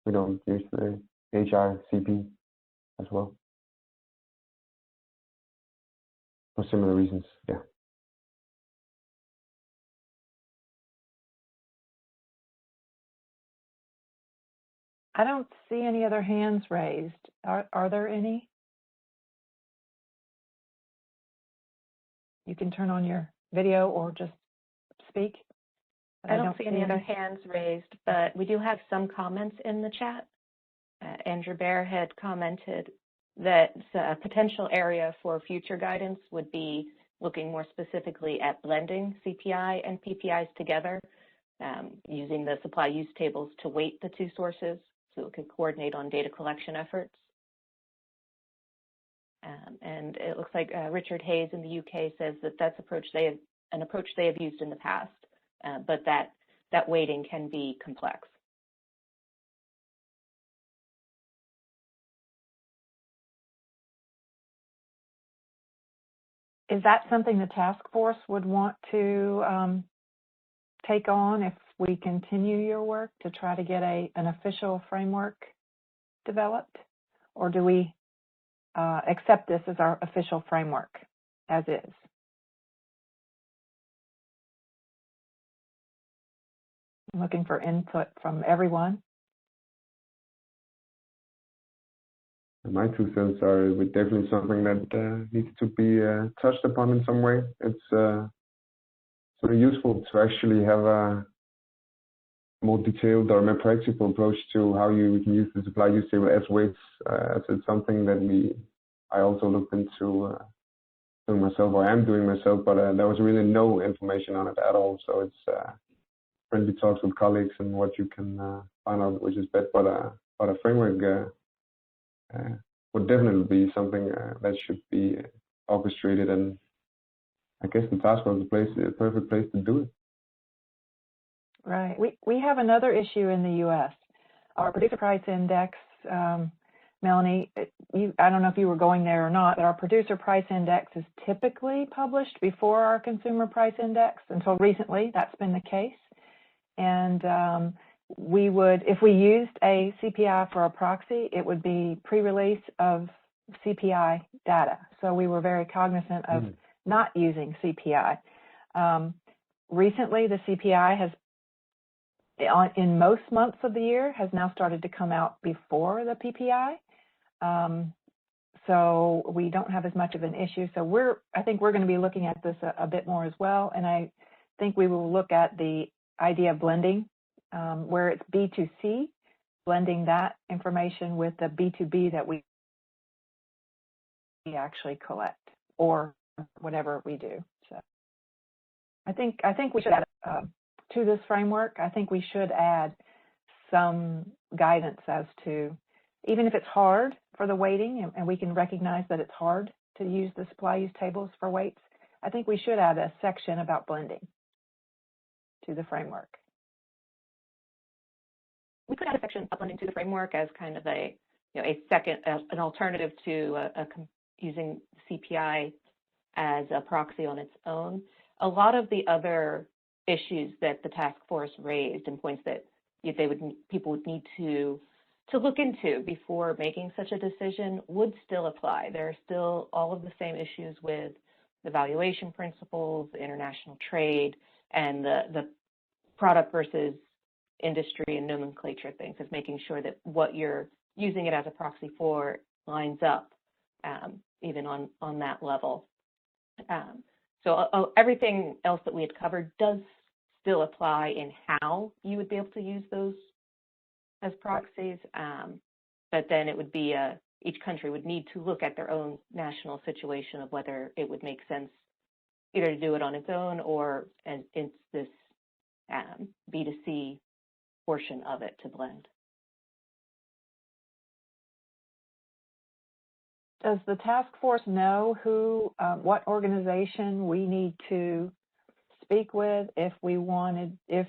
we don't use the HRCP as well. For similar reasons, yeah. I don't see any other hands raised. Are there any? You can turn on your video or just speak. I don't see any other hands raised, but we do have some comments in the chat. Andrew Bear had commented that a potential area for future guidance would be looking more specifically at blending CPI and PPIs together, using the supply use tables to weight the two sources so it could coordinate on data collection efforts. And it looks like Richard Hayes in the UK says that that's an approach they have used in the past, but that weighting can be complex. Is that something the task force would want to take on if we continue your work to try to get an official framework developed? Or do we accept this as our official framework as is? I'm looking for input from everyone. My 2 cents are definitely something that needs to be touched upon in some way. It's sort of useful to actually have a more detailed or more practical approach to how you can use the supply use table as weights. As it's something that I also looked into doing myself, or I am doing myself, but there was really no information on it at all. So it's friendly talks with colleagues and what you can find out which is best. But a framework would definitely be something that should be orchestrated, and I guess the task force is the perfect place to do it. Right. We have another issue in the U.S. Our producer price index, Melanie, I don't know if you were going there or not, but our producer price index is typically published before our consumer price index. Until recently, that's been the case. And we would, if we used a CPI for a proxy, it would be pre-release of CPI data. So we were very cognizant of not using CPI. Recently, the CPI has, in most months of the year, has now started to come out before the PPI. So we don't have as much of an issue. So I think we're going to be looking at this a bit more as well. And I think we will look at the idea of blending, where it's B2C, blending that information with the B2B that we actually collect, or whatever we do. So I think we should add to this framework. I think we should add some guidance as to, even if it's hard for the weighting, and we can recognize that it's hard to use the supply use tables for weights, I think we should add a section about blending to the framework. We could add a section about blending to the framework as kind of an alternative to using CPI as a proxy on its own. A lot of the other issues that the task force raised and points that people would need to look into before making such a decision would still apply. There are still all of the same issues with the valuation principles, the international trade, and the product versus industry and nomenclature things, of making sure that what you're using it as a proxy for lines up, even on that level. So everything else that we had covered does still apply in how you would be able to use those as proxies, but then it would be each country would need to look at their own national situation of whether it would make sense either to do it on its own or as it's this B2C portion of it to blend. Does the task force know who, what organization we need to speak with if we wanted, if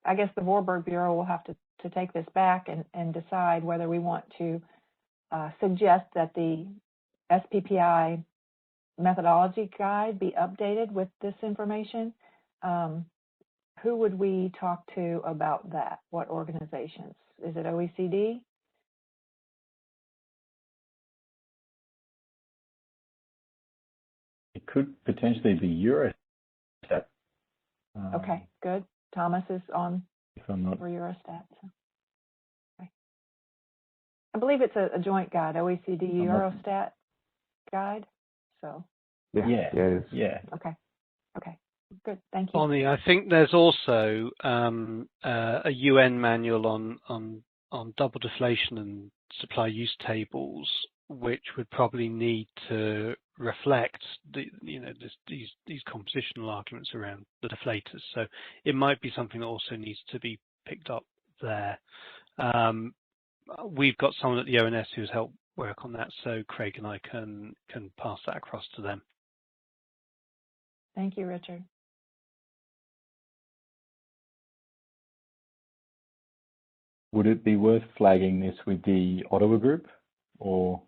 I guess the Voorburg Bureau will have to take this back and decide whether we want to suggest that the SPPI methodology guide be updated with this information. Who would we talk to about that? What organizations? Is it OECD? It could potentially be Eurostat. Okay, good. Thomas is on if I'm not for Eurostat. So. Okay. I believe it's a joint guide, OECD Eurostat guide. So. Yeah. Okay. Okay. Good. Thank you. Bonnie, I think there's also a UN manual on double deflation and supply use tables, which would probably need to reflect these compositional arguments around the deflators. So it might be something that also needs to be picked up there. We've got someone at the ONS who's helped work on that, so Craig and I can pass that across to them. Thank you, Richard. Would it be worth flagging this with the Ottawa group, or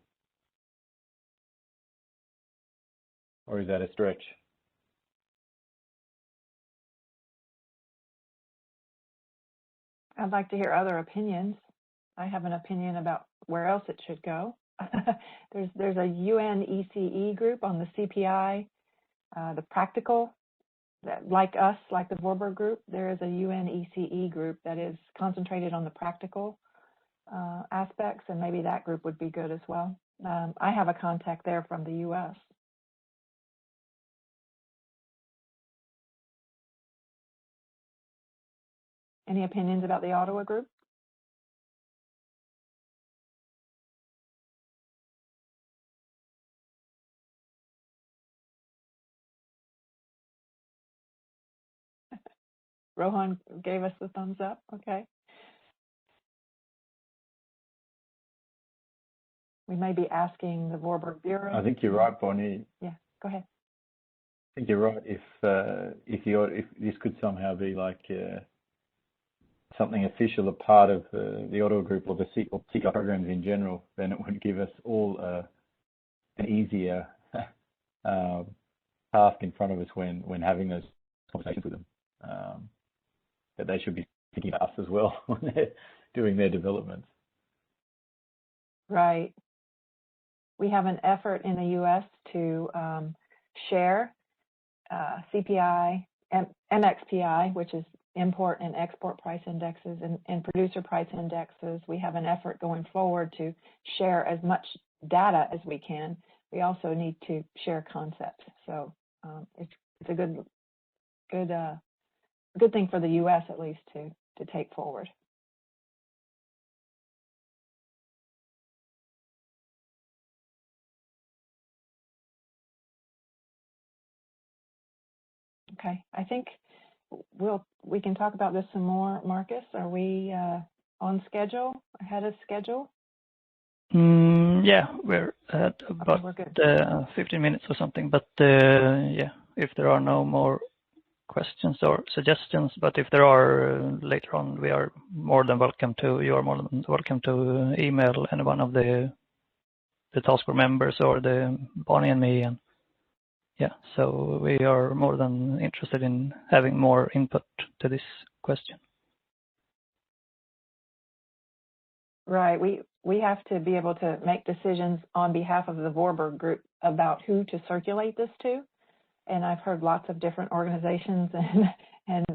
is that a stretch? I'd like to hear other opinions. I have an opinion about where else it should go. There's a UN ECE group on the CPI, the practical, like us, like the Voorburg Group. There is a UN ECE group that is concentrated on the practical aspects, and maybe that group would be good as well. I have a contact there from the US. Any opinions about the Ottawa group? Rohan gave us the thumbs up. Okay. We may be asking the Voorburg Bureau. I think you're right, Bonnie. Yeah, go ahead. I think you're right. If this could somehow be like something official, a part of the Ottawa group or the CPI programs in general, then it would give us all an easier task in front of us when having those conversations with them. That they should be thinking of us as well when they're doing their developments. Right. We have an effort in the U.S. to share CPI, MXPI, which is import and export price indexes, and producer price indexes. We have an effort going forward to share as much data as we can. We also need to share concepts. So it's a good thing for the U.S. at least to take forward. Okay, I think we can talk about this some more. Marcus, are we on schedule, ahead of schedule? Yeah, we're at about 15 minutes or something, but yeah, if there are no more questions or suggestions, but if there are later on, you are more than welcome to email any one of the task force members or the Bonnie and me, and yeah, so we are more than interested in having more input to this question. Right, we have to be able to make decisions on behalf of the Voorburg Group about who to circulate this to. And I've heard lots of different organizations and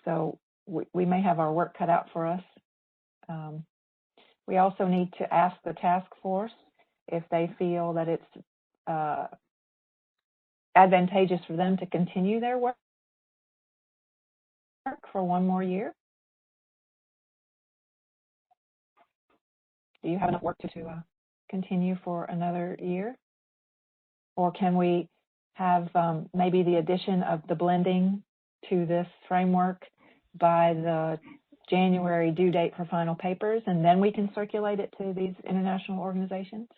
So we may have our work cut out for us. We also need to ask the task force if they feel that it's advantageous for them to continue their work for one more year. Do you have enough work to continue for another year? Or can we have maybe the addition of the blending to this framework by the January due date for final papers, and then we can circulate it to these international organizations?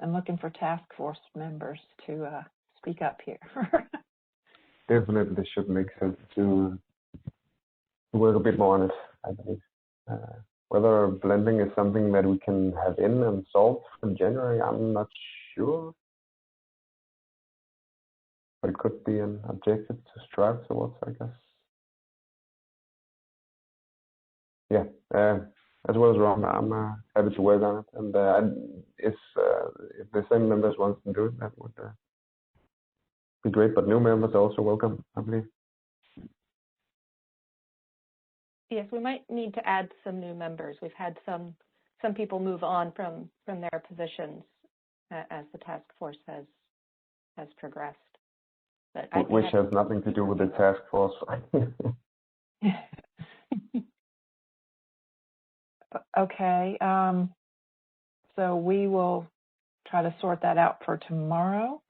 I'm looking for task force members to speak up here. Definitely, this should make sense to work a bit more on it, I believe. Whether blending is something that we can have in and solve in January, I'm not sure. But it could be an objective to strive towards, I guess. Yeah, as well as Ron, I'm happy to work on it. And if the same members want to do it, that would be great. But new members are also welcome, I believe. Yes, we might need to add some new members. We've had some people move on from their positions as the task force has progressed. But which has nothing to do with the task force. Okay, so we will try to sort that out for tomorrow.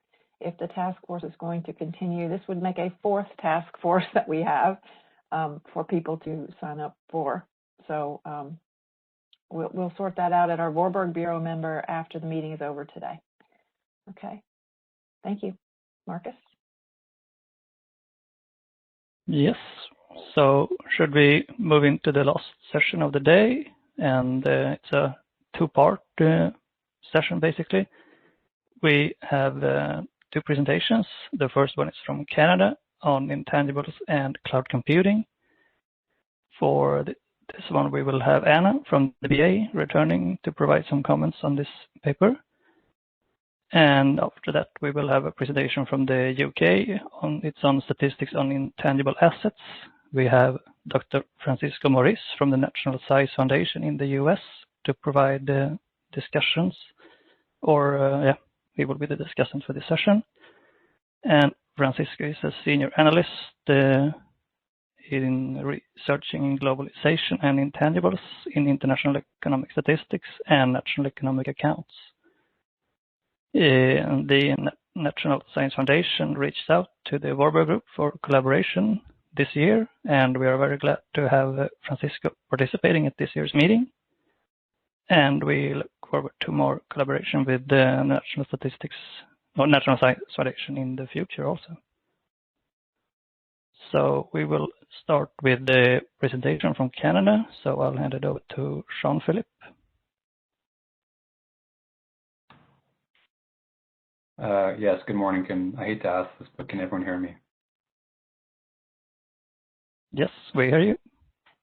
If the task force is going to continue, this would make a fourth task force that we have for people to sign up for. So we'll sort that out at our Voorburg Bureau member after the meeting is over today. Okay, thank you. Marcus? Yes, so should we move into the last session of the day? And it's a two-part session, basically. We have two presentations. The first one is from Canada on intangibles and cloud computing. For this one, we will have Anna from the BA returning to provide some comments on this paper. And after that, we will have a presentation from the UK on statistics on intangible assets. We have Dr. Francisco Morris from the National Science Foundation in the US to provide discussions, or he will be the discussant for this session. And Francisco is a senior analyst in researching globalization and intangibles in international economic statistics and national economic accounts. The National Science Foundation reached out to the Voorburg Group for collaboration this year, and we are very glad to have Francisco participating at this year's meeting. And we look forward to more collaboration with the National Science Foundation in the future also. So we will start with the presentation from Canada. So I'll hand it over to Jean-Philippe. Yes, good morning. I hate to ask this, but can everyone hear me? Yes, we hear you.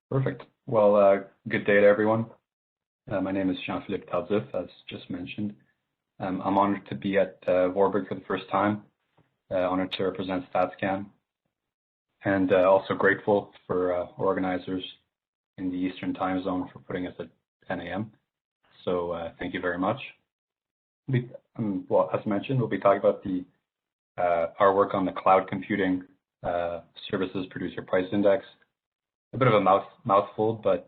Perfect. Well, good day to everyone. My name is Jean-Philippe Tardif, as just mentioned. I'm honored to be at Voorburg for the first time, honored to represent StatsCan, and also grateful for organizers in the Eastern time zone for putting us at 10 a.m. So thank you very much. Well, as mentioned, we'll be talking about our work on the cloud computing services producer price index. A bit of a mouthful, but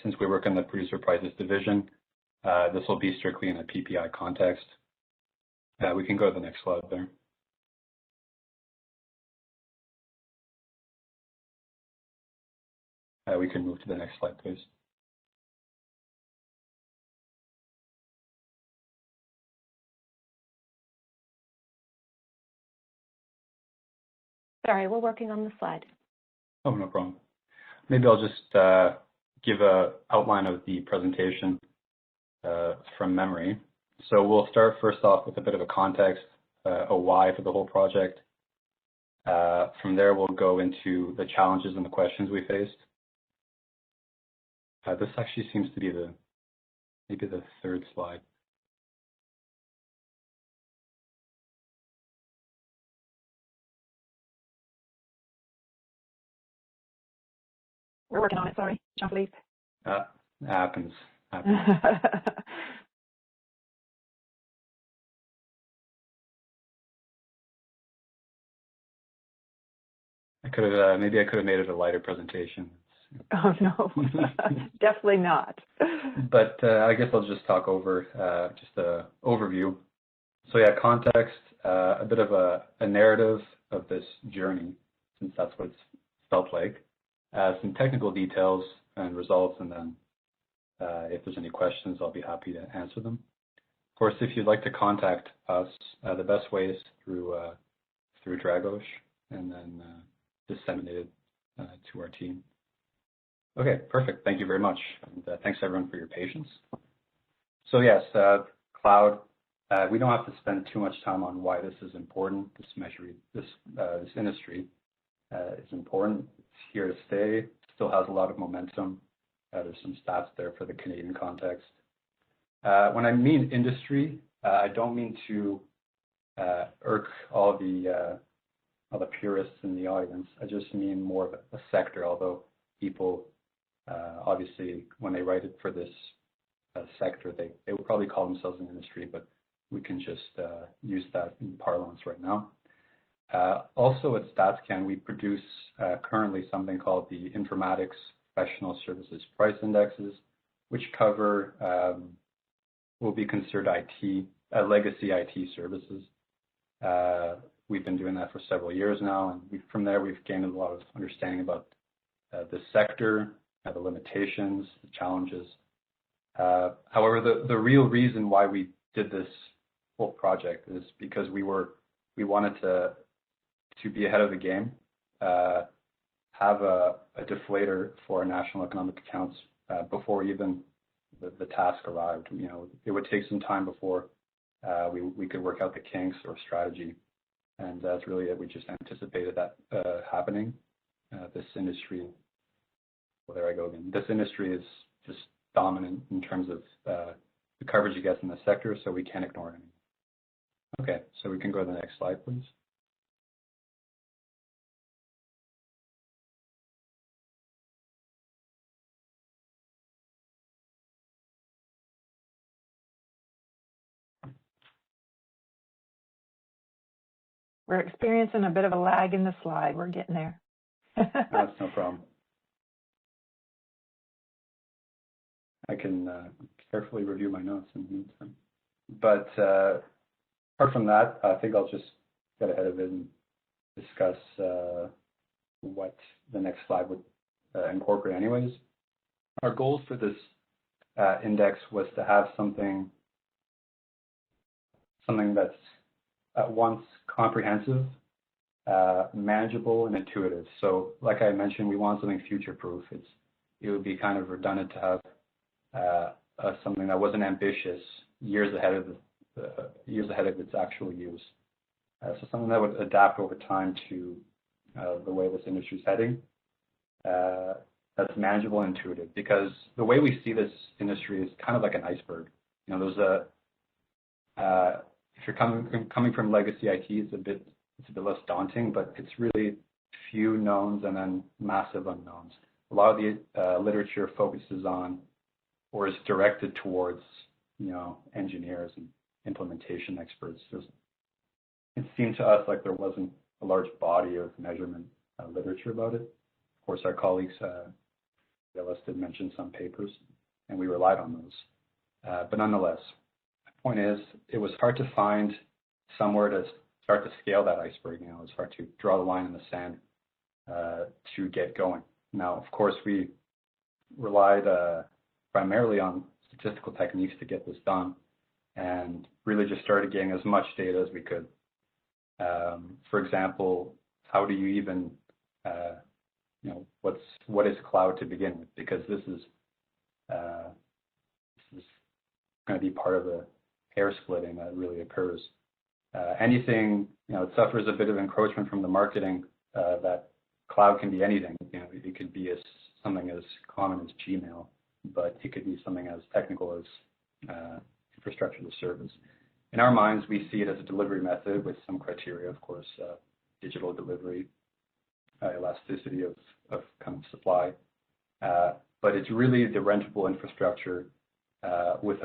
since we work in the producer prices division, this will be strictly in a PPI context. We can go to the next slide there. We can move to the next slide, please. Sorry, we're working on the slide. Oh, no problem. Maybe I'll just give an outline of the presentation from memory. So we'll start first off with a bit of a context, a why for the whole project. From there, we'll go into the challenges and the questions we faced. This actually seems to be the maybe the third slide. We're working on it, sorry, Jean-Philippe. Happens. I could have, maybe I could have made it a lighter presentation. Oh, no, definitely not. But I guess I'll just talk over just an overview. So yeah, context, a bit of a narrative of this journey, since that's what it's felt like. Some technical details and results, and then if there's any questions, I'll be happy to answer them. Of course, if you'd like to contact us, the best way is through Dragos, and then disseminate it to our team. Okay, perfect. Thank you very much. And thanks everyone for your patience. So yes, cloud. We don't have to spend too much time on why this is important. This industry is important. It's here to stay. Still has a lot of momentum. There's some stats there for the Canadian context. When I mean industry, I don't mean to irk all the purists in the audience. I just mean more of a sector, although people obviously, when they write it for this sector, they would probably call themselves an industry, but we can just use that in parlance right now. Also at StatsCan, we produce currently something called the Informatics Professional Services Price Indexes, which cover will be considered legacy IT services. We've been doing that for several years now, and from there we've gained a lot of understanding about this sector, the limitations, the challenges. However, the real reason why we did this whole project is because we wanted to be ahead of the game, have a deflator for our national economic accounts before even the task arrived. You know, it would take some time before we could work out the kinks or strategy, and that's really it. We just anticipated that happening. This industry, well, there I go again. This industry is just dominant in terms of the coverage it gets in the sector, so we can't ignore it anymore. Okay, so we can go to the next slide, please. We're experiencing a bit of a lag in the slide. We're getting there. That's no problem. I can carefully review my notes in the meantime. But apart from that, I think I'll just get ahead of it and discuss what the next slide would incorporate anyways. Our goals for this index was to have something that's at once comprehensive, manageable, and intuitive. So like I mentioned, we want something future-proof. It would be kind of redundant to have something that wasn't ambitious years ahead of its actual use. So something that would adapt over time to the way this industry is heading. That's manageable and intuitive, because the way we see this industry is kind of like an iceberg. You know, there's if you're coming from legacy IT, it's a bit less daunting, but it's really few knowns and then massive unknowns. A lot of the literature focuses on or is directed towards, you know, engineers and implementation experts. It seemed to us like there wasn't a large body of measurement literature about it. Of course, our colleagues did mention some papers, and we relied on those. But nonetheless, the point is, it was hard to find somewhere to start to scale that iceberg. You know, it's hard to draw the line in the sand to get going. Now, of course, we relied primarily on statistical techniques to get this done, and really just started getting as much data as we could. For example, how do you even, you know, what is cloud to begin with? Because this is going to be part of the hair splitting that really occurs. Anything, you know, it suffers a bit of encroachment from the marketing that cloud can be anything. You know, it could be something as common as Gmail, but it could be something as technical as infrastructure as a service. In our minds, we see it as a delivery method with some criteria, of course, digital delivery, elasticity of kind of supply, but it's really the rentable infrastructure with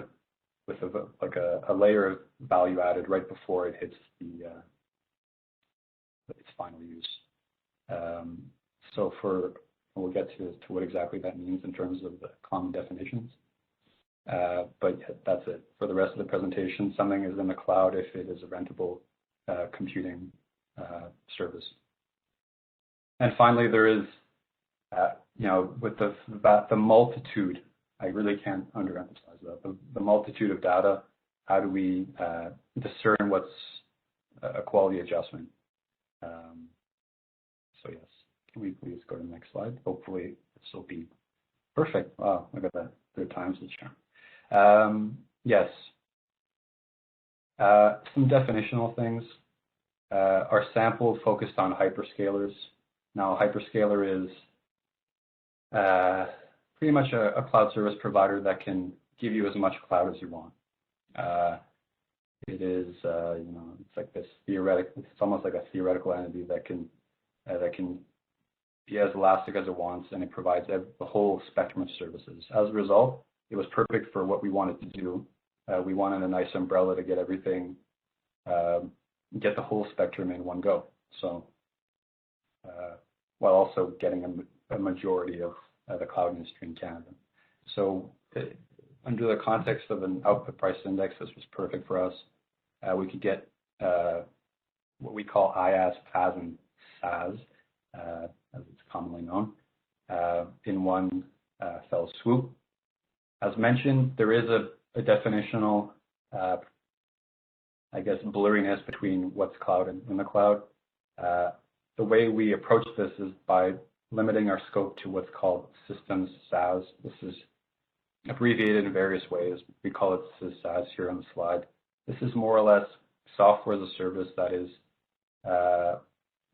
a layer of value added right before it hits its final use. So we'll get to what exactly that means in terms of the common definitions. But yeah, that's it. For the rest of the presentation, something is in the cloud if it is a rentable computing service. And finally, there is, with the multitude, I really can't underemphasize that, the multitude of data, how do we discern what's a quality adjustment? So yes, can we please go to the next slide? Hopefully this will be perfect. Wow, look at that, 3 times the charm. Yes, some definitional things. Our sample focused on hyperscalers. Now, hyperscaler is pretty much a cloud service provider that can give you as much cloud as you want. It is, it's like this theoretical. It's almost like a theoretical entity that can be as elastic as it wants, and it provides the whole spectrum of services. As a result, it was perfect for what we wanted to do. We wanted a nice umbrella to get everything, get the whole spectrum in one go. So, while also getting a majority of the cloud industry in Canada. So, under the context of an output price index, this was perfect for us. We could get what we call IaaS, PaaS, and SaaS, as it's commonly known, in one fell swoop. As mentioned, there is a definitional, I guess, blurriness between what's cloud and in the cloud. The way we approach this is by limiting our scope to what's called systems SaaS. This is abbreviated in various ways. We call it SysSaaS here on the slide. This is more or less software as a service that is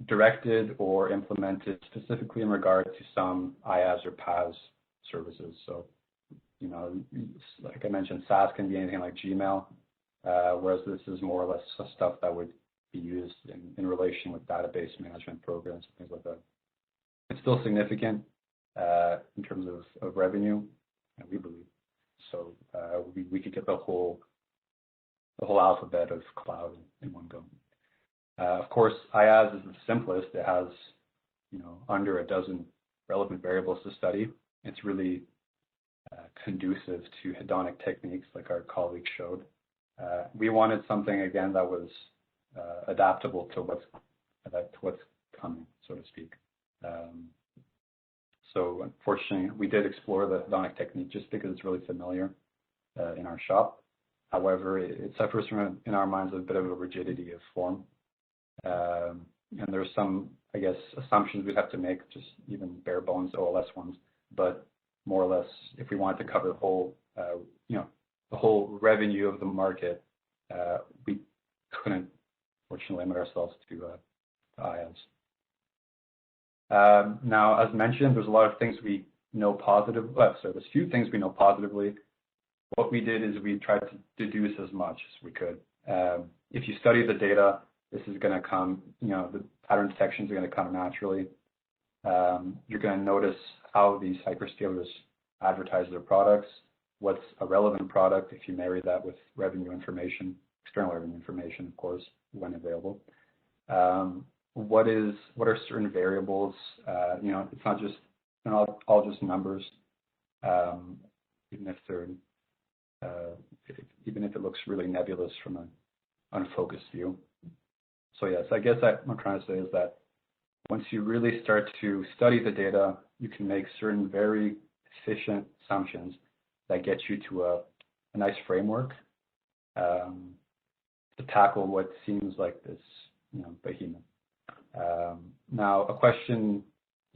directed or implemented specifically in regard to some IaaS or PaaS services. So, like I mentioned, SaaS can be anything like Gmail, whereas this is more or less stuff that would be used in relation with database management programs, things like that. It's still significant in terms of revenue, we believe. So we could get the whole alphabet of cloud in one go. Of course, IaaS is the simplest. It has, under a dozen relevant variables to study. It's really conducive to hedonic techniques, like our colleagues showed. We wanted something again that was adaptable to what's coming, so to speak. So unfortunately, we did explore the hedonic technique just because it's really familiar in our shop. However, it suffers from, in our minds, a bit of a rigidity of form. And there's some, I guess, assumptions we'd have to make, just even bare bones OLS ones. But more or less, if we wanted to cover the whole, the whole revenue of the market, we couldn't, fortunately, limit ourselves to IaaS. Now, as mentioned, there's a lot of things we know positive. So there's few things we know positively. What we did is we tried to deduce as much as we could. If you study the data, this is going to come, the pattern detections are going to come naturally. You're going to notice how these hyperscalers advertise their products, what's a relevant product if you marry that with revenue information, external revenue information, of course, when available. What are certain variables? It's not just, they're not all just numbers, even if it looks really nebulous from an unfocused view. So yes, I guess what I'm trying to say is that once you really start to study the data, you can make certain very efficient assumptions that get you to a nice framework to tackle what seems like this, behemoth. Now, a question,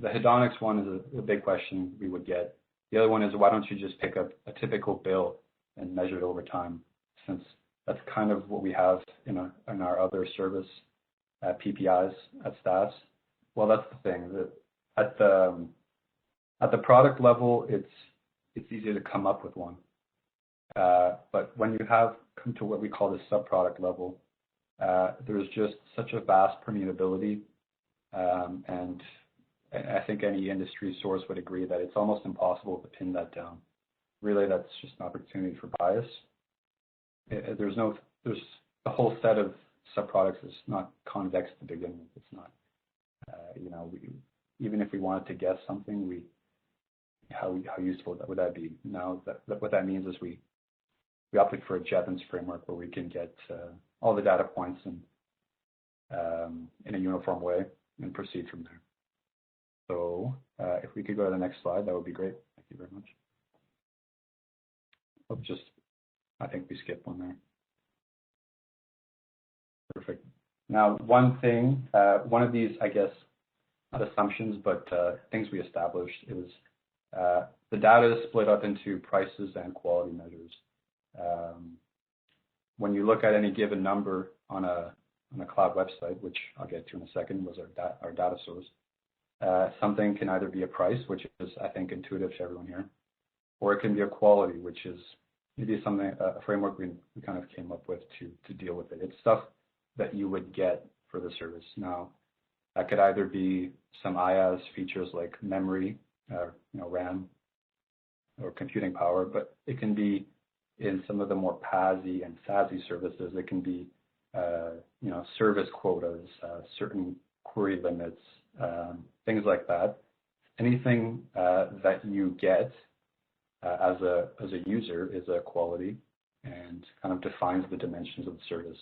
the hedonics one is a big question we would get. The other one is, why don't you just pick up a typical bill and measure it over time, since that's kind of what we have in our other service PPIs at STAS. Well, that's the thing. At the product level, it's easier to come up with one. But when you have come to what we call the subproduct level, there's just such a vast permutability, and I think any industry source would agree that it's almost impossible to pin that down. Really, that's just an opportunity for bias. There's the whole set of subproducts is not convex to begin with. It's not, even if we wanted to guess something, how useful would that be? Now, what that means is we opted for a Jevons framework where we can get all the data points in a uniform way and proceed from there. So if we could go to the next slide, that would be great. Thank you very much. I think we skipped one there. Perfect. Now, one thing, one of these, I guess, not assumptions, but things we established is the data is split up into prices and quality measures. When you look at any given number on a cloud website, which I'll get to in a second, was our data source, something can either be a price, which is, I think, intuitive to everyone here, or it can be a quality, which is maybe something, a framework we kind of came up with to deal with it. It's stuff that you would get for the service. Now, that could either be some IaaS features like memory, RAM, or computing power, but it can be in some of the more PASI and SASI services. It can be, service quotas, certain query limits, things like that. Anything that you get as a user is a quality and kind of defines the dimensions of the service.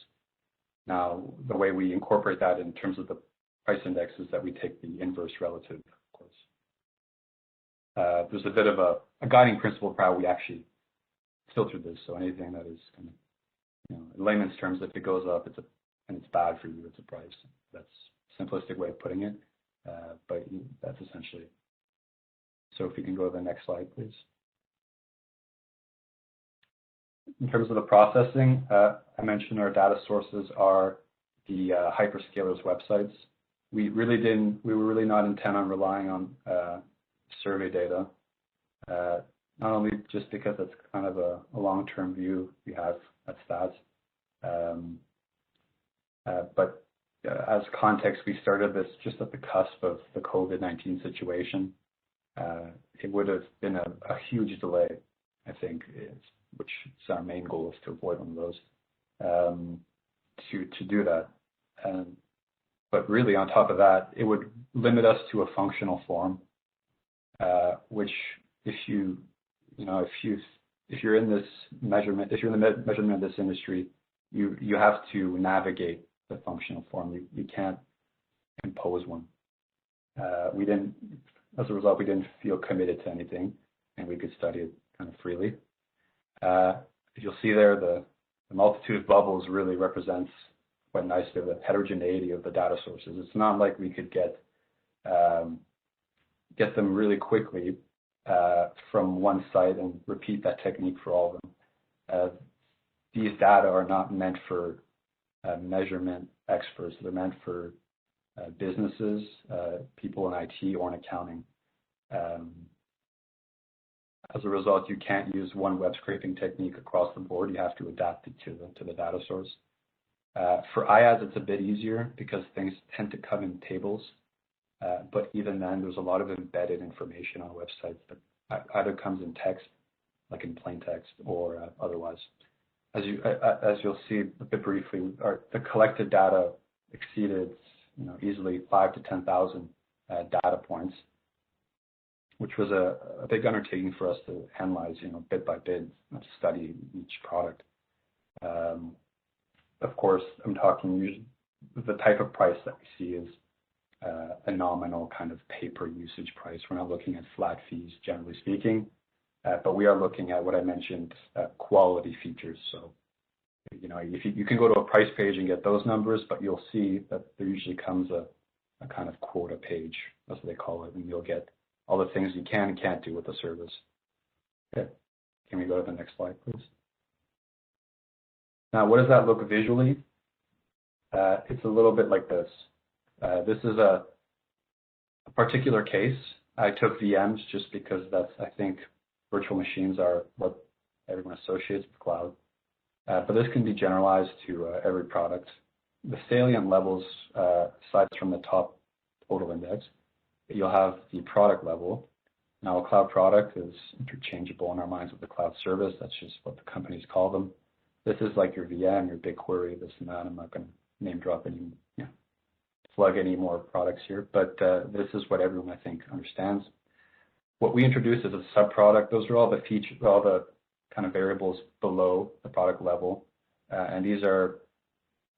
Now, the way we incorporate that in terms of the price index is that we take the inverse relative, of course. There's a bit of a guiding principle for how we actually filter this. So anything that is kind of, in layman's terms, if it goes up, and it's bad for you, it's a price. That's a simplistic way of putting it, but that's essentially it. So if we can go to the next slide, please. In terms of the processing, I mentioned our data sources are the hyperscalers' websites. We were really not intent on relying on survey data, not only just because it's kind of a long-term view we have at Stats, but as context, we started this just at the cusp of the COVID-19 situation. It would have been a huge delay, I think, which is our main goal, is to avoid one of those, to do that. But really, on top of that, it would limit us to a functional form, which if you're in this measurement, if you're in the measurement of this industry, you have to navigate the functional form. You can't impose one. As a result, we didn't feel committed to anything, and we could study it kind of freely. You'll see there the multitude of bubbles really represents quite nicely the heterogeneity of the data sources. It's not like we could get them really quickly from one site and repeat that technique for all of them. These data are not meant for measurement experts. They're meant for businesses, people in IT or in accounting. As a result, you can't use one web scraping technique across the board. You have to adapt it to the data source. For IaaS, it's a bit easier because things tend to come in tables. But even then, there's a lot of embedded information on websites that either comes in text, like in plain text, or otherwise. As you'll see a bit briefly, the collected data exceeded, easily 5,000 to 10,000 data points, which was a big undertaking for us to analyze, bit by bit, to study each product. Of course, I'm talking usually the type of price that we see is a nominal kind of pay-per-usage price. We're not looking at flat fees, generally speaking, but we are looking at what I mentioned, quality features. So, if you can go to a price page and get those numbers, but you'll see that there usually comes a kind of quota page, that's what they call it, and you'll get all the things you can and can't do with the service. Okay, can we go to the next slide, please? Now, what does that look visually? It's a little bit like this. This is a particular case. I took VMs just because I think virtual machines are what everyone associates with cloud. But this can be generalized to every product. The salient levels, aside from the top total index, you'll have the product level. Now, a cloud product is interchangeable in our minds with the cloud service. That's just what the companies call them. This is like your VM, your BigQuery, this and that. I'm not going to name drop any, plug any more products here, but this is what everyone, I think, understands. What we introduce as a sub-product, those are all the features, all the kind of variables below the product level, and these are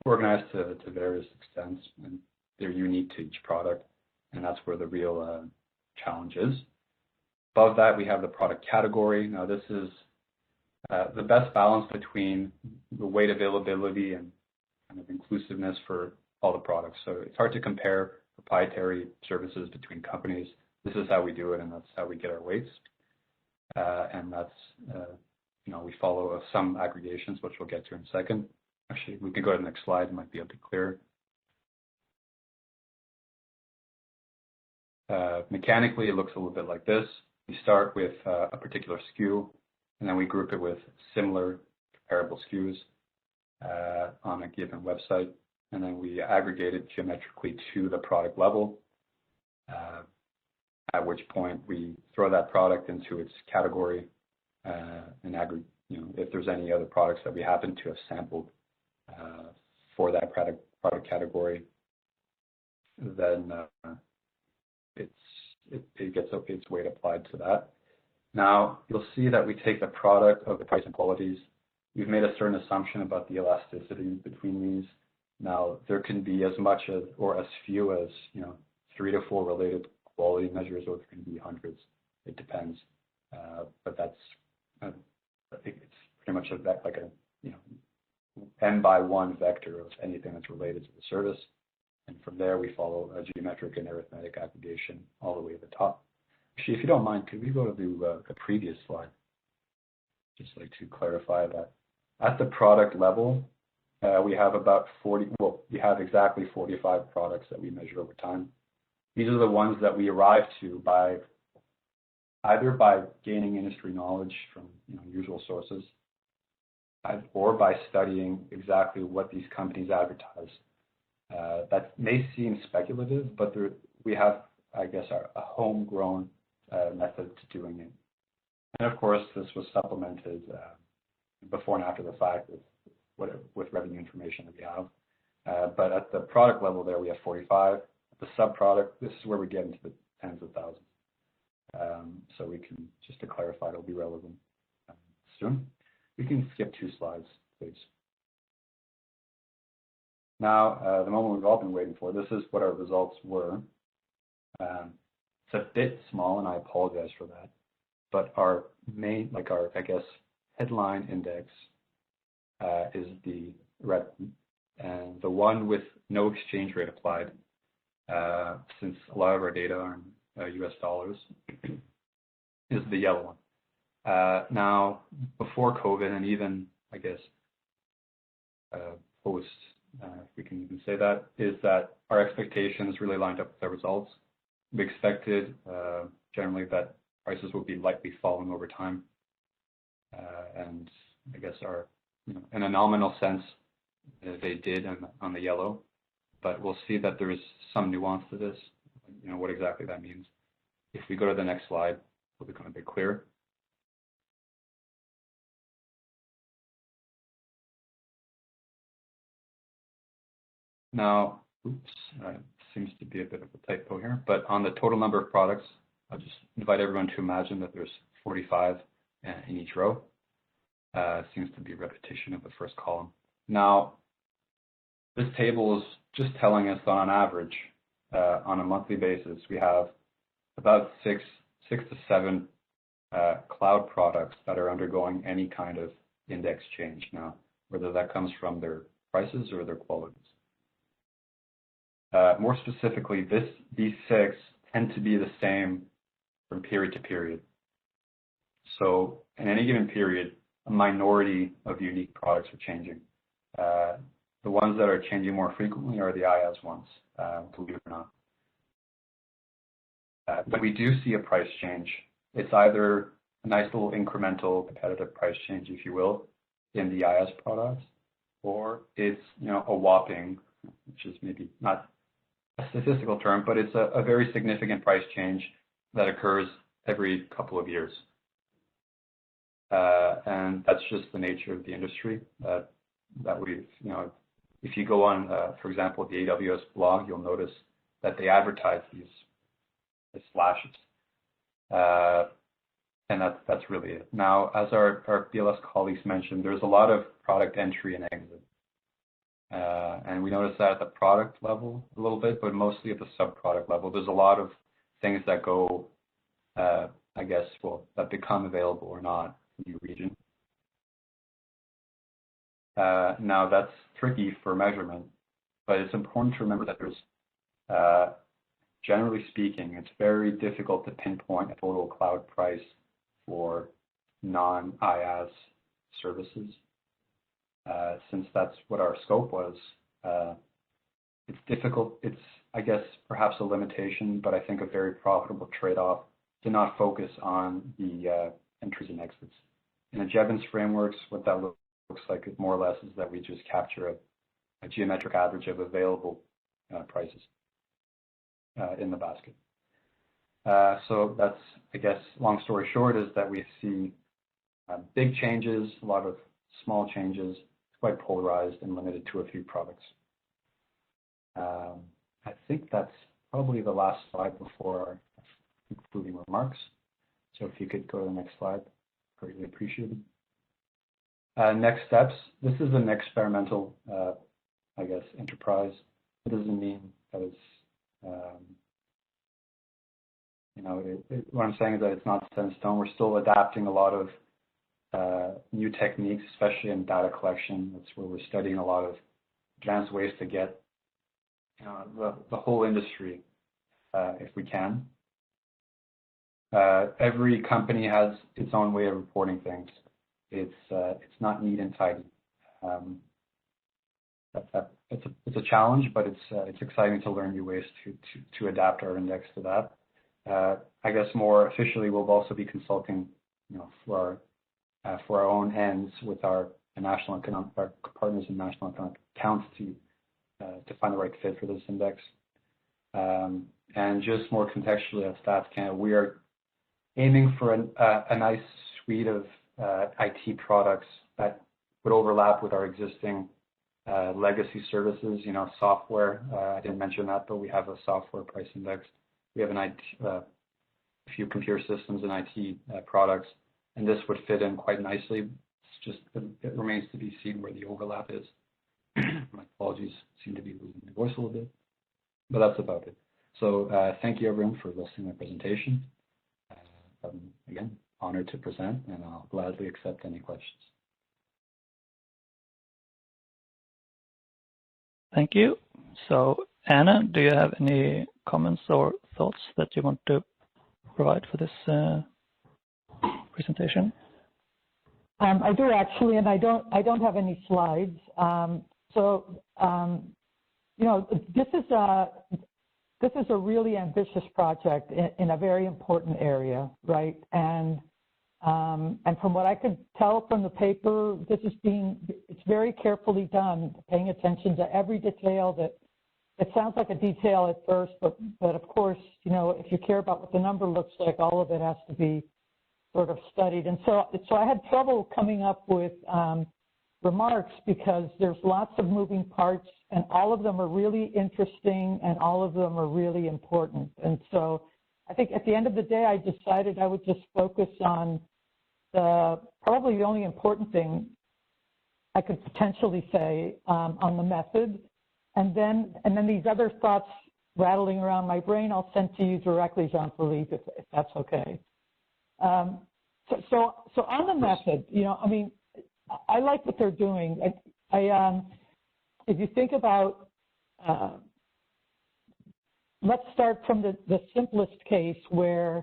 organized to various extents, and they're unique to each product, and that's where the real challenge is. Above that, we have the product category. Now, this is the best balance between the weight availability and kind of inclusiveness for all the products. So it's hard to compare proprietary services between companies. This is how we do it, and that's how we get our weights. And that's, we follow some aggregations, which we'll get to in a second. Actually, we can go to the next slide. It might be a bit clearer. Mechanically, it looks a little bit like this. We start with a particular SKU, and then we group it with similar comparable SKUs on a given website, and then we aggregate it geometrically to the product level, at which point we throw that product into its category and aggregate, if there's any other products that we happen to have sampled for that product category, then it gets its weight applied to that. Now, you'll see that we take the product of the price and qualities. We've made a certain assumption about the elasticity between these. Now, there can be as much as or as few as 3 to 4 related quality measures, or there can be hundreds. It depends. But that's I think it's pretty much like a n by 1 vector of anything that's related to the service. And from there, we follow a geometric and arithmetic aggregation all the way to the top. Actually, if you don't mind, could we go to the previous slide? Just like to clarify that. At the product level, we have about 40, we have exactly 45 products that we measure over time. These are the ones that we arrive to by either by gaining industry knowledge from usual sources, or by studying exactly what these companies advertise. That may seem speculative, but we have, I guess, a homegrown method to doing it. And of course, this was supplemented before and after the fact with revenue information that we have. But at the product level there, we have 45. At the sub-product, this is where we get into the tens of thousands. So we can, just to clarify, it'll be relevant soon. We can skip 2 slides, please. Now, the moment we've all been waiting for, this is what our results were. It's a bit small, and I apologize for that. But our main, I guess, headline index is the red, and the one with no exchange rate applied, since a lot of our data are in US dollars, is the yellow one. Now, before COVID, and even, I guess, post, if we can even say that, is that our expectations really lined up with our results. We expected generally that prices would be likely falling over time. And I guess in a nominal sense, they did on the yellow, but we'll see that there is some nuance to this, what exactly that means. If we go to the next slide, it'll become a bit clearer. Now, seems to be a bit of a typo here, but on the total number of products, I'll just invite everyone to imagine that there's 45 in each row. Seems to be a repetition of the first column. Now, this table is just telling us that on average, on a monthly basis, we have about 6 to 7 cloud products that are undergoing any kind of index change now, whether that comes from their prices or their qualities. More specifically, these 6 tend to be the same from period to period. So in any given period, a minority of unique products are changing. The ones that are changing more frequently are the IaaS ones, believe it or not. When we do see a price change, it's either a nice little incremental competitive price change, if you will, in the IS products, or it's a whopping, which is maybe not a statistical term, but it's a very significant price change that occurs every couple of years. And that's just the nature of the industry that we've, if you go on, for example, the AWS blog, you'll notice that they advertise these slashes. And that's really it. Now, as our BLS colleagues mentioned, there's a lot of product entry and exit. And we notice that at the product level a little bit, but mostly at the sub-product level. There's a lot of things that go, I guess, that become available or not in your region. Now, that's tricky for measurement, but it's important to remember that there's, generally speaking, it's very difficult to pinpoint a total cloud price for non-IaaS services. Since that's what our scope was, it's difficult. It's, I guess, perhaps a limitation, but I think a very profitable trade-off to not focus on the entries and exits. In the Jevons frameworks, what that looks like more or less is that we just capture a geometric average of available prices in the basket. So that's, I guess, long story short, is that we see big changes, a lot of small changes, quite polarized and limited to a few products. I think that's probably the last slide before our concluding remarks. So if you could go to the next slide, greatly appreciated. Next steps. This is an experimental, I guess, enterprise. It doesn't mean that it's, what I'm saying is that it's not set in stone. We're still adapting a lot of new techniques, especially in data collection. That's where we're studying a lot of advanced ways to get the whole industry, if we can. Every company has its own way of reporting things. It's not neat and tidy. It's a challenge, but it's exciting to learn new ways to adapt our index to that. I guess more officially, we'll also be consulting, for our own ends with our partners in national economic accounts to find the right fit for this index. And just more contextually at Stats Canada, we are aiming for a nice suite of IT products that would overlap with our existing legacy services, software. I didn't mention that, but we have a software price index. We have a few computer systems and IT products, and this would fit in quite nicely. It's just, it remains to be seen where the overlap is. My apologies, seem to be losing my voice a little bit, but that's about it. So thank you everyone for listening to my presentation. Again, honored to present, and I'll gladly accept any questions. Thank you. So Anna, do you have any comments or thoughts that you want to provide for this presentation? I do actually, and I don't have any slides. This is a really ambitious project in a very important area, right? And from what I could tell from the paper, it's very carefully done, paying attention to every detail. That it sounds like a detail at first, but of course, if you care about what the number looks like, all of it has to be sort of studied. And so I had trouble coming up with remarks because there's lots of moving parts, and all of them are really interesting, and all of them are really important. And so I think at the end of the day, I decided I would just focus on probably the only important thing I could potentially say on the method, and then these other thoughts rattling around my brain, I'll send to you directly, Jean-Philippe, if that's okay. So on the method, I like what they're doing. If you think about, let's start from the simplest case where,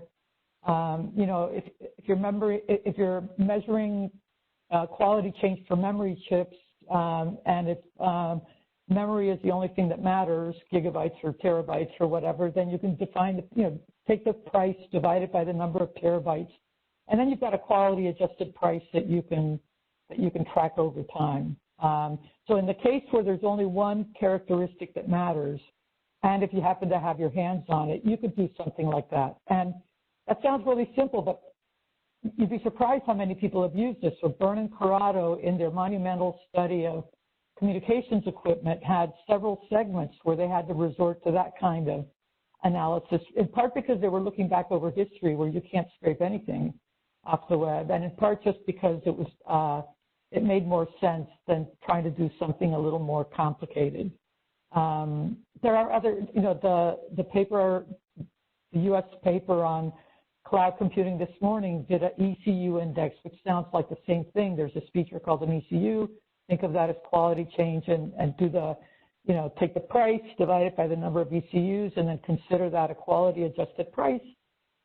if you're measuring quality change for memory chips, and if memory is the only thing that matters, gigabytes or terabytes or whatever, then you can define, take the price, divide it by the number of terabytes, And then you've got a quality adjusted price that you can track over time. So in the case where there's only one characteristic that matters, and if you happen to have your hands on it, you could do something like that. And that sounds really simple, but you'd be surprised how many people have used this. So Byrne and Corrado, in their monumental study of communications equipment, had several segments where they had to resort to that kind of analysis, in part because they were looking back over history where you can't scrape anything off the web, and in part just because it was it made more sense than trying to do something a little more complicated. There are other, the paper, the U.S. paper on cloud computing this morning did an ECU index, which sounds like the same thing. There's this feature called an ECU. Think of that as quality change and do the, take the price, divide it by the number of ECUs, and then consider that a quality adjusted price,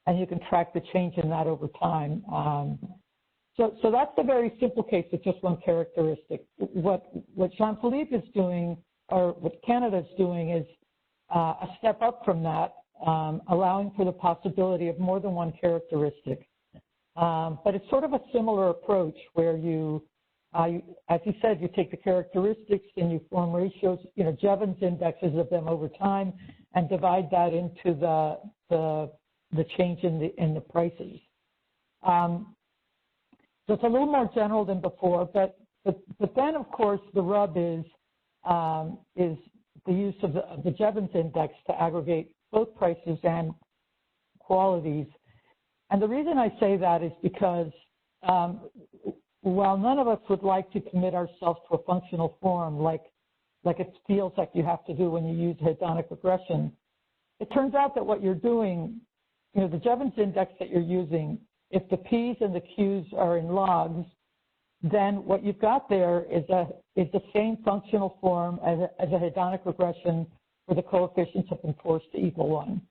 and you can track the change in that over time. So that's a very simple case with just one characteristic. What Jean-Philippe is doing, or what Canada is doing, is a step up from that, allowing for the possibility of more than one characteristic. But it's sort of a similar approach where you, as you said, you take the characteristics and you form ratios, Jevons indexes of them over time, and divide that into the change in the prices. So it's a little more general than before, but then of course the rub is the use of the Jevons index to aggregate both prices and qualities. And the reason I say that is because while none of us would like to commit ourselves to a functional form like it feels like you have to do when you use hedonic regression, it turns out that what you're doing, the Jevons index that you're using, if the P's and the Q's are in logs, then what you've got there is the same functional form as a hedonic regression where the coefficients have been forced to equal 1,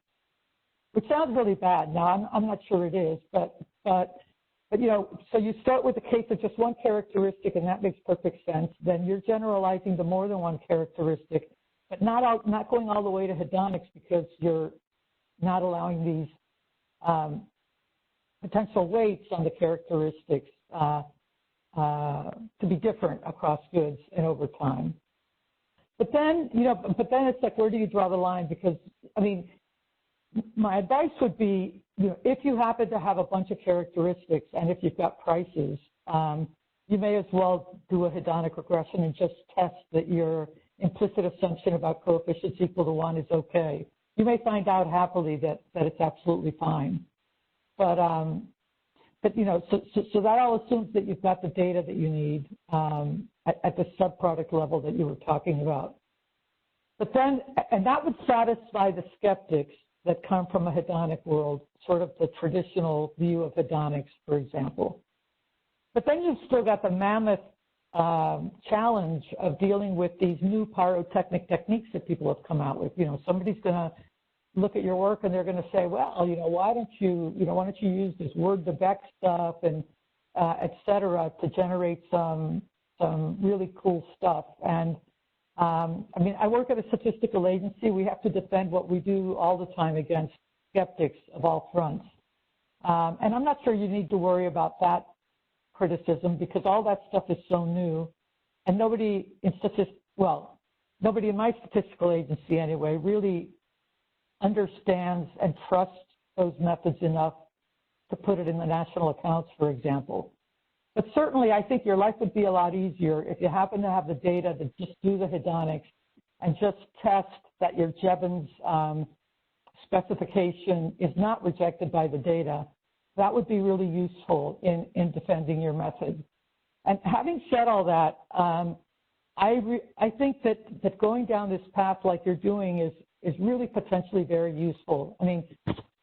which sounds really bad. Now, I'm not sure it is, but so you start with a case of just one characteristic, and that makes perfect sense. Then you're generalizing to more than one characteristic, but not going all the way to hedonics because you're not allowing these potential weights on the characteristics to be different across goods and over time. But then, it's like, where do you draw the line? Because, my advice would be, if you happen to have a bunch of characteristics and if you've got prices, you may as well do a hedonic regression and just test that your implicit assumption about coefficients equal to 1 is okay. You may find out happily that it's absolutely fine. But so that all assumes that you've got the data that you need at the subproduct level that you were talking about. But then, and that would satisfy the skeptics that come from a hedonic world, sort of the traditional view of hedonics, for example. But then you've still got the mammoth challenge of dealing with these new pyrotechnic techniques that people have come out with. Somebody's going to look at your work and they're going to say, well, why don't you use this word-to-vec stuff and et cetera to generate some really cool stuff. And I work at a statistical agency. We have to defend what we do all the time against skeptics of all fronts. And I'm not sure you need to worry about that criticism because all that stuff is so new, and nobody in my statistical agency anyway really understands and trusts those methods enough to put it in the national accounts, for example. But certainly, I think your life would be a lot easier if you happen to have the data to just do the hedonics and just test that your Jevons specification is not rejected by the data. That would be really useful in defending your method. And having said all that, I think that going down this path like you're doing is really potentially very useful.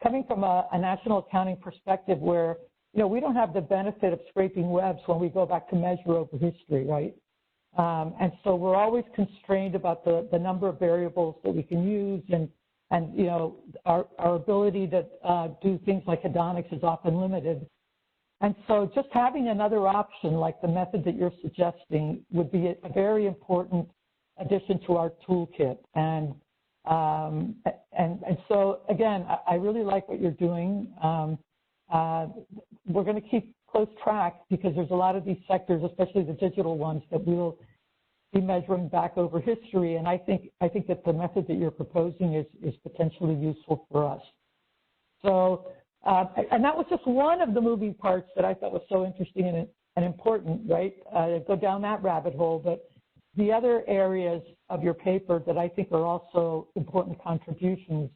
Coming from a national accounting perspective where, we don't have the benefit of scraping webs when we go back to measure over history, right? And so we're always constrained about the number of variables that we can use, and our ability to do things like hedonics is often limited. And so just having another option like the method that you're suggesting would be a very important addition to our toolkit. And so, again, I really like what you're doing. we're going to keep close track because there's a lot of these sectors, especially the digital ones, that we'll be measuring back over history. And I think that the method that you're proposing is potentially useful for us. So, and that was just one of the moving parts that I thought was so interesting and important, right? Go down that rabbit hole. But the other areas of your paper that I think are also important contributions,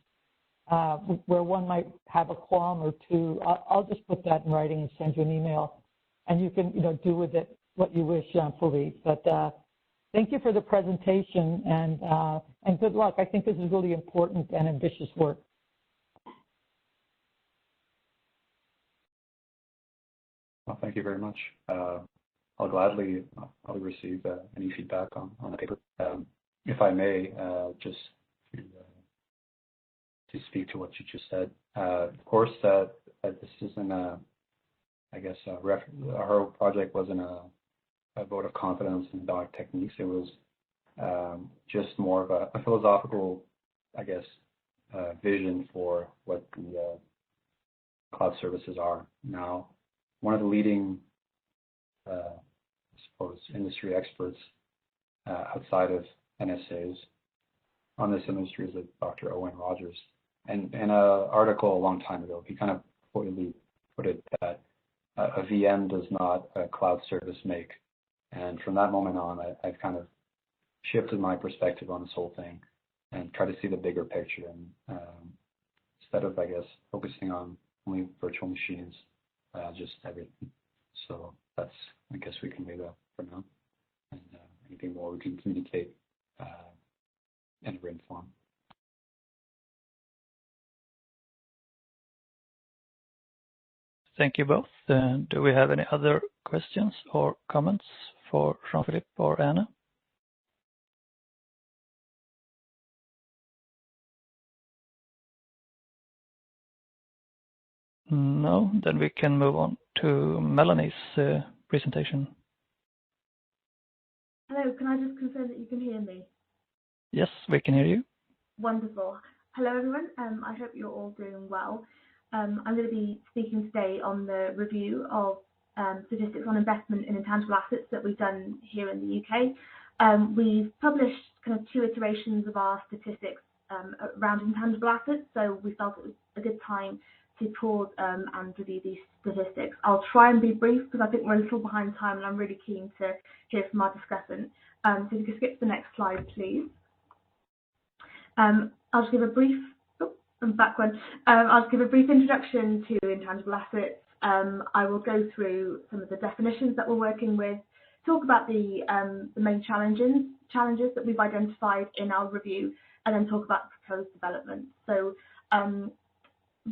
where one might have a qualm or two, I'll just put that in writing and send you an email, and you can, do with it what you wish, Jean-Philippe. But thank you for the presentation, and good luck. I think this is really important and ambitious work. Well, thank you very much. I'll gladly receive any feedback on the paper. If I may, just to speak to what you just said. Of course, this isn't our project wasn't a vote of confidence in hedonic techniques. It was just more of a philosophical, vision for what the cloud services are now. One of the leading, industry experts outside of NSAs on this industry is Dr. Owen Rogers. And in an article a long time ago, he kind of pointedly put it that a VM does not a cloud service make. And from that moment on, I've kind of shifted my perspective on this whole thing and try to see the bigger picture. And instead of, focusing on only virtual machines, just everything. So that's, we can leave that for now. And anything more we can communicate in a written form. Thank you both. Do we have any other questions or comments for Jean-Philippe or Anna? No, then we can move on to Melanie's presentation. Hello, can I just confirm that you can hear me? Yes, we can hear you. Wonderful. Hello, everyone. I hope you're all doing well. I'm going to be speaking today on the review of statistics on investment in intangible assets that we've done here in the UK. We've published kind of 2 iterations of our statistics around intangible assets, so we felt it was a good time to pause and review these statistics. I'll try and be brief because I think we're a little behind time and I'm really keen to hear from our discussant. So if you could skip to the next slide, please. I'll just give a brief I'll just give a brief introduction to intangible assets. I will go through some of the definitions that we're working with, talk about the main challenges that we've identified in our review, and then talk about proposed developments. So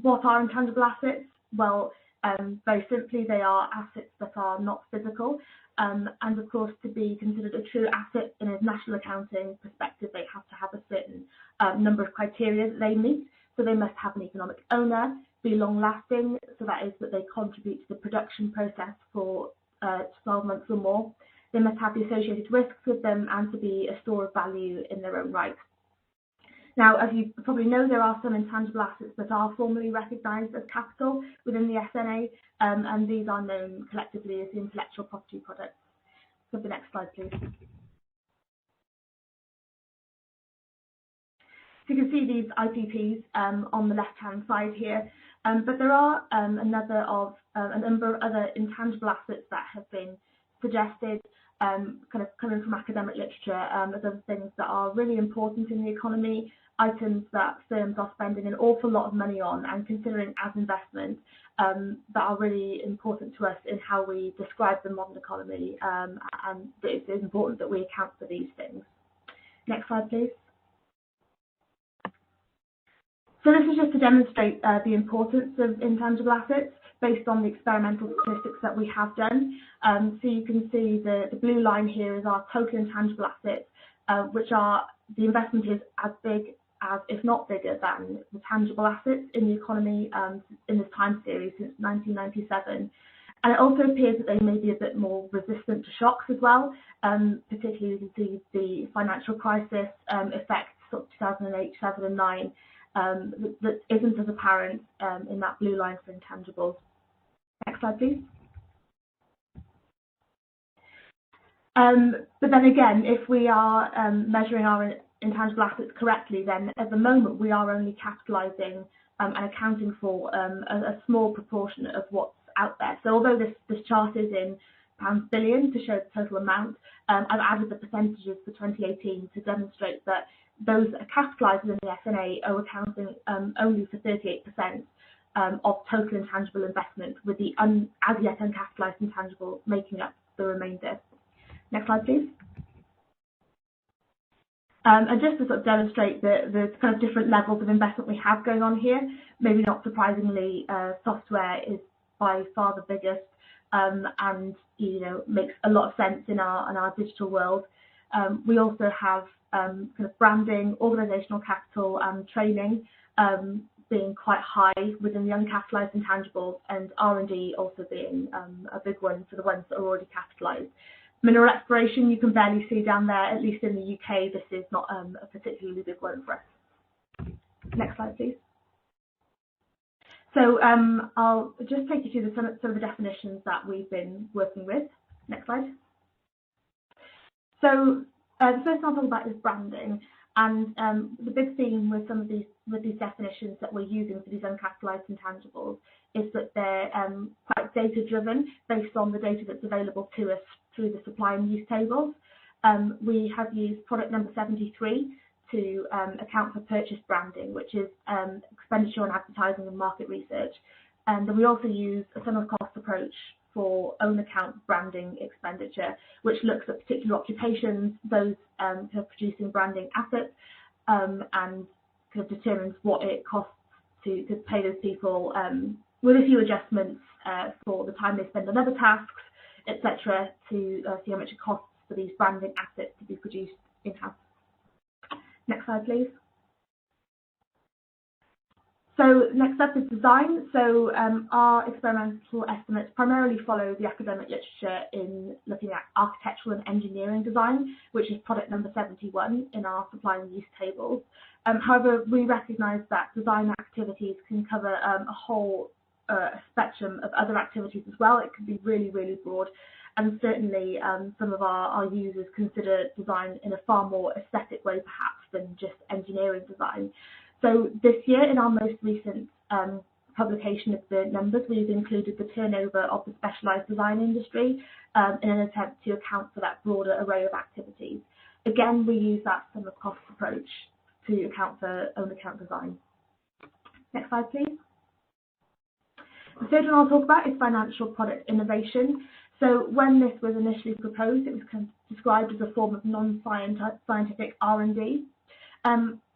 what are intangible assets? Well, very simply, they are assets that are not physical. And of course, to be considered a true asset in a national accounting perspective, they have to have a certain number of criteria that they meet. So they must have an economic owner, be long-lasting, so that is that they contribute to the production process for 12 months or more. They must have the associated risks with them and to be a store of value in their own right. Now, as you probably know, there are some intangible assets that are formally recognised as capital within the SNA, and these are known collectively as the intellectual property products. So the next slide, please. So you can see these IPPs on the left-hand side here, but there are a number of other intangible assets that have been suggested, kind of coming from academic literature, as other things that are really important in the economy, items that firms are spending an awful lot of money on and considering as investment, that are really important to us in how we describe the modern economy, and it is important that we account for these things. Next slide, please. So this is just to demonstrate the importance of intangible assets based on the experimental statistics that we have done. So you can see the blue line here is our total intangible assets, which are the investment is as big as, if not bigger than, the tangible assets in the economy in this time series since 1997. And it also appears that they may be a bit more resistant to shocks as well, particularly you can see the financial crisis effects of 2008, 2009. that isn't as apparent in that blue line for intangibles. Next slide, please. But then again, if we are measuring our intangible assets correctly, then at the moment we are only capitalising and accounting for a small proportion of what's out there. So although this chart is in pounds billion to show the total amount, I've added the percentages for 2018 to demonstrate that those that are capitalised in the S&A are accounting only for 38% of total intangible investment, with the as yet uncapitalised intangible making up the remainder. Next slide, please. And just to sort of demonstrate the kind of different levels of investment we have going on here, maybe not surprisingly, software is by far the biggest, and makes a lot of sense in our digital world. We also have kind of branding, organisational capital, and training being quite high within the uncapitalised intangibles, and R&D also being a big one for the ones that are already capitalised. Mineral exploration, you can barely see down there, at least in the UK, this is not a particularly big one for us. Next slide, please. So I'll just take you through some of the definitions that we've been working with. Next slide. So the first one I'll talk about is branding. And the big theme with some of these definitions that we're using for these uncapitalised intangibles is that they're quite data-driven based on the data that's available to us through the supply and use tables. We have used product number 73 to account for purchase branding, which is expenditure on advertising and market research. And we also use a sum of cost approach for own account branding expenditure, which looks at particular occupations, those kind of producing branding assets, and kind of determines what it costs to pay those people, with a few adjustments for the time they spend on other tasks, etc., to see how much it costs for these branding assets to be produced in-house. Next slide, please. So next up is design. So our experimental estimates primarily follow the academic literature in looking at architectural and engineering design, which is product number 71 in our supply and use tables. However, we recognise that design activities can cover a whole spectrum of other activities as well. It can be really, really broad. And certainly some of our users consider design in a far more aesthetic way, perhaps, than just engineering design. So this year, in our most recent publication of the numbers, we've included the turnover of the specialised design industry in an attempt to account for that broader array of activities. Again, we use that sum of cost approach to account for own account design. Next slide, please. The third one I'll talk about is financial product innovation. So when this was initially proposed, it was kind of described as a form of non-scientific R&D.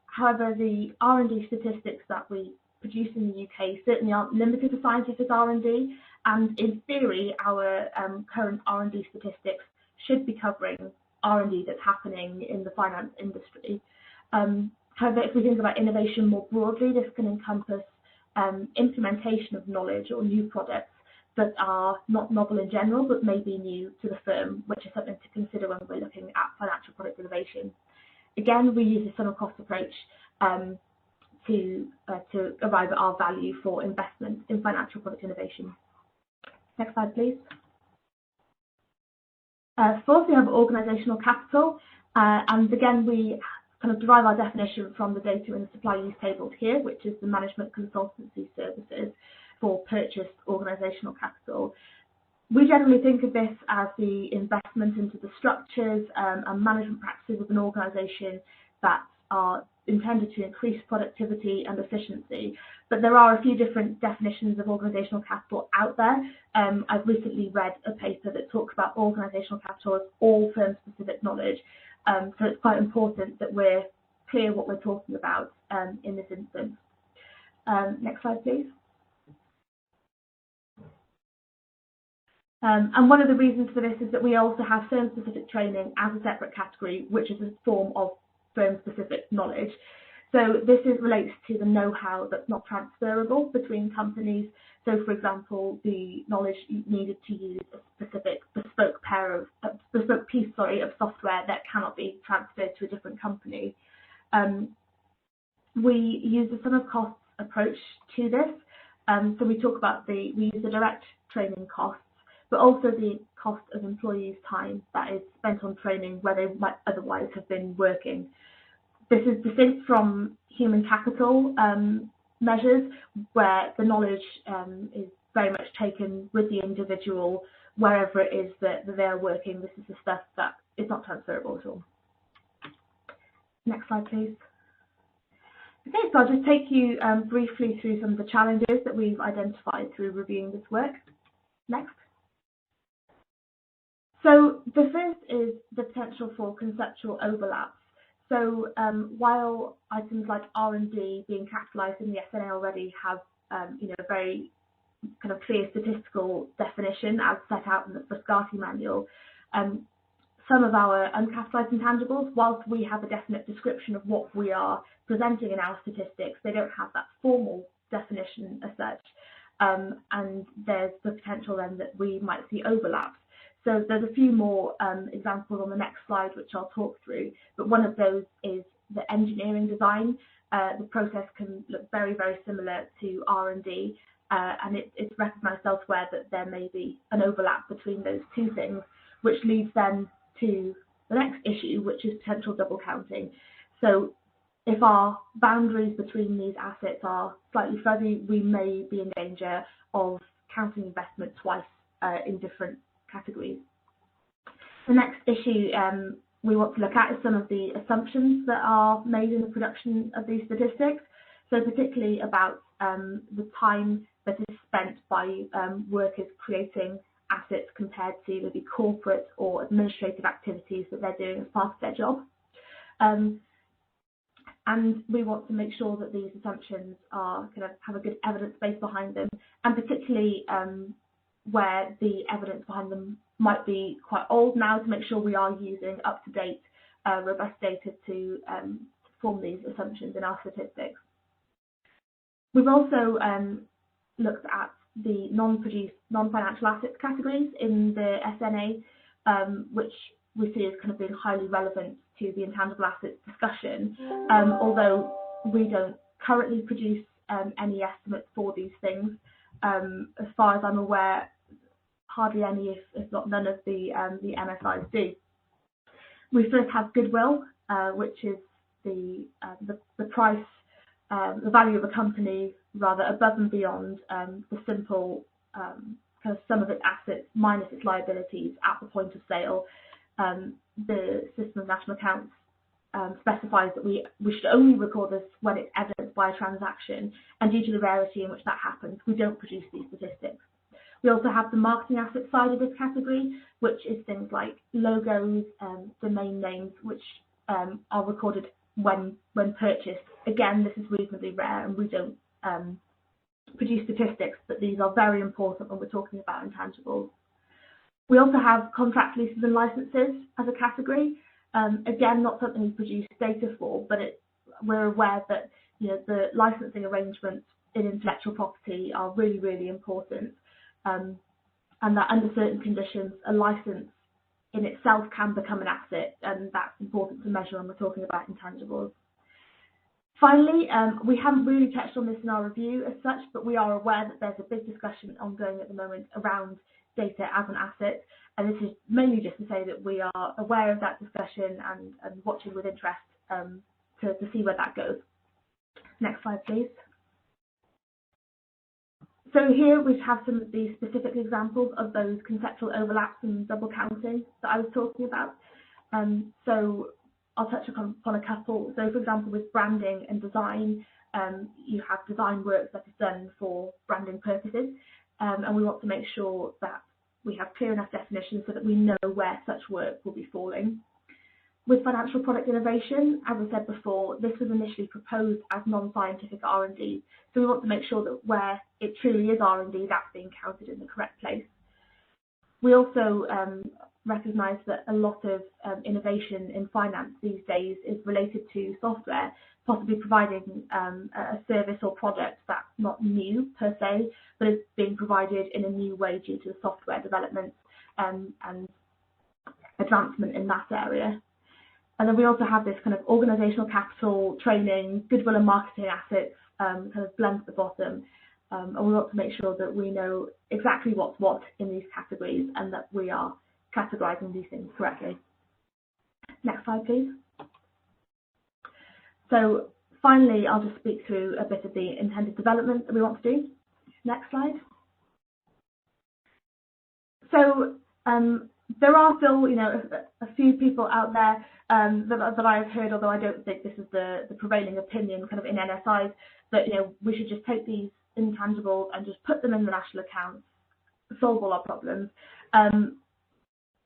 However, the R&D statistics that we produce in the UK certainly aren't limited to scientific R&D, and in theory, our current R&D statistics should be covering R&D that's happening in the finance industry. However, if we think about innovation more broadly, this can encompass implementation of knowledge or new products that are not novel in general, but may be new to the firm, which is something to consider when we're looking at financial product innovation. Again, we use a sum of cost approach to arrive at our value for investment in financial product innovation. Next slide, please. Fourth, we have organisational capital, and again, we kind of derive our definition from the data in the supply use tables here, which is the management consultancy services for purchased organisational capital. We generally think of this as the investment into the structures and management practices of an organisation that are intended to increase productivity and efficiency. But there are a few different definitions of organisational capital out there. I've recently read a paper that talks about organisational capital as all firm-specific knowledge. So it's quite important that we're clear what we're talking about in this instance. Next slide, please. And one of the reasons for this is that we also have firm-specific training as a separate category, which is a form of firm-specific knowledge. So this relates to the know-how that's not transferable between companies. So, for example, the knowledge needed to use a specific bespoke piece of software that cannot be transferred to a different company. We use the sum of costs approach to this. So we talk about we use the direct training costs, but also the cost of employees' time that is spent on training where they might otherwise have been working. This is distinct from human capital measures, where the knowledge is very much taken with the individual wherever it is that they're working. This is the stuff that is not transferable at all. Next slide, please. Okay, so I'll just take you briefly through some of the challenges that we've identified through reviewing this work. Next. So the first is the potential for conceptual overlaps. So while items like R&D being capitalised in the SNA already have a very kind of clear statistical definition as set out in the Frascati manual, some of our uncapitalised intangibles, whilst we have a definite description of what we are presenting in our statistics, they don't have that formal definition as such. And there's the potential then that we might see overlaps. So there's a few more examples on the next slide, which I'll talk through. But one of those is the engineering design. The process can look very, very similar to R&D. And it's recognised elsewhere that there may be an overlap between those two things, which leads then to the next issue, which is potential double counting. So if our boundaries between these assets are slightly fuzzy, we may be in danger of counting investment twice in different categories. The next issue we want to look at is some of the assumptions that are made in the production of these statistics. So particularly about the time that is spent by workers creating assets compared to maybe corporate or administrative activities that they're doing as part of their job. And we want to make sure that these assumptions are kind of have a good evidence base behind them, and particularly where the evidence behind them might be quite old now, to make sure we are using up-to-date, robust data to form these assumptions in our statistics. We've also looked at the non-produced, non-financial assets categories in the SNA, which we see as kind of being highly relevant to the intangible assets discussion, although we don't currently produce any estimates for these things. As far as I'm aware, hardly any, if not none of the MSIs do. We first have goodwill, which is the price, the value of a company, rather above and beyond the simple kind of sum of its assets minus its liabilities at the point of sale. The System of National Accounts specifies that we should only record this when it's evidenced by a transaction, and due to the rarity in which that happens, we don't produce these statistics. We also have the marketing asset side of this category, which is things like logos, domain names, which are recorded when purchased. Again, this is reasonably rare, and we don't produce statistics, but these are very important when we're talking about intangibles. We also have contract leases and licenses as a category. Again, not something we produce data for, but we're aware that the licensing arrangements in intellectual property are really, really important, and that under certain conditions, a license in itself can become an asset, and that's important to measure when we're talking about intangibles. Finally, we haven't really touched on this in our review as such, but we are aware that there's a big discussion ongoing at the moment around data as an asset, and this is mainly just to say that we are aware of that discussion and watching with interest to see where that goes. Next slide, please. So here we have some of the specific examples of those conceptual overlaps and double counting that I was talking about. So I'll touch upon a couple. So for example, with branding and design, you have design work that is done for branding purposes, and we want to make sure that we have clear enough definitions so that we know where such work will be falling. With financial product innovation, as I said before, this was initially proposed as non-scientific R&D, so we want to make sure that where it truly is R&D, that's being counted in the correct place. We also recognise that a lot of innovation in finance these days is related to software, possibly providing a service or product that's not new per se, but is being provided in a new way due to the software development and advancement in that area. And then we also have this kind of organizational capital, training, goodwill and marketing assets kind of blend at the bottom. And we want to make sure that we know exactly what's what in these categories and that we are categorizing these things correctly. Next slide, please. So finally, I'll just speak through a bit of the intended development that we want to do. Next slide. So there are still, a few people out there that I've heard, although I don't think this is the prevailing opinion kind of in NSIs, that, we should just take these intangibles and just put them in the national accounts, solve all our problems.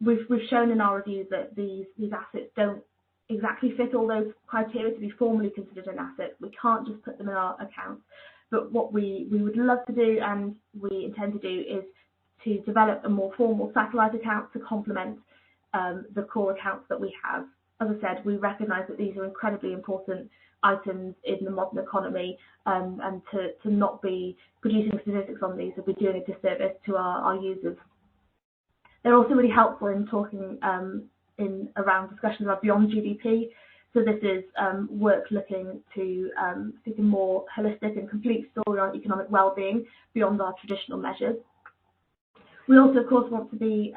We've shown in our review that these assets don't exactly fit all those criteria to be formally considered an asset. We can't just put them in our accounts. But what we would love to do, and we intend to do, is to develop a more formal satellite account to complement the core accounts that we have. As I said, we recognise that these are incredibly important items in the modern economy, and to not be producing statistics on these would be doing a disservice to our users. They're also really helpful in talking around discussions about beyond GDP. So this is work looking to seek a more holistic and complete story on economic well-being beyond our traditional measures. We also, of course, want to be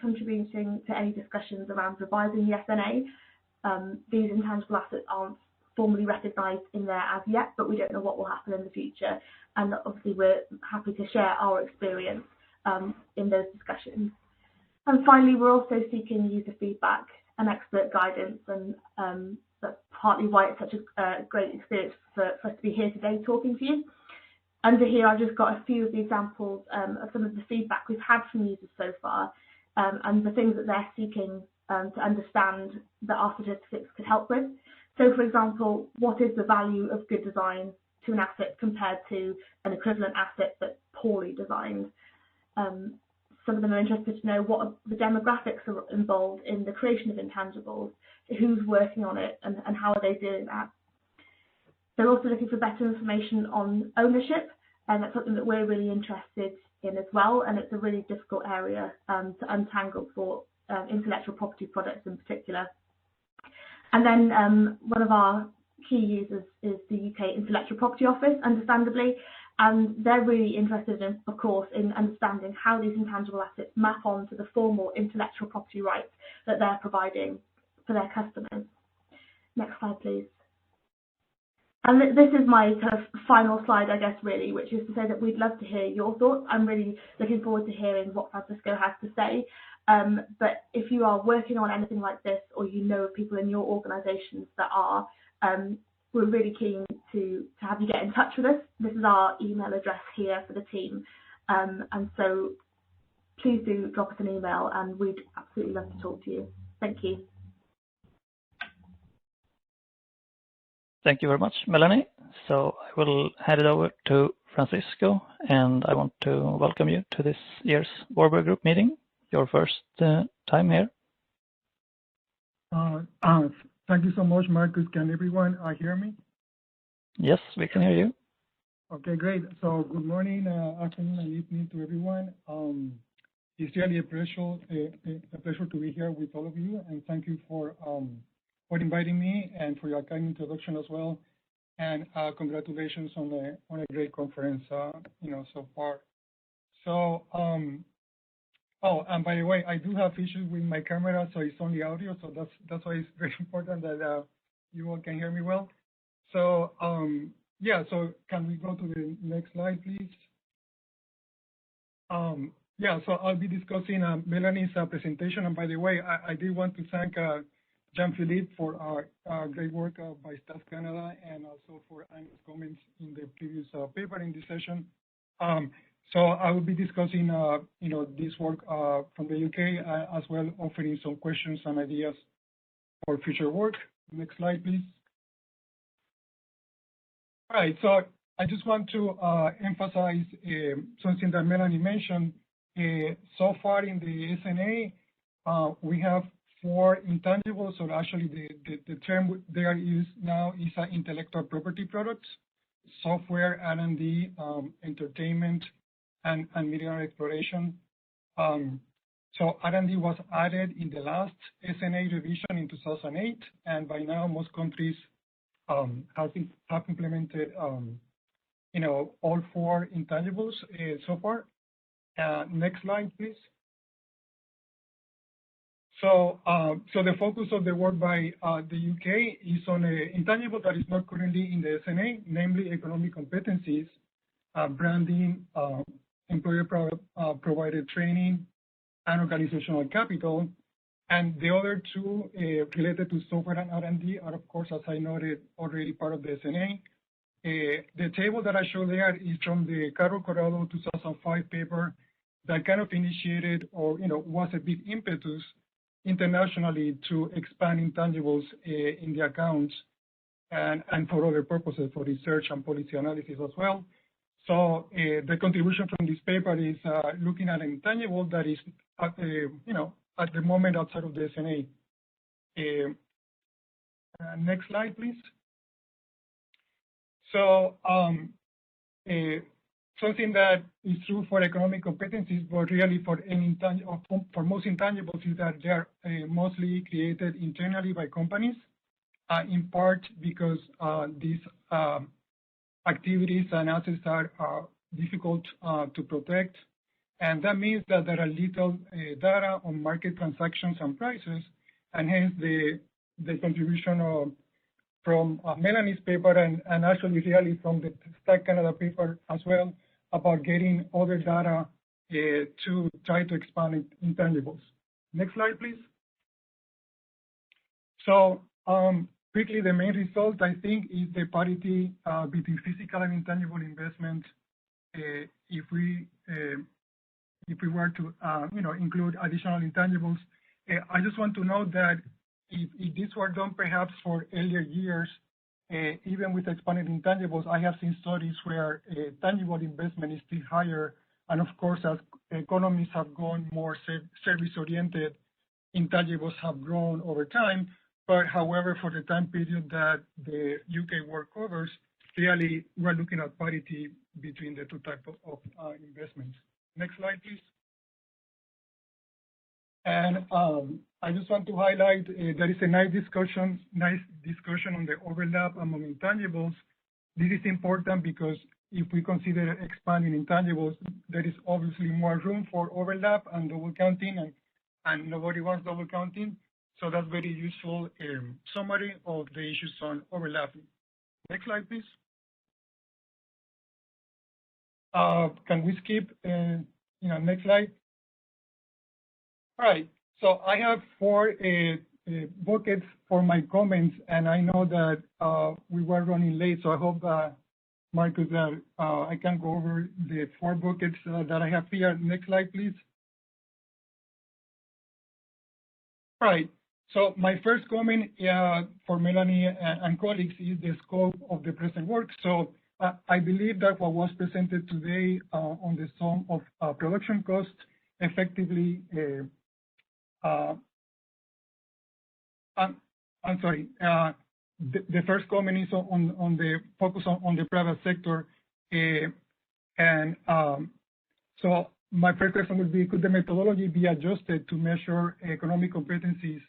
contributing to any discussions around revising the SNA. These intangible assets aren't formally recognised in there as yet, but we don't know what will happen in the future. And obviously, we're happy to share our experience in those discussions. And finally, we're also seeking user feedback and expert guidance, and that's partly why it's such a great experience for us to be here today talking to you. Under here, I've just got a few of the examples of some of the feedback we've had from users so far, and the things that they're seeking to understand that our statistics could help with. So, for example, what is the value of good design to an asset compared to an equivalent asset that's poorly designed? Some of them are interested to know what are the demographics are involved in the creation of intangibles, who's working on it, and how are they doing that. They're also looking for better information on ownership, and that's something that we're really interested in as well, and it's a really difficult area to untangle for intellectual property products in particular. And then one of our key users is the UK Intellectual Property Office, understandably, and they're really interested in, of course, in understanding how these intangible assets map onto the formal intellectual property rights that they're providing for their customers. Next slide, please. And this is my kind of final slide, I guess, really, which is to say that we'd love to hear your thoughts. I'm really looking forward to hearing what Francisco has to say. But if you are working on anything like this, or you know of people in your organisations that are, we're really keen to have you get in touch with us. This is our email address here for the team. And so please do drop us an email, and we'd absolutely love to talk to you. Thank you. Thank you very much, Melanie. So I will hand it over to Francisco, and I want to welcome you to this year's Voorburg Group meeting, your first time here. Thank you so much, Marcus. Can everyone hear me? Yes, we can hear you. Okay, great. So good morning, afternoon, and evening to everyone. It's really a pleasure to be here with all of you, and thank you for inviting me and for your kind introduction as well. And congratulations on a great conference, so far. So, oh, and by the way, I do have issues with my camera, so it's only audio. So that's why it's very important that you all can hear me well. So, yeah. So can we go to the next slide, please? Yeah. So I'll be discussing Melanie's presentation. And by the way, I did want to thank Jean-Philippe for our great work by Staff Canada, and also for Anna's comments in the previous paper in this session. So I will be discussing, this work from the UK, as well, offering some questions and ideas for future work. Next slide, please. All right. So I just want to emphasize something that Melanie mentioned. So far in the SNA, we have 4 intangibles. So actually, the term they are used now is intellectual property products, software, R&D, entertainment, and media exploration. So R&D was added in the last SNA revision in 2008, and by now most countries have implemented all 4 intangibles so far. Next slide, please. So, the focus of the work by the UK is on an intangible that is not currently in the SNA, namely economic competencies, branding, employer-provided training, and organizational capital. And the other 2 related to software and R&D are, of course, as I noted, already part of the SNA. The table that I show there is from the Caro Corrado 2005 paper that kind of initiated or was a big impetus internationally to expand intangibles in the accounts and for other purposes, for research and policy analysis as well. So the contribution from this paper is looking at an intangible that is at the moment outside of the SNA. Next slide, please. So something that is true for economic competencies, but really for most intangibles, is that they are mostly created internally by companies, in part because these activities and assets are difficult to protect. And that means that there are little data on market transactions and prices, and hence the contribution from Melanie's paper and actually really from the Stack Canada paper as well about getting other data to try to expand intangibles. Next slide, please. So quickly, the main result, I think, is the parity between physical and intangible investment. If we were to include additional intangibles, I just want to note that if this were done perhaps for earlier years, even with expanded intangibles, I have seen studies where tangible investment is still higher. And of course, as economies have gone more service-oriented, intangibles have grown over time. But however, for the time period that the UK work covers, really we're looking at parity between the 2 types of investments. Next slide, please. And I just want to highlight there is a nice discussion on the overlap among intangibles. This is important because if we consider expanding intangibles, there is obviously more room for overlap and double counting, and nobody wants double counting. So that's very useful summary of the issues on overlapping. Next slide, please. Can we skip? Next slide. All right. So I have 4 buckets for my comments, and I know that we were running late, so I hope, Marcus, that I can go over the 4 buckets that I have here. Next slide, please. All right. So my first comment for Melanie and colleagues is the scope of the present work. So I believe that what was presented today on the sum of production costs effectively, I'm sorry, the first comment is on the focus on the private sector. And so my first question would be, could the methodology be adjusted to measure economic competencies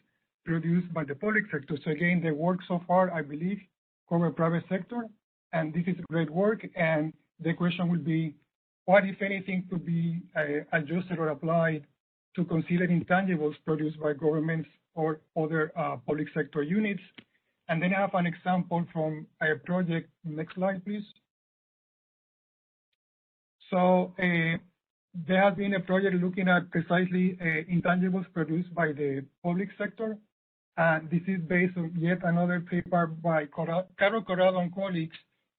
produced by the public sector? So again, the work so far, I believe, cover private sector, and this is great work. And the question would be, what, if anything, could be adjusted or applied to consider intangibles produced by governments or other public sector units? And then I have an example from a project. Next slide, please. So there has been a project looking at precisely intangibles produced by the public sector. This is based on yet another paper by Caro Corrado and colleagues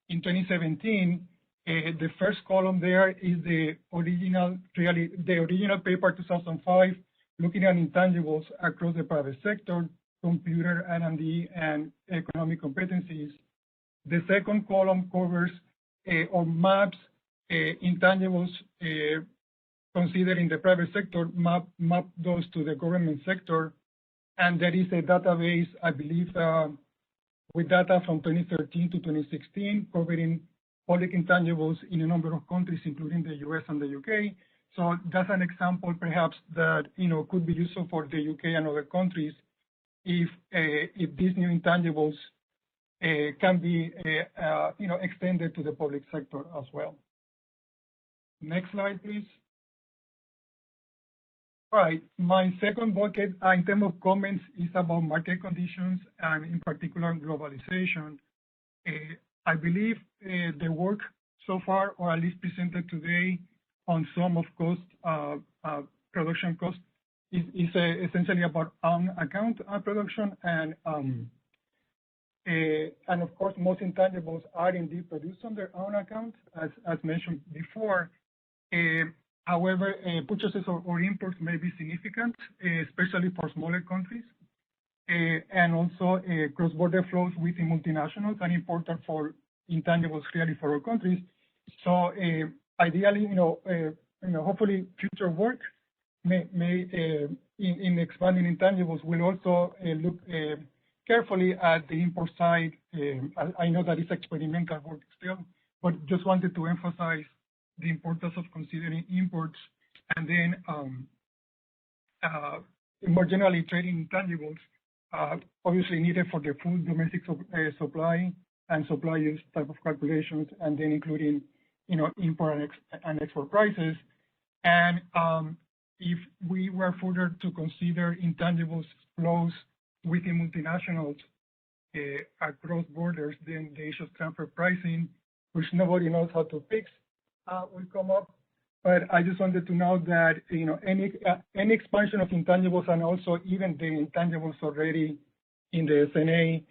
in 2017. The first column there is the original paper 2005, looking at intangibles across the private sector, computer, R&D, and economic competencies. The second column covers or maps intangibles considered in the private sector, map those to the government sector. And there is a database, I believe, with data from 2013 to 2016, covering public intangibles in a number of countries, including the US and the UK. So that's an example perhaps that, could be useful for the UK and other countries if these new intangibles can be, extended to the public sector as well. Next slide, please. All right, my second bucket in terms of comments is about market conditions and in particular globalization. I believe the work so far, or at least presented today, on some of production cost is essentially about on-account production, and of course most intangibles are indeed produced on their own account, as mentioned before. However, purchases or imports may be significant, especially for smaller countries, and also cross-border flows within multinationals are important for intangibles really for our countries. So ideally, hopefully future work may in expanding intangibles will also look carefully at the import side. I know that it's experimental work still, but just wanted to emphasize the importance of considering imports, and then more generally trading intangibles obviously needed for the full domestic supply and supply use type of calculations, and then including import and export prices. And if we were further to consider intangibles flows within multinationals across borders, then the issue of transfer pricing, which nobody knows how to fix, will come up. But I just wanted to know that any expansion of intangibles, and also even the intangibles already in the SNA,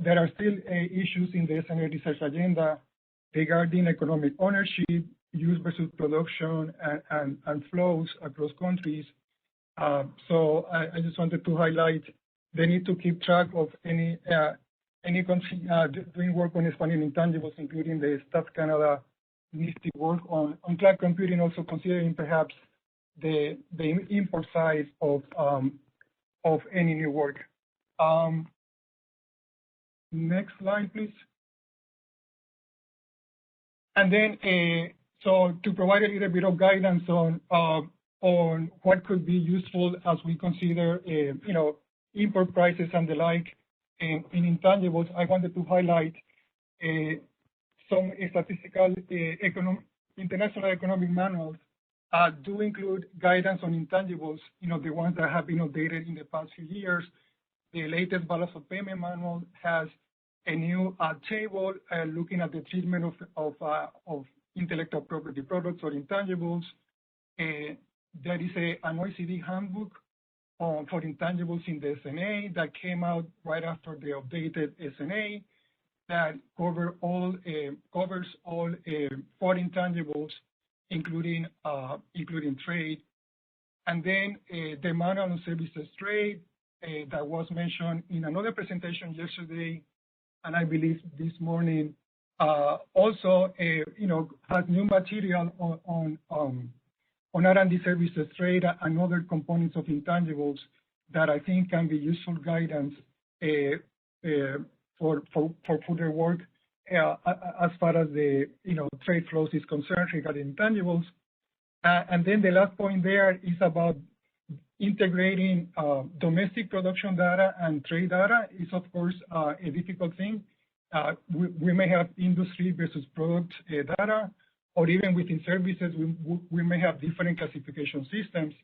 there are still issues in the SNA research agenda regarding economic ownership, use versus production, and flows across countries. So I just wanted to highlight the need to keep track of any country doing work on expanding intangibles, including the Stats Canada NIST work on cloud computing, also considering perhaps the import side of any new work. Next slide, please. And then, so to provide a little bit of guidance on what could be useful as we consider, import prices and the like in intangibles, I wanted to highlight some statistical international economic manuals do include guidance on intangibles, the ones that have been updated in the past few years. The latest balance of payment manual has a new table looking at the treatment of intellectual property products or intangibles. There is an OECD handbook for intangibles in the SNA that came out right after the updated SNA that covers all for intangibles, including trade. And then the manual on services trade that was mentioned in another presentation yesterday, and I believe this morning, also has new material on R&D services trade and other components of intangibles that I think can be useful guidance for further work as far as the trade flows is concerned regarding intangibles. And then the last point there is about integrating domestic production data and trade data is of course a difficult thing. We may have industry versus product data, or even within services, we may have different classification systems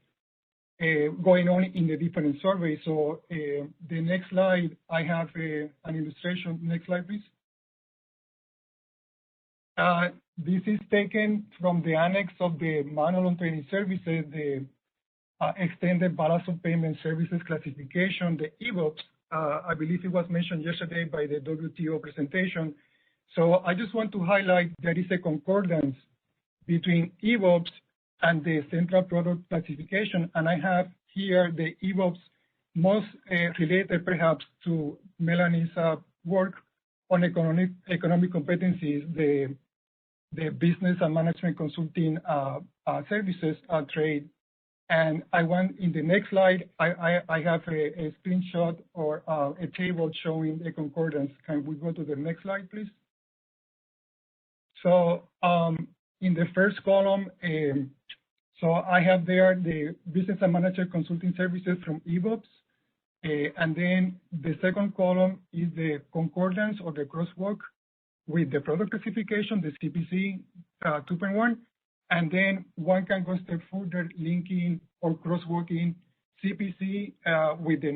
going on in the different surveys. So the next slide, I have an illustration. Next slide, please. This is taken from the annex of the Manual on Trading Services, the Extended Balance of Payment Services Classification, the EBOPS. I believe it was mentioned yesterday by the WTO presentation. So I just want to highlight there is a concordance between EBOPS and the Central Product Classification, and I have here the EBOPS most related perhaps to Melanie's work on economic competencies, the business and management consulting services trade. And I want, in the next slide, I have a screenshot or a table showing the concordance. Can we go to the next slide, please? So in the first column, So I have there the business and manager consulting services from EVOPS. And then the second column is the concordance or the crosswalk with the product classification, the CPC 2.1. And then one can go a step further, linking or crosswalking CPC with the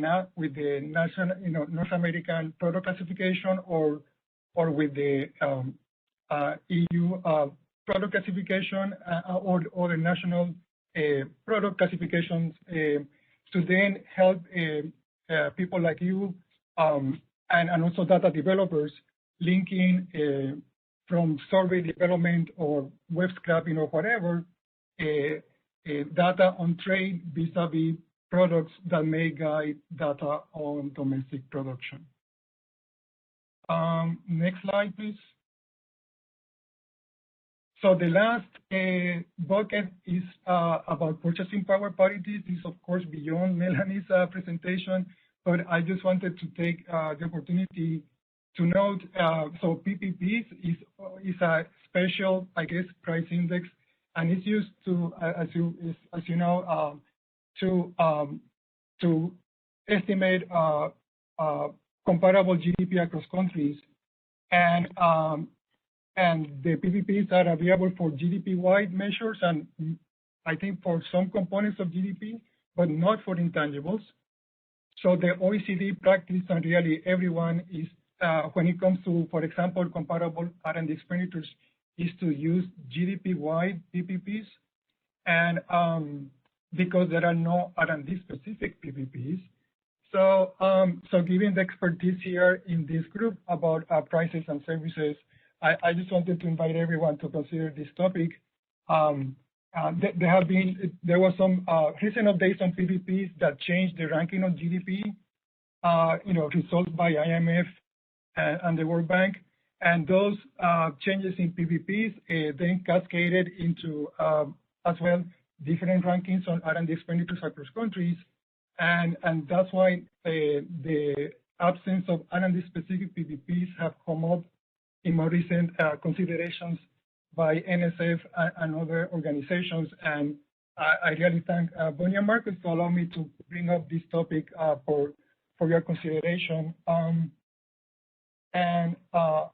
national, North American product classification or with the EU product classification or the national product classifications to then help people like you and also data developers linking from survey development or web scraping or whatever data on trade vis-a-vis products that may guide data on domestic production. Next slide, please. So the last bucket is about purchasing power parities. This is, of course, beyond Melanie's presentation, but I just wanted to take the opportunity to note, so PPPs is a special, I guess, price index, and it's used to, as you know, to estimate comparable GDP across countries, and the PPPs are available for GDP-wide measures, and I think for some components of GDP, but not for intangibles. So the OECD practice, and really everyone is, when it comes to, for example, comparable R&D expenditures, is to use GDP-wide PPPs, and because there are no R&D specific PPPs. So, so given the expertise here in this group about prices and services, I just wanted to invite everyone to consider this topic. There was some recent updates on PPPs that changed the ranking of GDP, results by IMF and the World Bank, and those changes in PPPs then cascaded into as well different rankings on R&D expenditures across countries, and that's why the absence of R&D specific PPPs have come up in more recent considerations by NSF and other organizations. And I really thank Bonnie and Marcus to allow me to bring up this topic for your consideration. And I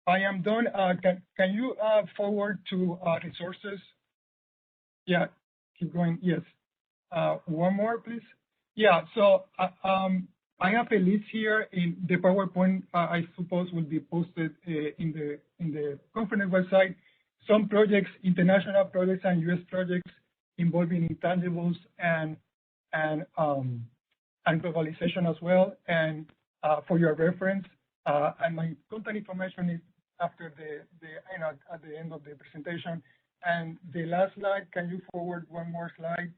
am done. Can you forward to resources? Yeah, keep going. Yes. One more, please. Yeah, so I have a list here in the PowerPoint. I suppose will be posted in the conference website. Some projects, international projects and U.S. projects involving intangibles and globalization as well. And for your reference, and my contact information is after at the end of the presentation. And the last slide, can you forward one more slide?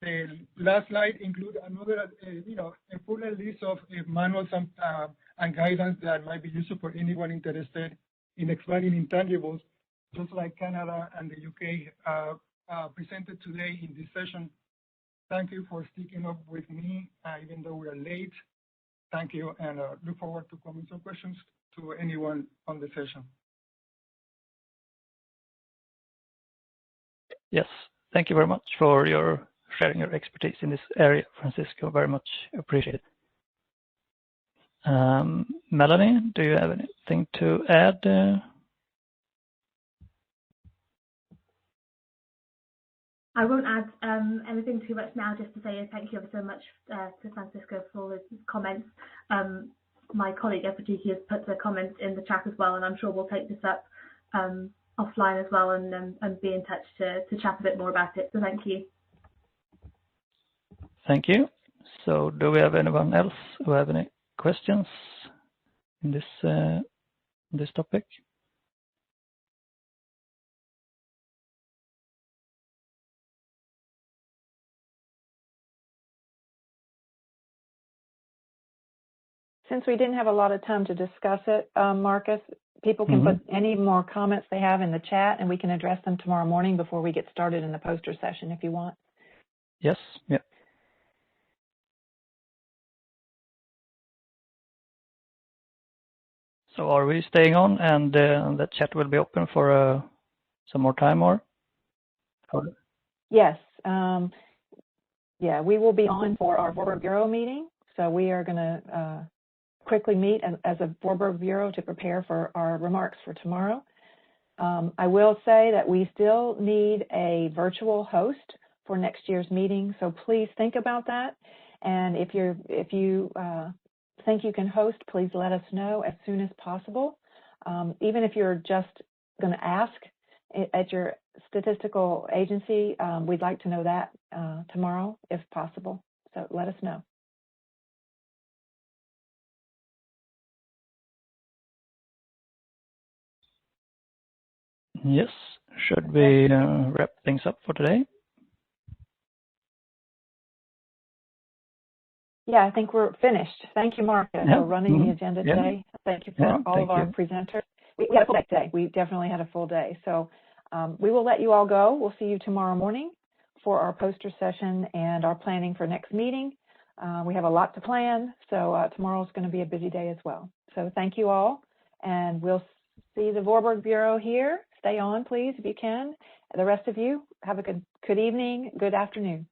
The last slide includes another, a fuller list of manuals and guidance that might be useful for anyone interested in exploring intangibles, just like Canada and the UK presented today in this session. Thank you for sticking up with me, even though we are late. Thank you, and look forward to comments or questions to anyone on the session. Yes, thank you very much for your sharing your expertise in this area, Francisco. Very much appreciated. Melanie, do you have anything to add? I won't add anything too much now, just to say thank you ever so much to Francisco for his comments. My colleague Epatiki has put the comments in the chat as well, and I'm sure we'll take this up offline as well and be in touch to chat a bit more about it. So thank you. Thank you. So do we have anyone else who have any questions in this topic? Since we didn't have a lot of time to discuss it, Marcus, people can put any more comments they have in the chat, and we can address them tomorrow morning before we get started in the poster session if you want. Yes, yeah. So are we staying on, and the chat will be open for some more time, or? Yes. Yeah, we will be on for our Voorburg Bureau meeting. So we are going to quickly meet as a Voorburg Bureau to prepare for our remarks for tomorrow. I will say that we still need a virtual host for next year's meeting. So please think about that. And if you think you can host, please let us know as soon as possible. Even if you're just going to ask at your statistical agency, we'd like to know that tomorrow if possible. So let us know. Yes. Should we wrap things up for today? Yeah, I think we're finished. Thank you, Marka, for running the agenda today. Thank you for all of our presenters. We had a full day today. We definitely had a full day. So we will let you all go. We'll see you tomorrow morning for our poster session and our planning for next meeting. We have a lot to plan, so tomorrow's going to be a busy day as well. So thank you all, and we'll see the Voorburg Bureau here. Stay on, please, if you can. The rest of you, have a good evening, good afternoon.